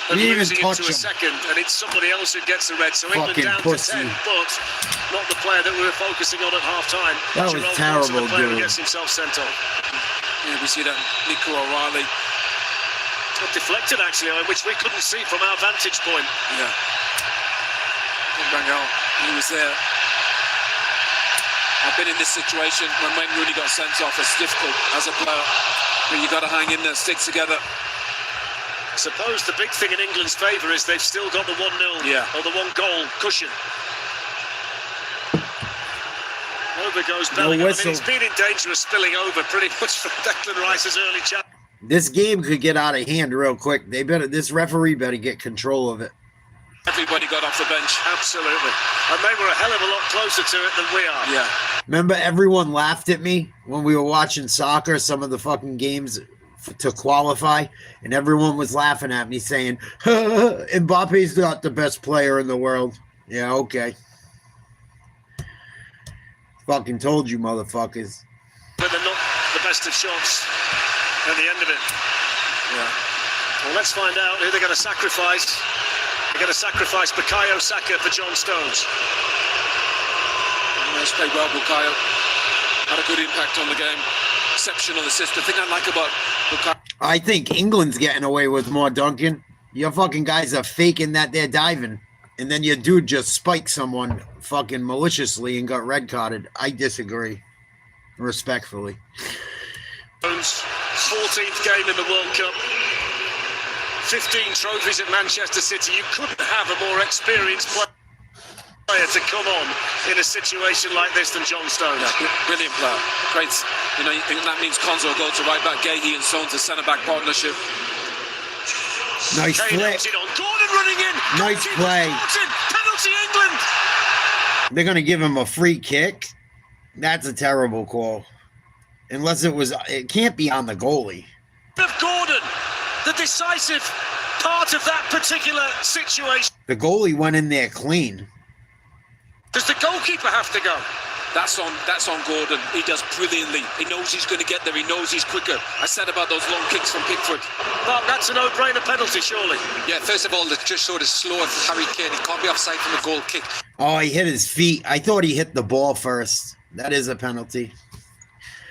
of losing it to a second, and it's somebody else who gets the red. So England down pussy. to 10, but not the player that we were focusing on at half-time. That was terrible, the player who dude. gets himself sent off. Yeah, we see that Nico O'Reilly. Got deflected, actually, which we couldn't see from our vantage point. Yeah. Bangal, he was there. I've been in this situation when Wayne Rooney got sent off. It's difficult as a player, but you got to hang in there, stick together. I suppose the big thing in England's favour is they've still got the 1-0 or the 1-goal cushion. Over goes Bellingham. I mean, he's been in danger of spilling over pretty much from Declan Rice's early chance. This game could get out of hand real quick. This referee better get control of it. Everybody got off the bench. Absolutely. And they were a hell of a lot closer to it than we are. Yeah. Remember everyone laughed at me when we were watching soccer, some of the fucking games to qualify, and everyone was laughing at me saying, Mbappe's not the best player in the world. Yeah, okay. Fucking told you, motherfuckers. But they're not the best of shots at the end of it. Yeah. Well, let's find out who they're going to sacrifice. They're going to sacrifice Bukayo Saka for John Stones. He's played well, Bukayo. Had a good impact on the game. Exceptional assist. The thing I like about Bukayo. I think England's getting away with more, Duncan. Your fucking guys are faking that they're diving. And then your dude just spiked someone fucking maliciously and got red carded. I disagree. Respectfully. Stones, 14th game in the World Cup. 15 trophies at Manchester City. You couldn't have a more experienced player to come on in a situation like this than John Stones. Yeah, brilliant player. Great. You know, that means Konza will go to right back, Gahey and Stones to centre back partnership. Nice play. Gordon running in. Nice play. Penalty England. They're going to give him a free kick. That's a terrible call. Unless it can't be on the goalie. Of Gordon, the decisive part of that particular situation. The goalie went in there clean. Does the goalkeeper have to go? That's on Gordon. He does brilliantly. He knows he's going to get there. He knows he's quicker. I said about those long kicks from Pickford. Mark, that's a no-brainer penalty, surely. Yeah, first of all, it just showed as slow as Harry Kane. He can't be offside from a goal kick. Oh, he hit his feet. I thought he hit the ball first. That is a penalty.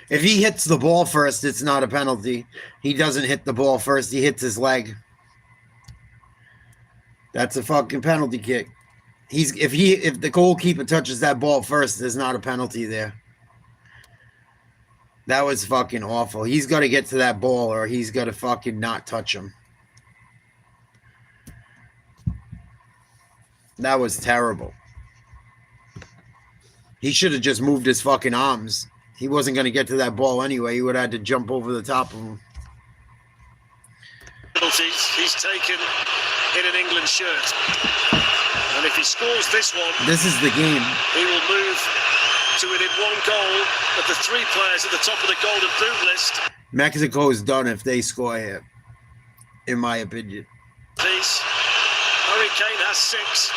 If he hits the ball first, it's not a penalty. He doesn't hit the ball first. He hits his leg. That's a fucking penalty kick. If the goalkeeper touches that ball first, there's not a penalty there. That was fucking awful. He's got to get to that ball, or he's got to fucking not touch him. That was terrible. He should have just moved his fucking arms. He wasn't going to get to that ball anyway. He would have had to jump over the top of him. Penalties he's taken in an England shirt. And if he scores this one, this is the game. He will move to within 1 goal of the 3 players at the top of the Golden Boot list. Mexico is done if they score here, in my opinion. Please. Harry Kane has 6.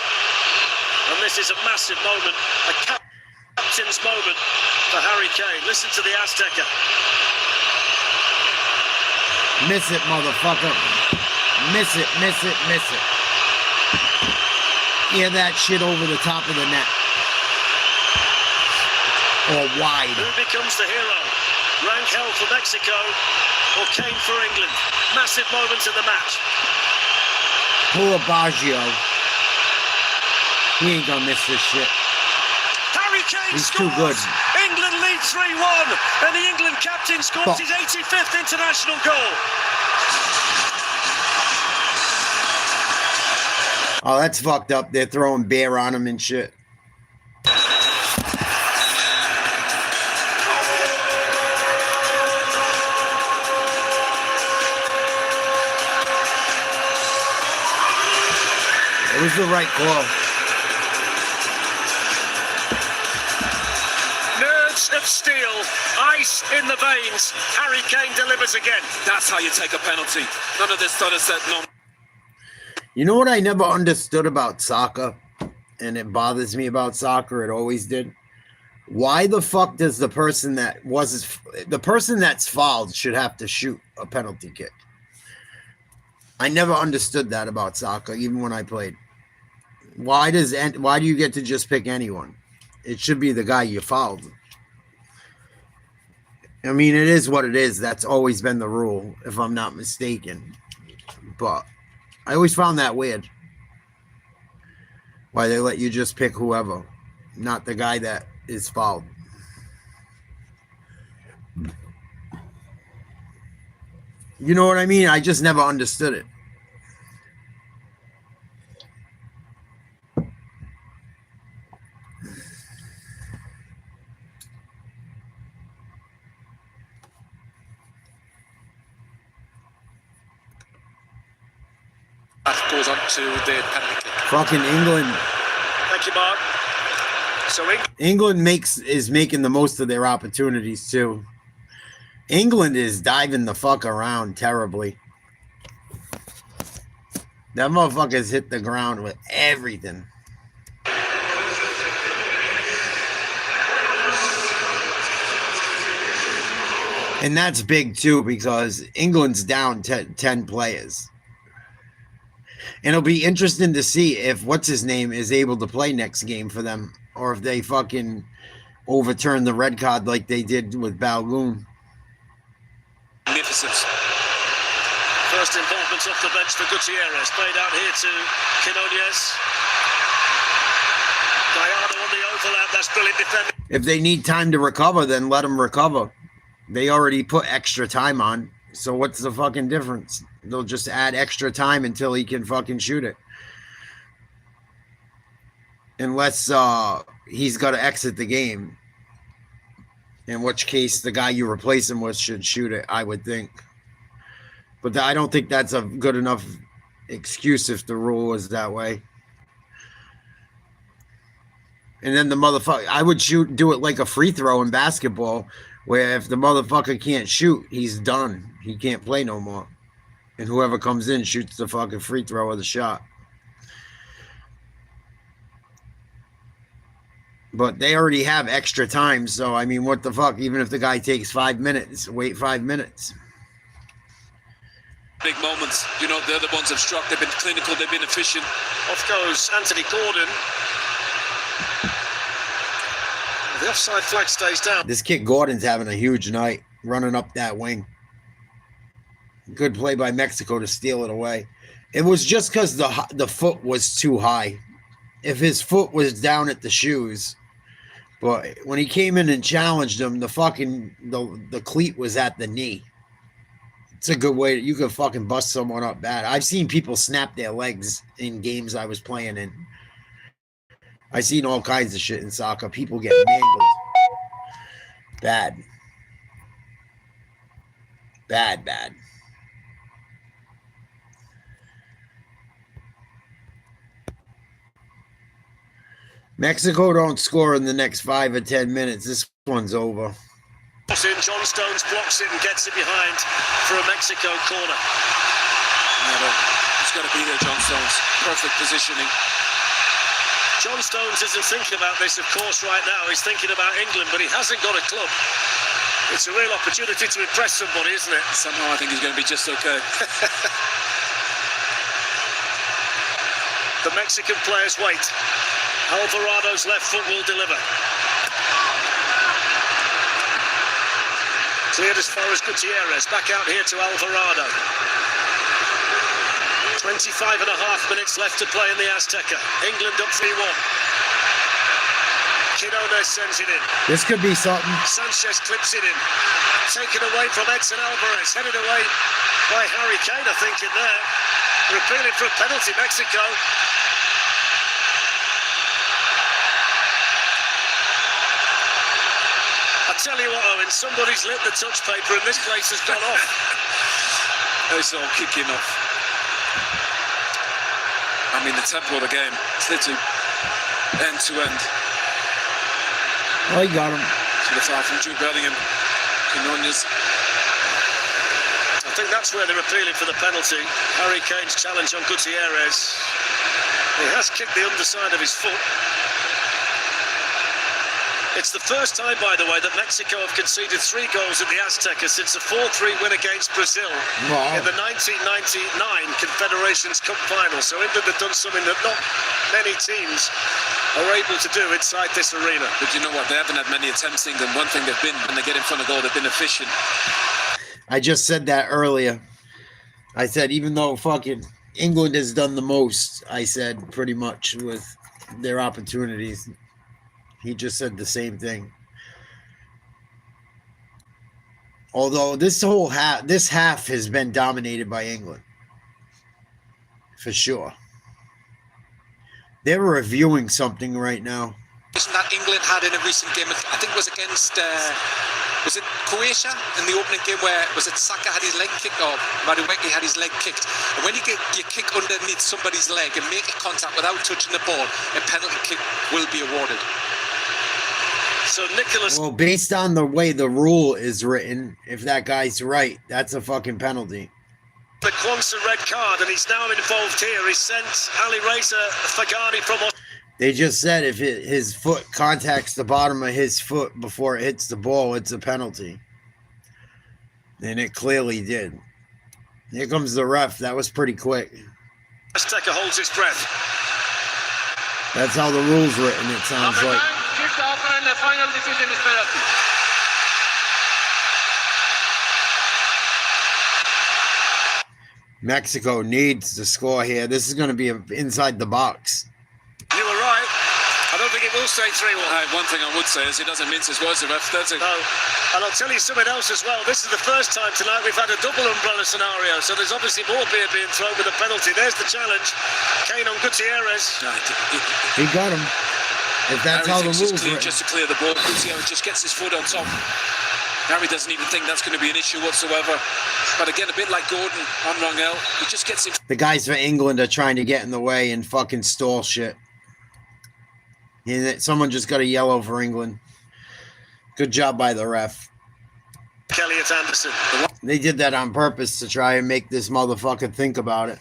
And this is a massive moment, a captain's moment for Harry Kane. Listen to the Azteca. Miss it, motherfucker. Miss it, miss it, miss it. Yeah, that shit over the top of the net. Or wide. Who becomes the hero? Rangel for Mexico or Kane for England? Massive moment in the match. Poor Baggio. He ain't gonna miss this shit. Harry Kane He's scores. too good. England lead 3-1, and the England captain scores his 85th international goal. Oh, that's fucked up. They're throwing beer on him and shit. It was the right call. Nerves of steel, ice in the veins. Harry Kane delivers again. That's how you take a penalty. None of this sort of set no. You know what I never understood about soccer, and it bothers me about soccer, it always did? Why the fuck does the person that's fouled should have to shoot a penalty kick? I never understood that about soccer, even when I played. Why do you get to just pick anyone? It should be the guy you fouled. I mean, it is what it is. That's always been the rule, if I'm not mistaken. But I always found that weird. Why they let you just pick whoever, not the guy that is fouled. You know what I mean? I just never understood it. Goes on to the penalty kick. Fucking England. Thank you, Mark. So England is making the most of their opportunities too. England is diving the fuck around terribly. That motherfucker's hit the ground with everything. And that's big too, because England's down 10 players. And it'll be interesting to see if what's-his-name is able to play next game for them, or if they fucking overturn the red card like they did with Balgoon. Magnificent. First involvement off the bench for Gutierrez. Played out here to Quinones. Diana on the overlap. That's brilliant defending. If they need time to recover, then let them recover. They already put extra time on. So what's the fucking difference? They'll just add extra time until he can fucking shoot it. Unless he's got to exit the game. In which case, the guy you replace him with should shoot it, I would think. But I don't think that's a good enough excuse if the rule is that way. And then the motherfucker, I would do it like a free throw in basketball, where if the motherfucker can't shoot, he's done. He can't play no more. And whoever comes in shoots the fucking free throw or the shot. But they already have extra time, so I mean, what the fuck? Even if the guy takes 5 minutes, wait 5 minutes. Big moments. You know, they're the ones that struck. They've been clinical. They've been efficient. Off goes Anthony Gordon. The offside flag stays down. This kid Gordon's having a huge night, running up that wing. Good play by Mexico to steal it away. It was just because the foot was too high. if his foot was down at the shoes. But when he came in and challenged him, the cleat was at the knee. It's a good way you could fucking bust someone up bad. I've seen people snap their legs in games I was playing in. I've seen all kinds of shit in soccer. People get mangled. Bad. Bad. Mexico don't score in the next 5 or 10 minutes. This one's over. John Stones blocks it and gets it behind for a Mexico corner. It's got to be there, John Stones. Perfect positioning. John Stones isn't thinking about this, of course, right now. He's thinking about England, but he hasn't got a club. It's a real opportunity to impress somebody, isn't it? Somehow I think he's going to be just okay. The Mexican players wait. Alvarado's left foot will deliver. Cleared as far as Gutierrez. Back out here to Alvarado. 25 and a half minutes left to play in the Azteca. England up 3-1. Quinones sends it in. This could be something. Sanchez clips it in. Taken away from Edson Alvarez. Headed away by Harry Kane, I think, in there. They're appealing for a penalty, Mexico. Tell you what, Owen, somebody's lit the touch paper and this place has gone off. It's all kicking off. I mean, the tempo of the game, it's literally end to end. Oh, he got him. To the far from Jude Bellingham. Quinones. I think that's where they're appealing for the penalty. Harry Kane's challenge on Gutierrez. He has kicked the underside of his foot. It's the first time, by the way, that Mexico have conceded 3 goals at the Azteca since a 4-3 win against Brazil in the 1999 Confederations Cup final. So England have done something that not many teams are able to do inside this arena. But you know what? They haven't had many attempts, England. One thing they've been, when they get in front of goal, they've been efficient. I just said that earlier. I said, even though fucking England has done the most, I said pretty much with their opportunities. He just said the same thing. Although this half has been dominated by England. For sure. They're reviewing something right now. That England had in a recent game, I think it was against, was it Croatia in the opening game where, was it Saka had his leg kicked or Madueke had his leg kicked? And when you get your kick underneath somebody's leg and make a contact without touching the ball, a penalty kick will be awarded. So Nicholas... Well, based on the way the rule is written, if that guy's right, that's a fucking penalty. The Kwanzaa red card, and he's now involved here. He sent Ali Reza Fagani from... They just said if his foot contacts the bottom of his foot before it hits the ball, it's a penalty. And it clearly did. Here comes the ref. That was pretty quick. Azteca holds his breath. That's how the rule's written, it sounds like. The final decision is penalty. Mexico needs to score here. This is going to be inside the box. You were right. I don't think it will stay 3-1. One thing I would say is he doesn't mince his words, the ref, does he? No. And I'll tell you something else as well. This is the first time tonight we've had a double umbrella scenario, so there's obviously more beer being thrown with a penalty. There's the challenge. Kane on Gutierrez. He got him. If that's how the rules are. Just to clear the ball, Gutierrez just gets his foot on top. Harry doesn't even think that's going to be an issue whatsoever. But again, a bit like Gordon on Rangel, he just gets it. The guys for England are trying to get in the way and fucking stall shit. And someone just got a yellow for England. Good job by the ref. Elliot Anderson. They did that on purpose to try and make this motherfucker think about it.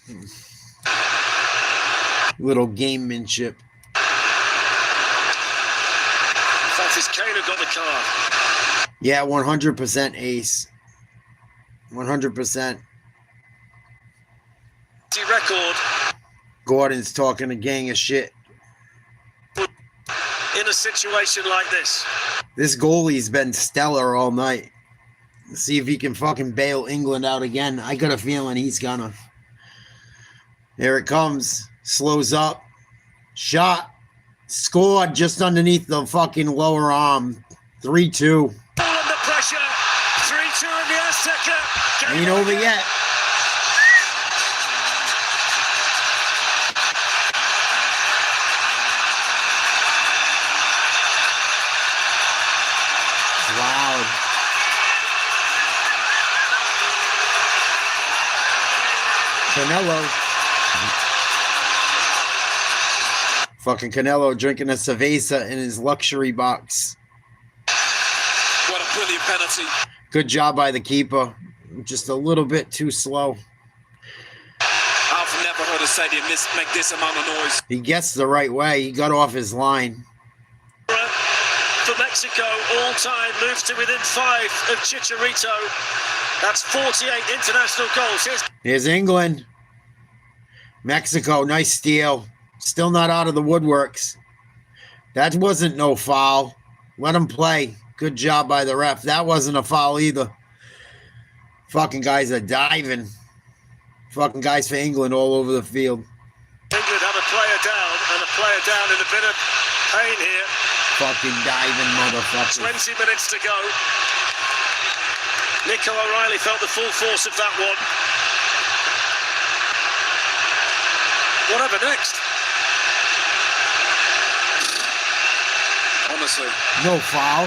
Little gamemanship. In fact, it's Kane who got the card. Yeah, 100% ace. 100%. Record. Gordon's talking a gang of shit. In a situation like this. This goalie's been stellar all night. Let's see if he can fucking bail England out again. I got a feeling he's gonna. Here it comes. Slows up. Shot. Scored just underneath the fucking lower arm. 3-2. Under pressure. 3-2 in the Azteca. Ain't over yet. Wow. Canelo. Fucking Canelo drinking a cerveza in his luxury box. What a brilliant penalty. Good job by the keeper. Just a little bit too slow. I've never heard a stadium make this amount of noise. He gets the right way. He got off his line. For Mexico, all time moves to within 5 of Chicharito. That's 48 international goals. Here's England. Mexico, nice steal. Still not out of the woodworks. That wasn't no foul. Let him play. Good job by the ref. That wasn't a foul either. Fucking guys are diving. Fucking guys for England all over the field. England have a player down and a player down in a bit of pain here. Fucking diving motherfucker. 20 minutes to go. Nico O'Reilly felt the full force of that one. Whatever next? Honestly. No foul.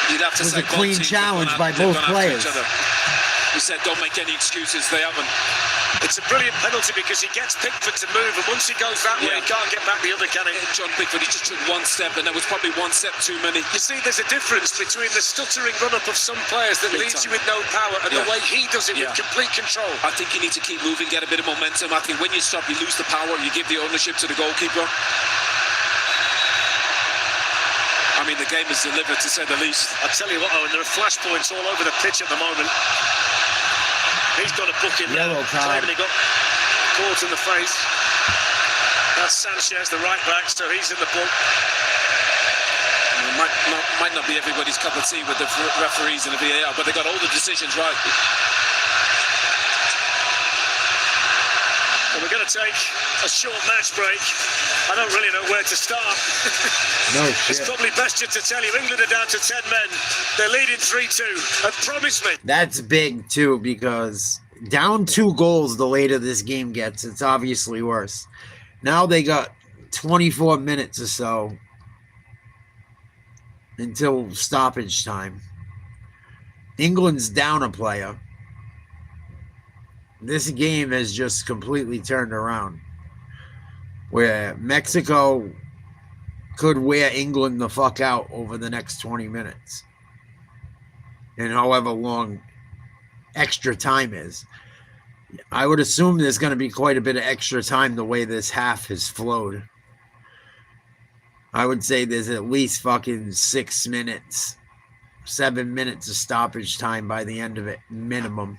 You'd have to it was say a clean challenge by both players. We said don't make any excuses. They haven't. It's a brilliant penalty because he gets Pickford to move, and once he goes that way, he can't get back the other, can he? John Pickford, he just took one step, and that was probably one step too many. You see, there's a difference between the stuttering run-up of some players that leaves you with no power and the way he does it with complete control. I think you need to keep moving, get a bit of momentum. I think when you stop, you lose the power, you give the ownership to the goalkeeper. I mean, the game is delivered, to say the least. I tell you what, Owen, there are flashpoints all over the pitch at the moment. He's got a book in there, claiming he got caught in the face. That's Sanchez, the right back, so he's in the book. Might not be everybody's cup of tea with the referees and the VAR, but they got all the decisions right. Well, we're going to take a short match break. I don't really know where to start. No shit. It's probably best just to tell you, England are down to 10 men. They're leading 3-2. And promise me. That's big, too, because down 2 goals the later this game gets, it's obviously worse. Now they got 24 minutes or so until stoppage time. England's down a player. This game has just completely turned around, where Mexico could wear England the fuck out over the next 20 minutes. And however long extra time is. I would assume there's going to be quite a bit of extra time the way this half has flowed. I would say there's at least fucking 6 minutes, 7 minutes of stoppage time by the end of it, minimum.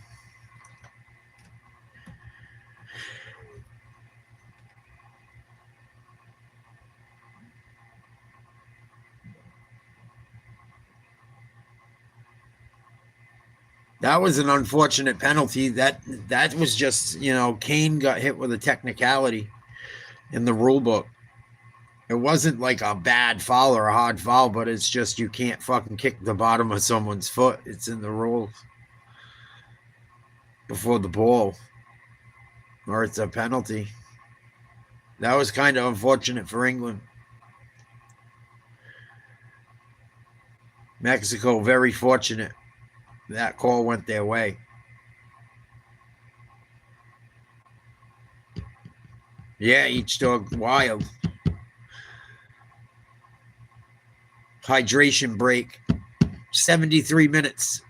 That was an unfortunate penalty. That was just, Kane got hit with a technicality in the rule book. It wasn't like a bad foul or a hard foul, but it's just you can't fucking kick the bottom of someone's foot. It's in the rules before the ball, or it's a penalty. That was kind of unfortunate for England. Mexico, very fortunate. That call went their way. Yeah, each dog wild. Hydration break. 73 minutes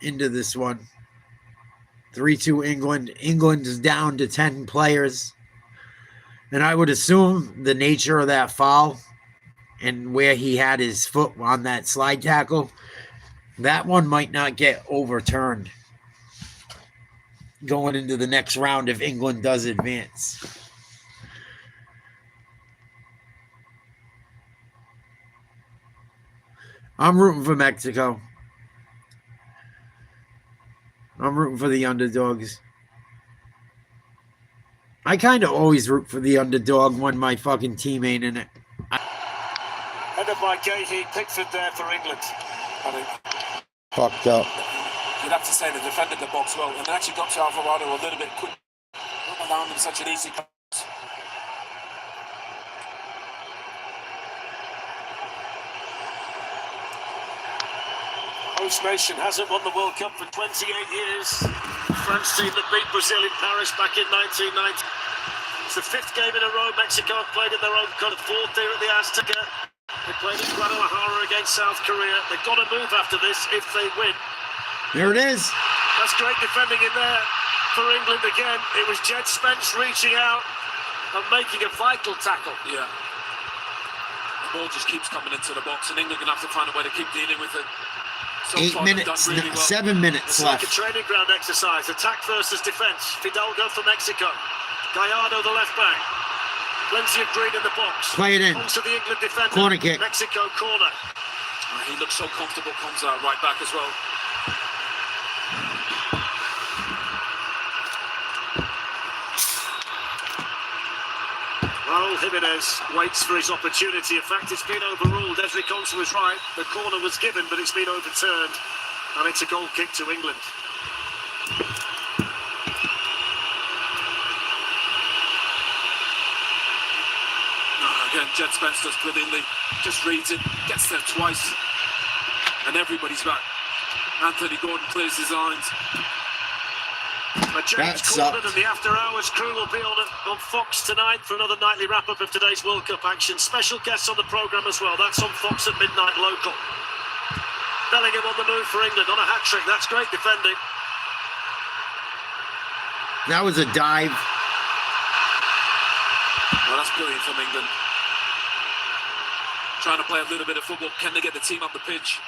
into this one. 3-2 England. England is down to 10 players. And I would assume the nature of that foul and where he had his foot on that slide tackle, that one might not get overturned going into the next round if England does advance. I'm rooting for Mexico. I'm rooting for the underdogs. I kind of always root for the underdog when my fucking team ain't in it. Headed by Gahey, Pickford there for England. I mean, Fucked up. you'd have to say they defended the box well and they actually got to Alvarado a little bit quick. Not allowing them such an easy pass. Host nation hasn't won the World Cup for 28 years. France team that beat Brazil in Paris back in 1990. It's the 5th game in a row Mexico have played in their own country, 4th here at the Azteca. They played at Guadalajara against South Korea. They've got to move after this if they win. There it is. That's great defending in there for England again. It was Jed Spence reaching out and making a vital tackle. Yeah. The ball just keeps coming into the box and England going to have to find a way to keep dealing with it. So 8 minutes, really well. 7 minutes it's left. Like a training ground exercise. Attack versus defence. Fidalgo for Mexico. Gallardo the left back. Plenty of green in the box. Play it in. Onto the England defender. Corner kick. Mexico corner. He looks so comfortable, comes out right back as well. Raul Jimenez waits for his opportunity. In fact, it's been overruled. Ezri Konsa was right. The corner was given, but it's been overturned. And it's a goal kick to England. Again, Jed Spence does brilliantly. Just reads it, gets there twice. And everybody's back. Anthony Gordon clears his lines. But James Corden and the After Hours crew will be on Fox tonight for another nightly wrap-up of today's World Cup action. Special guests on the programme as well. That's on Fox at midnight local. Bellingham on the move for England on a hat-trick. That's great defending. That was a dive. Well, that's brilliant from England. Trying to play a little bit of football. Can they get the team up the pitch?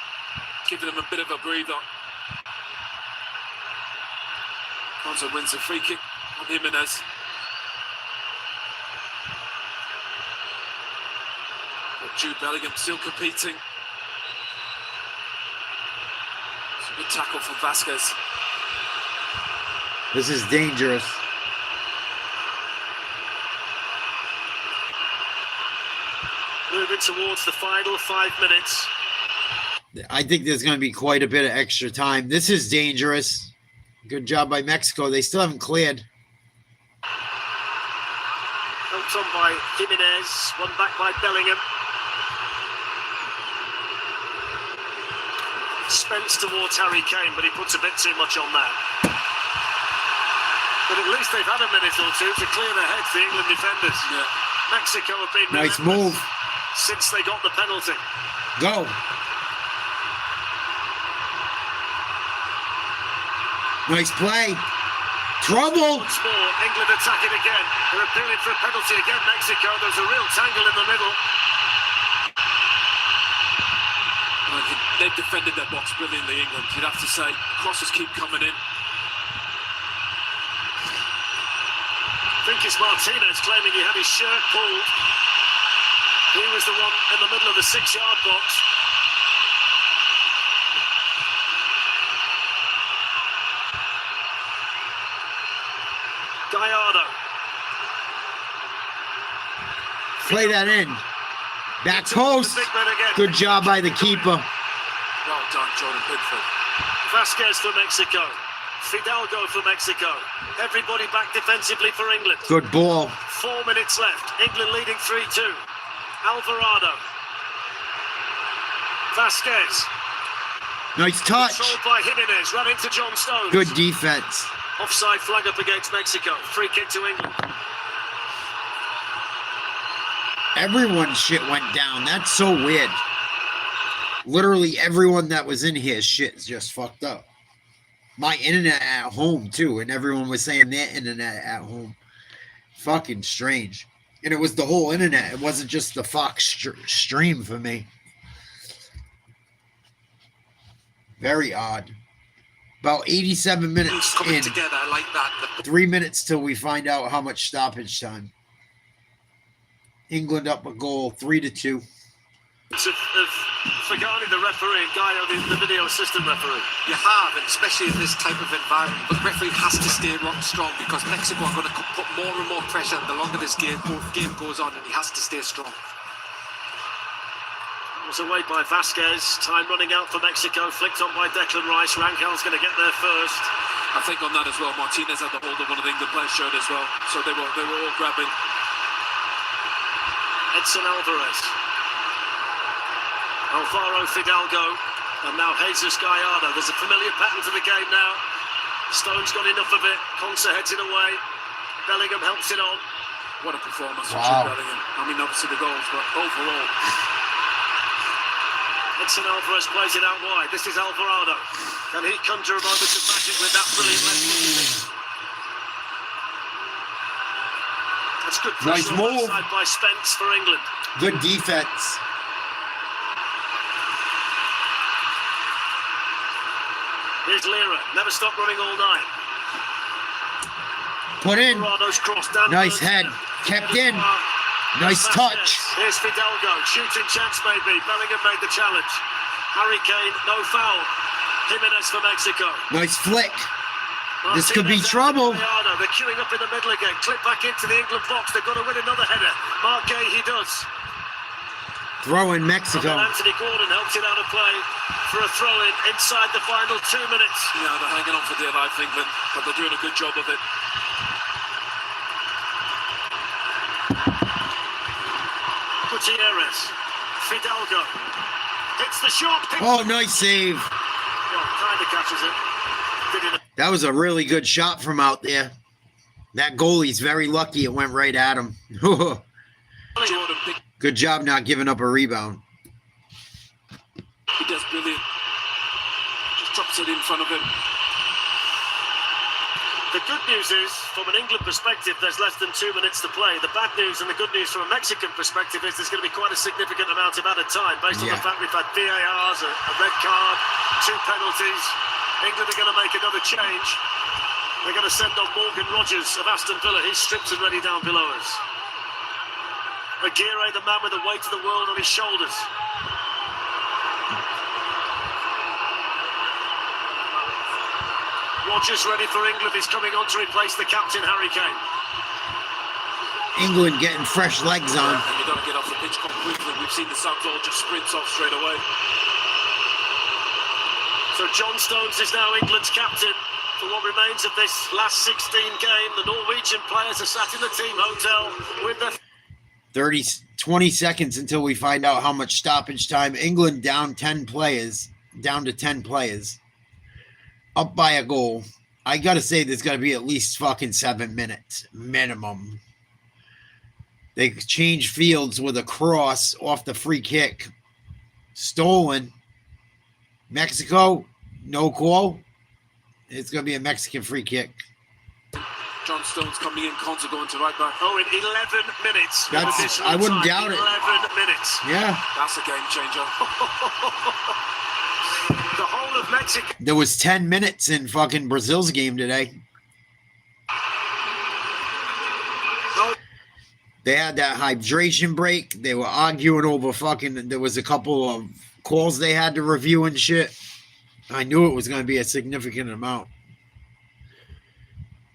Giving them a bit of a breather. Konsa wins a free kick on Jimenez. But Jude Bellingham still competing. It's a good tackle from Vasquez. This is dangerous. Moving towards the final 5 minutes. I think there's going to be quite a bit of extra time. This is dangerous. Good job by Mexico. They still haven't cleared. Helped on by Jimenez. One back by Bellingham. Spence towards Harry Kane, but he puts a bit too much on that. But at least they've had a minute or two to clear their heads, the England defenders. Yeah. Mexico have been nice move since they got the penalty. Go. Nice play. Trouble. Once more, England attacking again. They're appealing for a penalty again, Mexico. There's a real tangle in the middle. They've defended their box brilliantly, England. You'd have to say. Crosses keep coming in. I think it's Martinez claiming he had his shirt pulled. He was the one in the middle of the 6-yard box. Gallardo. Play that in. Back post. Good job by the keeper. Well done, Jordan Pickford. Vasquez for Mexico. Fidalgo for Mexico. Everybody back defensively for England. Good ball. 4 minutes left. England leading 3-2. Alvarado. Vasquez. Nice touch. Controlled by Jimenez. Run into John Stones. Good defense. Offside flag up against Mexico. Free kick to England. Everyone's shit went down. That's so weird. Literally everyone that was in here shit is just fucked up. My internet at home too, and everyone was saying their internet at home. Fucking strange. And it was the whole internet. It wasn't just the Fox stream for me. Very odd. About 87 minutes in. Together, I like that. 3 minutes till we find out how much stoppage time. England up a goal, 3-2. Of Fagani, the referee, Gaio, the video assistant referee. You have, and especially in this type of environment. But the referee has to stay strong because Mexico are going to put more and more pressure the longer this game goes on, and he has to stay strong. Was away by Vasquez. Time running out for Mexico. Flicked on by Declan Rice. Rangel's going to get there first. I think on that as well, Martinez had the hold of one of the England players' shirt as well. So they were all grabbing. Edson Alvarez. Alvaro Fidalgo. And now Jesus Gallardo. There's a familiar pattern to the game now. Stone's got enough of it. Consa heads it away. Bellingham helps it on. What a performance from Wow. Bellingham. I mean, obviously the goals, but overall. Edson Alvarez plays it out wide. This is Alvarado. Can he conjure a moment of magic with that brilliant left? That's good Nice pressure on move. that side by Spence for England. Good defense. Here's Lira. Never stopped running all night. Put in. Alvarado's cross down. Nice head. Kept in. Nice touch. Here's Fidalgo. Shooting chance maybe. Bellingham made the challenge. Harry Kane, no foul. Jimenez for Mexico. Nice flick. This could be Martinez trouble. and Gallardo. They're queuing up in the middle again. Clip back into the England box. They've got to win another header. Mark Gay, he does. Throw in And Mexico. then Anthony Gordon helps it out of play for a throw-in inside the final 2 minutes. Yeah, they're hanging on for dear life, England, but they're doing a good job of it. Gutierrez. Fidalgo. Hits the shot. Oh, nice save. Well, kind of catches it. Did it. That was a really good shot from out there. That goalie's very lucky it went right at him. Jordan picked. Good job not giving up a rebound. He does brilliant. Just drops it in front of him. The good news is, from an England perspective, there's less than 2 minutes to play. The bad news and the good news from a Mexican perspective is there's going to be quite a significant amount of added time based on the fact we've had VARs, a red card, 2 penalties. England are going to make another change. They're going to send on Morgan Rogers of Aston Villa. He's stripped and ready down below us. Aguirre, the man with the weight of the world on his shoulders. Rogers ready for England. He's coming on to replace the captain, Harry Kane. England getting fresh legs on. And you've got to get off the pitch completely. We've seen the subs all just sprints off straight away. So John Stones is now England's captain for what remains of this last 16 game. The Norwegian players are sat in the team hotel with their 20 seconds until we find out how much stoppage time. England down 10 players, down to 10 players. Up by a goal. I got to say there's got to be at least fucking 7 minutes minimum. They changed fields with a cross off the free kick. Stolen. Mexico, no call. It's going to be a Mexican free kick. John Stones coming in, Consa going to right back. Oh, in 11 minutes. That's, I wouldn't doubt it. 11 minutes. Yeah. That's a game changer. The whole of Mexico. There was 10 minutes in fucking Brazil's game today. They had that hydration break. They were arguing over fucking, there was a couple of calls they had to review and shit. I knew it was going to be a significant amount.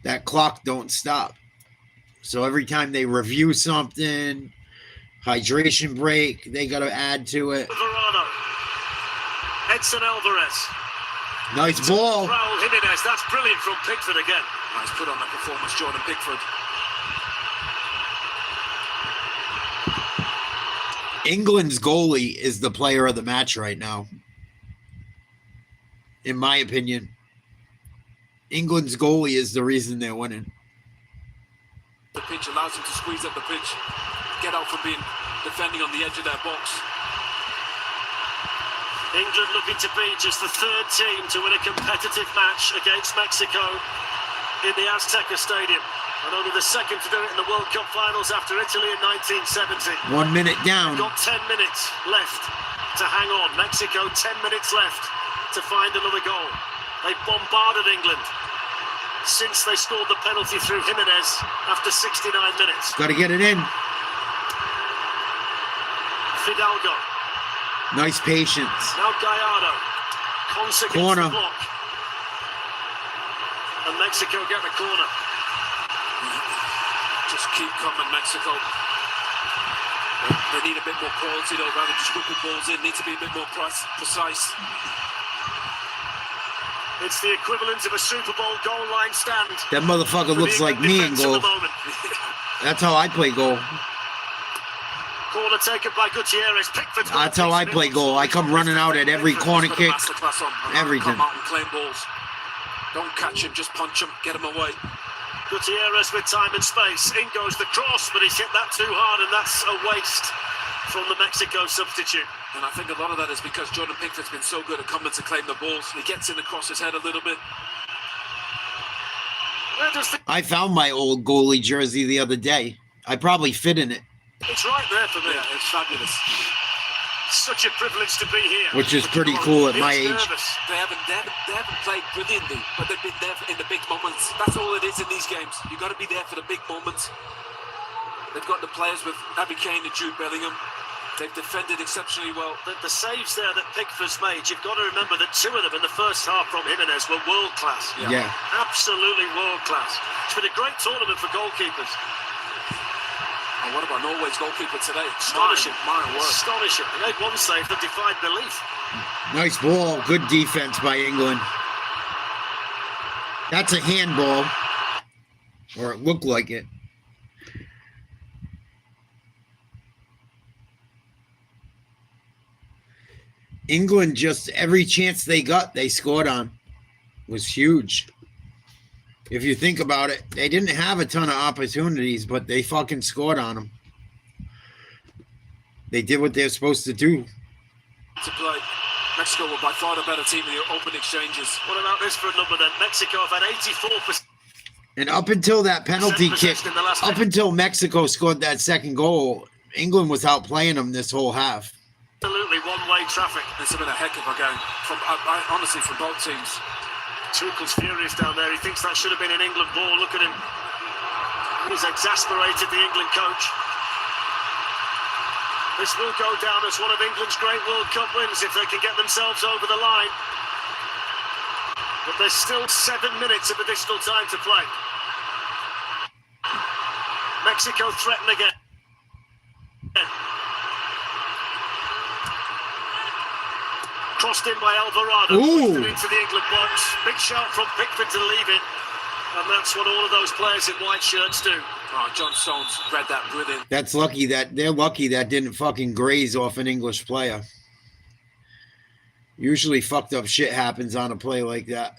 That clock don't stop. So every time they review something, hydration break, they got to add to it. Alvarado. Edson Alvarez. Nice ball. Raul Jimenez. That's brilliant from Pickford again. Nice put on that performance, Jordan Pickford. England's goalie is the player of the match right now. In my opinion. England's goalie is the reason they're winning. The pitch allows them to squeeze up the pitch, get out from being defending on the edge of their box. England looking to be just the third team to win a competitive match against Mexico in the Azteca Stadium. And only the second to do it in the World Cup finals after Italy in 1970. 1 minute down. Got 10 minutes left to hang on. Mexico, 10 minutes left to find another goal. They bombarded England since they scored the penalty through Jimenez after 69 minutes. Got to get it in. Fidalgo. Nice patience. Now Gallardo. Conce gets Corner. the block. And Mexico get the corner. Just keep coming, Mexico. They need a bit more quality though, rather than just whipping balls in. Need to be a bit more precise. It's the equivalent of a Super Bowl goal line stand. That motherfucker looks like me in goal. That's how I play goal. Corner taken by Gutierrez. Pickford. That's how I play goal. I come running out at every corner kick. Everything. Come out and claim balls. Don't catch him, just punch him, get him away. Gutierrez with time and space. In goes the cross, but he's hit that too hard, and that's a waste from the Mexico substitute. And I think a lot of that is because Jordan Pickford's been so good at coming to claim the balls. He gets in across his head a little bit. I found my old goalie jersey the other day. I probably fit in it. It's right there for me. Yeah, it's fabulous. Such a privilege to be here. Which is pretty cool at my age. They haven't played brilliantly, but they've been there in the big moments. That's all it is in these games. You've got to be there for the big moments. They've got the players with Harry Kane and Jude Bellingham. They've defended exceptionally well. The saves there that Pickford's made, you've got to remember that two of them in the first half from Jimenez were world class. Yeah. Absolutely world class. It's been a great tournament for goalkeepers. And what about Norway's goalkeeper today? Astonishing. My word. Astonishing. They made one save that defied belief. Nice ball. Good defense by England. That's a handball. Or it looked like it. England, just every chance they got, they scored on. It was huge. If you think about it, they didn't have a ton of opportunities, but they fucking scored on them. They did what they're supposed to do. To play. Mexico were by far the better team in the open exchanges. What about this for a number then? Mexico have had 84%. And up until that penalty kick, up until Mexico scored that second goal, England was outplaying them this whole half. Absolutely one-way traffic. It's been a heck of a game. Honestly, from both teams. Tuchel's furious down there. He thinks that should have been an England ball. Look at him. He's exasperated the England coach. This will go down as one of England's great World Cup wins if they can get themselves over the line. But there's still 7 minutes of additional time to play. Mexico threaten again. Crossed in by Alvarado. Into the England box. Big shout from Pickford to leave it. And that's what all of those players in white shirts do. Oh, John Stones read that brilliant. That's lucky that they're lucky that didn't fucking graze off an English player. Usually fucked up shit happens on a play like that.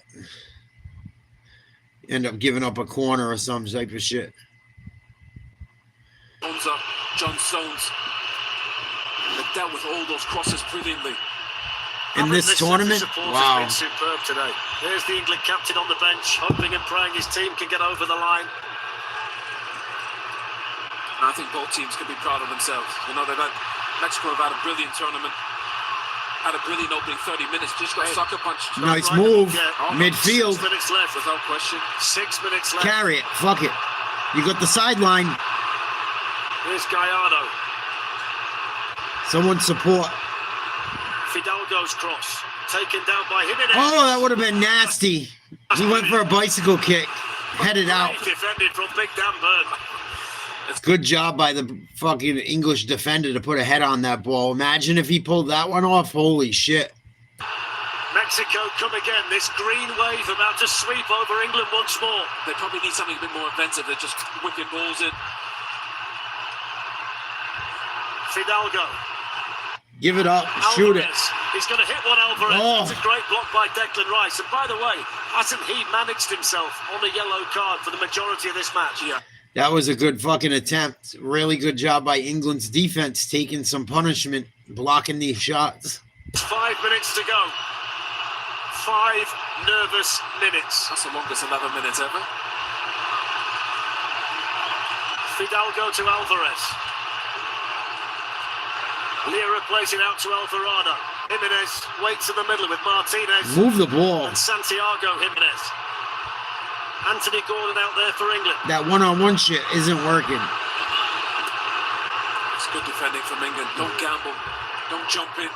End up giving up a corner or some type of shit. John Stones. They dealt with all those crosses brilliantly. In this tournament? Wow. Has been superb today. There's the England captain on the bench, hoping and praying his team can get over the line. And I think both teams can be proud of themselves. You know, Mexico have had a brilliant tournament. Had a brilliant opening 30 minutes. Just got sucker punched. Nice move. Midfield. 6 minutes left. Without question. 6 minutes left. Carry it. Fuck it. You got the sideline. Here's Gallardo. Someone support. Fidalgo's cross. Taken down by Jimenez. Oh, that would have been nasty. He went for a bicycle kick. Headed out. Defended from Big Dan Burn. Good job by the fucking English defender to put a head on that ball. Imagine if he pulled that one off. Holy shit. Mexico come again. This green wave about to sweep over England once more. They probably need something a bit more inventive than just whipping balls in. Fidalgo. Give it up. Alvarez. Shoot it. He's going to hit one, Alvarez. Oh. It's a great block by Declan Rice. And by the way, hasn't he managed himself on a yellow card for the majority of this match? Yeah. That was a good fucking attempt. Really good job by England's defense, taking some punishment, blocking these shots. 5 minutes to go. 5 nervous minutes. That's the longest 11 minutes ever. Fidalgo to Alvarez. Lira plays it out to Alvarado. Jimenez waits in the middle with Martinez. Move the ball. And Santiago Jimenez. Anthony Gordon out there for England. That one-on-one shit isn't working. It's good defending from England. Don't gamble. Don't jump in.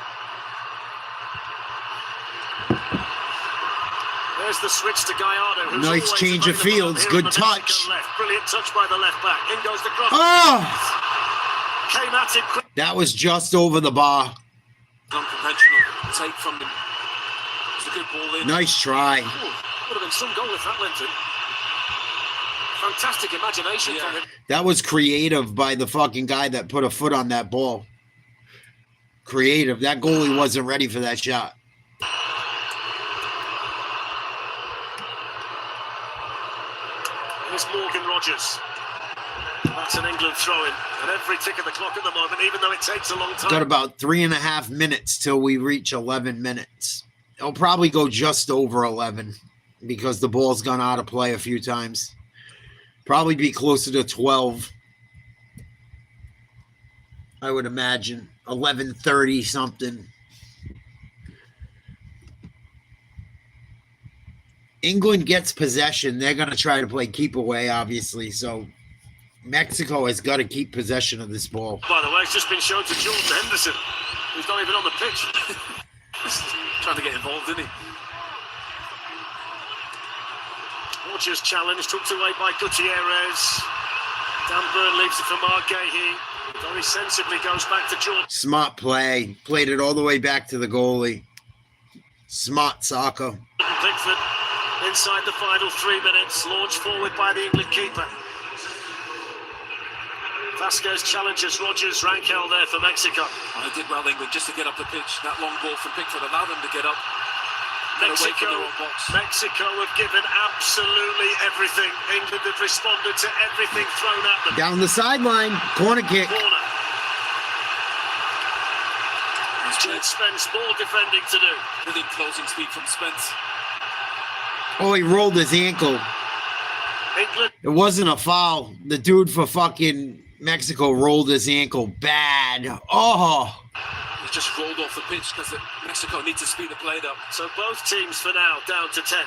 There's the switch to Gallardo. Nice change of fields. Good touch. Brilliant touch by the left back. In goes the cross. Oh! Came at him quick. That was just over the bar. Unconventional take from him. It's a good ball in. Nice try. Ooh, would have been some goal if that went in. Fantastic imagination from him. That was creative by the fucking guy that put a foot on that ball. Creative. That goalie wasn't ready for that shot. Here's Morgan Rogers. That's an England throw-in. And every tick of the clock at the moment, even though it takes a long time. Got about 3.5 minutes till we reach 11 minutes. It'll probably go just over 11 because the ball's gone out of play a few times. Probably be closer to 12. I would imagine 11:30 something. England gets possession. They're going to try to play keep away, obviously. So Mexico has got to keep possession of this ball. By the way, it's just been shown to Jordan Henderson, who's not even on the pitch. Trying to get involved, isn't he? Rogers challenge, tucked away by Gutierrez. Dan Burn leaves it for Mark Gahey. Very sensibly goes back to Jordan. Smart play. Played it all the way back to the goalie. Smart soccer. Pickford inside the final 3 minutes. Launched forward by the England keeper. Vasquez challenges Rogers. Rankel there for Mexico. Well, they did well, England, just to get up the pitch. That long ball from Pickford allowed them to get up. Mexico have given absolutely everything. England have responded to everything thrown at them. Down the sideline. Corner kick. Corner. Jed Spence, more defending to do. Brilliant closing speed from Spence. Oh, he rolled his ankle. England. It wasn't a foul. The dude for fucking Mexico rolled his ankle bad. Oh. He just rolled off the pitch because Mexico needs to speed the play up. So both teams for now down to 10.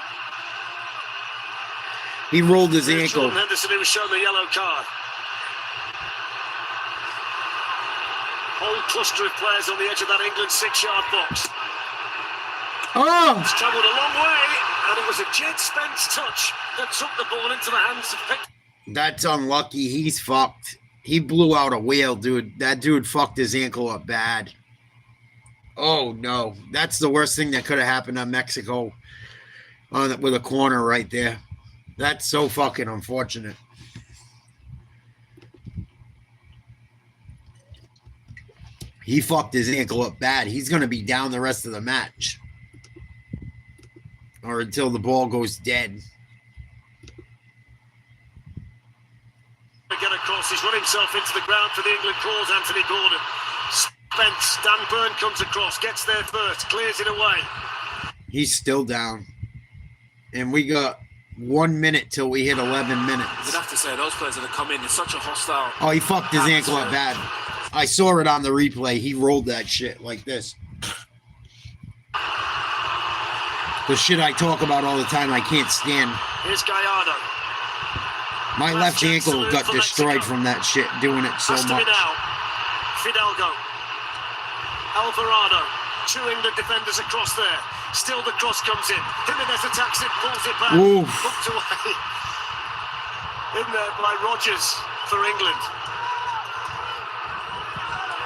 He rolled his ankle. Jordan Henderson, who was shown the yellow card. Whole cluster of players on the edge of that England 6-yard box. Oh! He's travelled a long way, and it was a Jed Spence touch that took the ball into the hands of Pickford. That's unlucky. He's fucked. He blew out a wheel, dude. That dude fucked his ankle up bad. Oh, no. That's the worst thing that could have happened on Mexico with a corner right there. That's so fucking unfortunate. He fucked his ankle up bad. He's going to be down the rest of the match. Or until the ball goes dead. Get across. He's run himself into the ground for the England cause, Anthony Gordon. Spence, Dan Burn comes across, gets there first, clears it away. He's still down. And we got 1 minute till we hit 11 minutes. You'd have to say those players that have come in, it's such a hostile. Oh, he fucked his ankle up bad. I saw it on the replay. He rolled that shit like this. The shit I talk about all the time, I can't stand. Here's Gallardo. My left ankle got destroyed from that shit, doing it so much. Fidalgo. Alvarado. 2 England defenders across there. Still the cross comes in. Jimenez attacks it, pulls it back. Hooked away. In there by Rogers for England.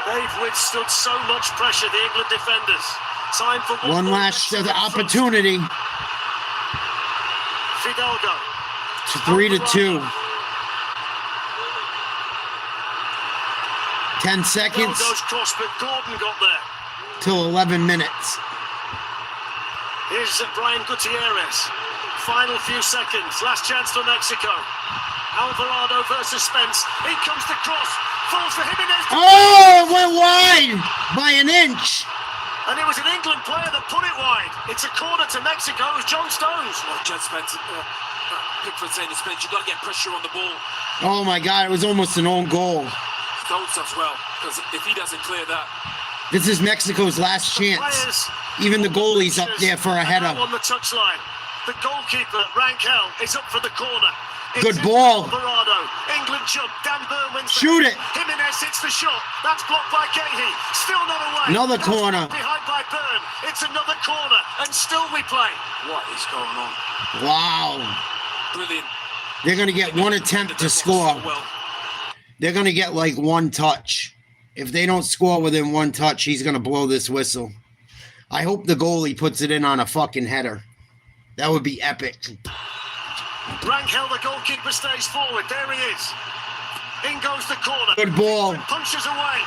They've withstood so much pressure, the England defenders. Time for one last opportunity. Fidalgo. 3-2. 10 seconds. Cross, but Gordon got there. Till 11 minutes. Here's Brian Gutierrez. Final few seconds. Last chance for Mexico. Alvarado versus Spence. In comes the cross. Falls for Jimenez. Oh, we're wide by an inch. And it was an England player that put it wide. It's a corner to Mexico. It was John Stones. Jed Spence. Pickford saying to Spence, you've got to get pressure on the ball. Oh, my God. It was almost an own goal. Stones as well, because if he doesn't clear that. This is Mexico's last chance. Even the goalie's up there for a header. On the touchline. The goalkeeper, Rankel, is up for the corner. Good ball. Alvarado. England jump. Dan Burn wins. Shoot it. Jimenez hits the shot. That's blocked by Gahey. Still not away. Another corner. Behind by Burn. It's another corner, and still we play. What is going on? Wow. Brilliant. They're going to get one attempt to score. They're going to get like one touch. If they don't score within one touch, he's going to blow this whistle. I hope the goalie puts it in on a fucking header. That would be epic. Rangel, the goalkeeper, stays forward. There he is. In goes the corner. Good ball. Punches away.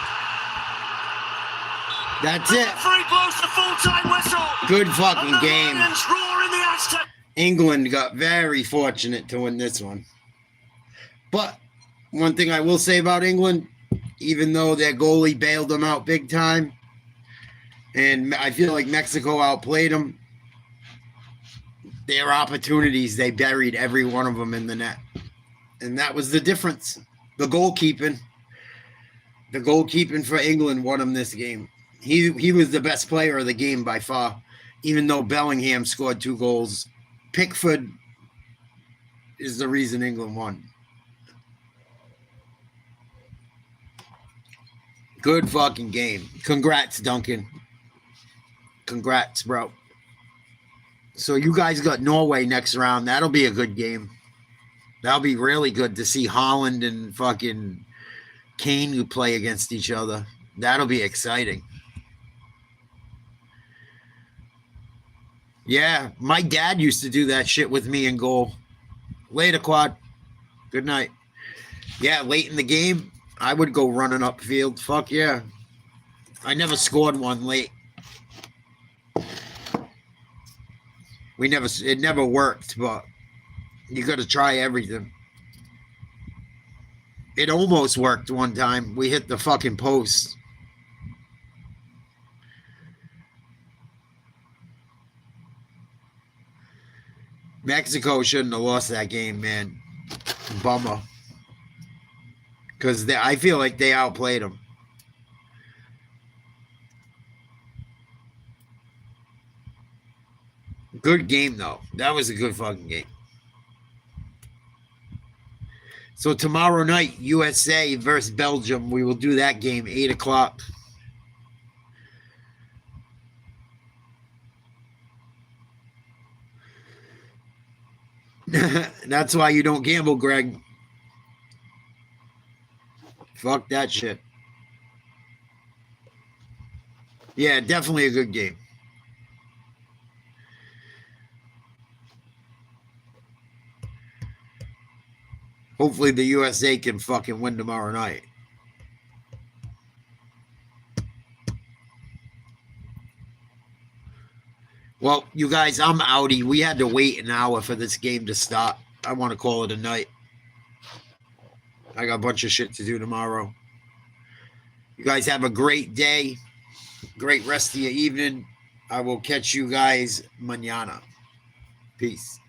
That's it. Referee blows the full-time whistle. Good fucking game. Lions roar in the Aztec. England got very fortunate to win this one. But one thing I will say about England, even though their goalie bailed them out big time, and I feel like Mexico outplayed them, their opportunities, they buried every one of them in the net. And that was the difference. The goalkeeping. The goalkeeping for England won them this game. He was the best player of the game by far, even though Bellingham scored 2 goals. Pickford is the reason England won. Good fucking game. Congrats, Duncan. Congrats, bro. So you guys got Norway next round. That'll be a good game. That'll be really good to see Holland and fucking Kane who play against each other. That'll be exciting. Yeah, my dad used to do that shit with me in goal. Later, Quad. Good night. Yeah, late in the game, I would go running upfield. Fuck yeah. I never scored one late. It never worked, but you got to try everything. It almost worked one time. We hit the fucking post. Mexico shouldn't have lost that game, man. Bummer. Because I feel like they outplayed them. Good game, though. That was a good fucking game. So tomorrow night, USA versus Belgium. We will do that game, 8 o'clock. That's why you don't gamble, Greg. Fuck that shit. Yeah, definitely a good game. Hopefully the USA can fucking win tomorrow night. Well, you guys, I'm outie. We had to wait an hour for this game to start. I want to call it a night. I got a bunch of shit to do tomorrow. You guys have a great day. Great rest of your evening. I will catch you guys mañana. Peace.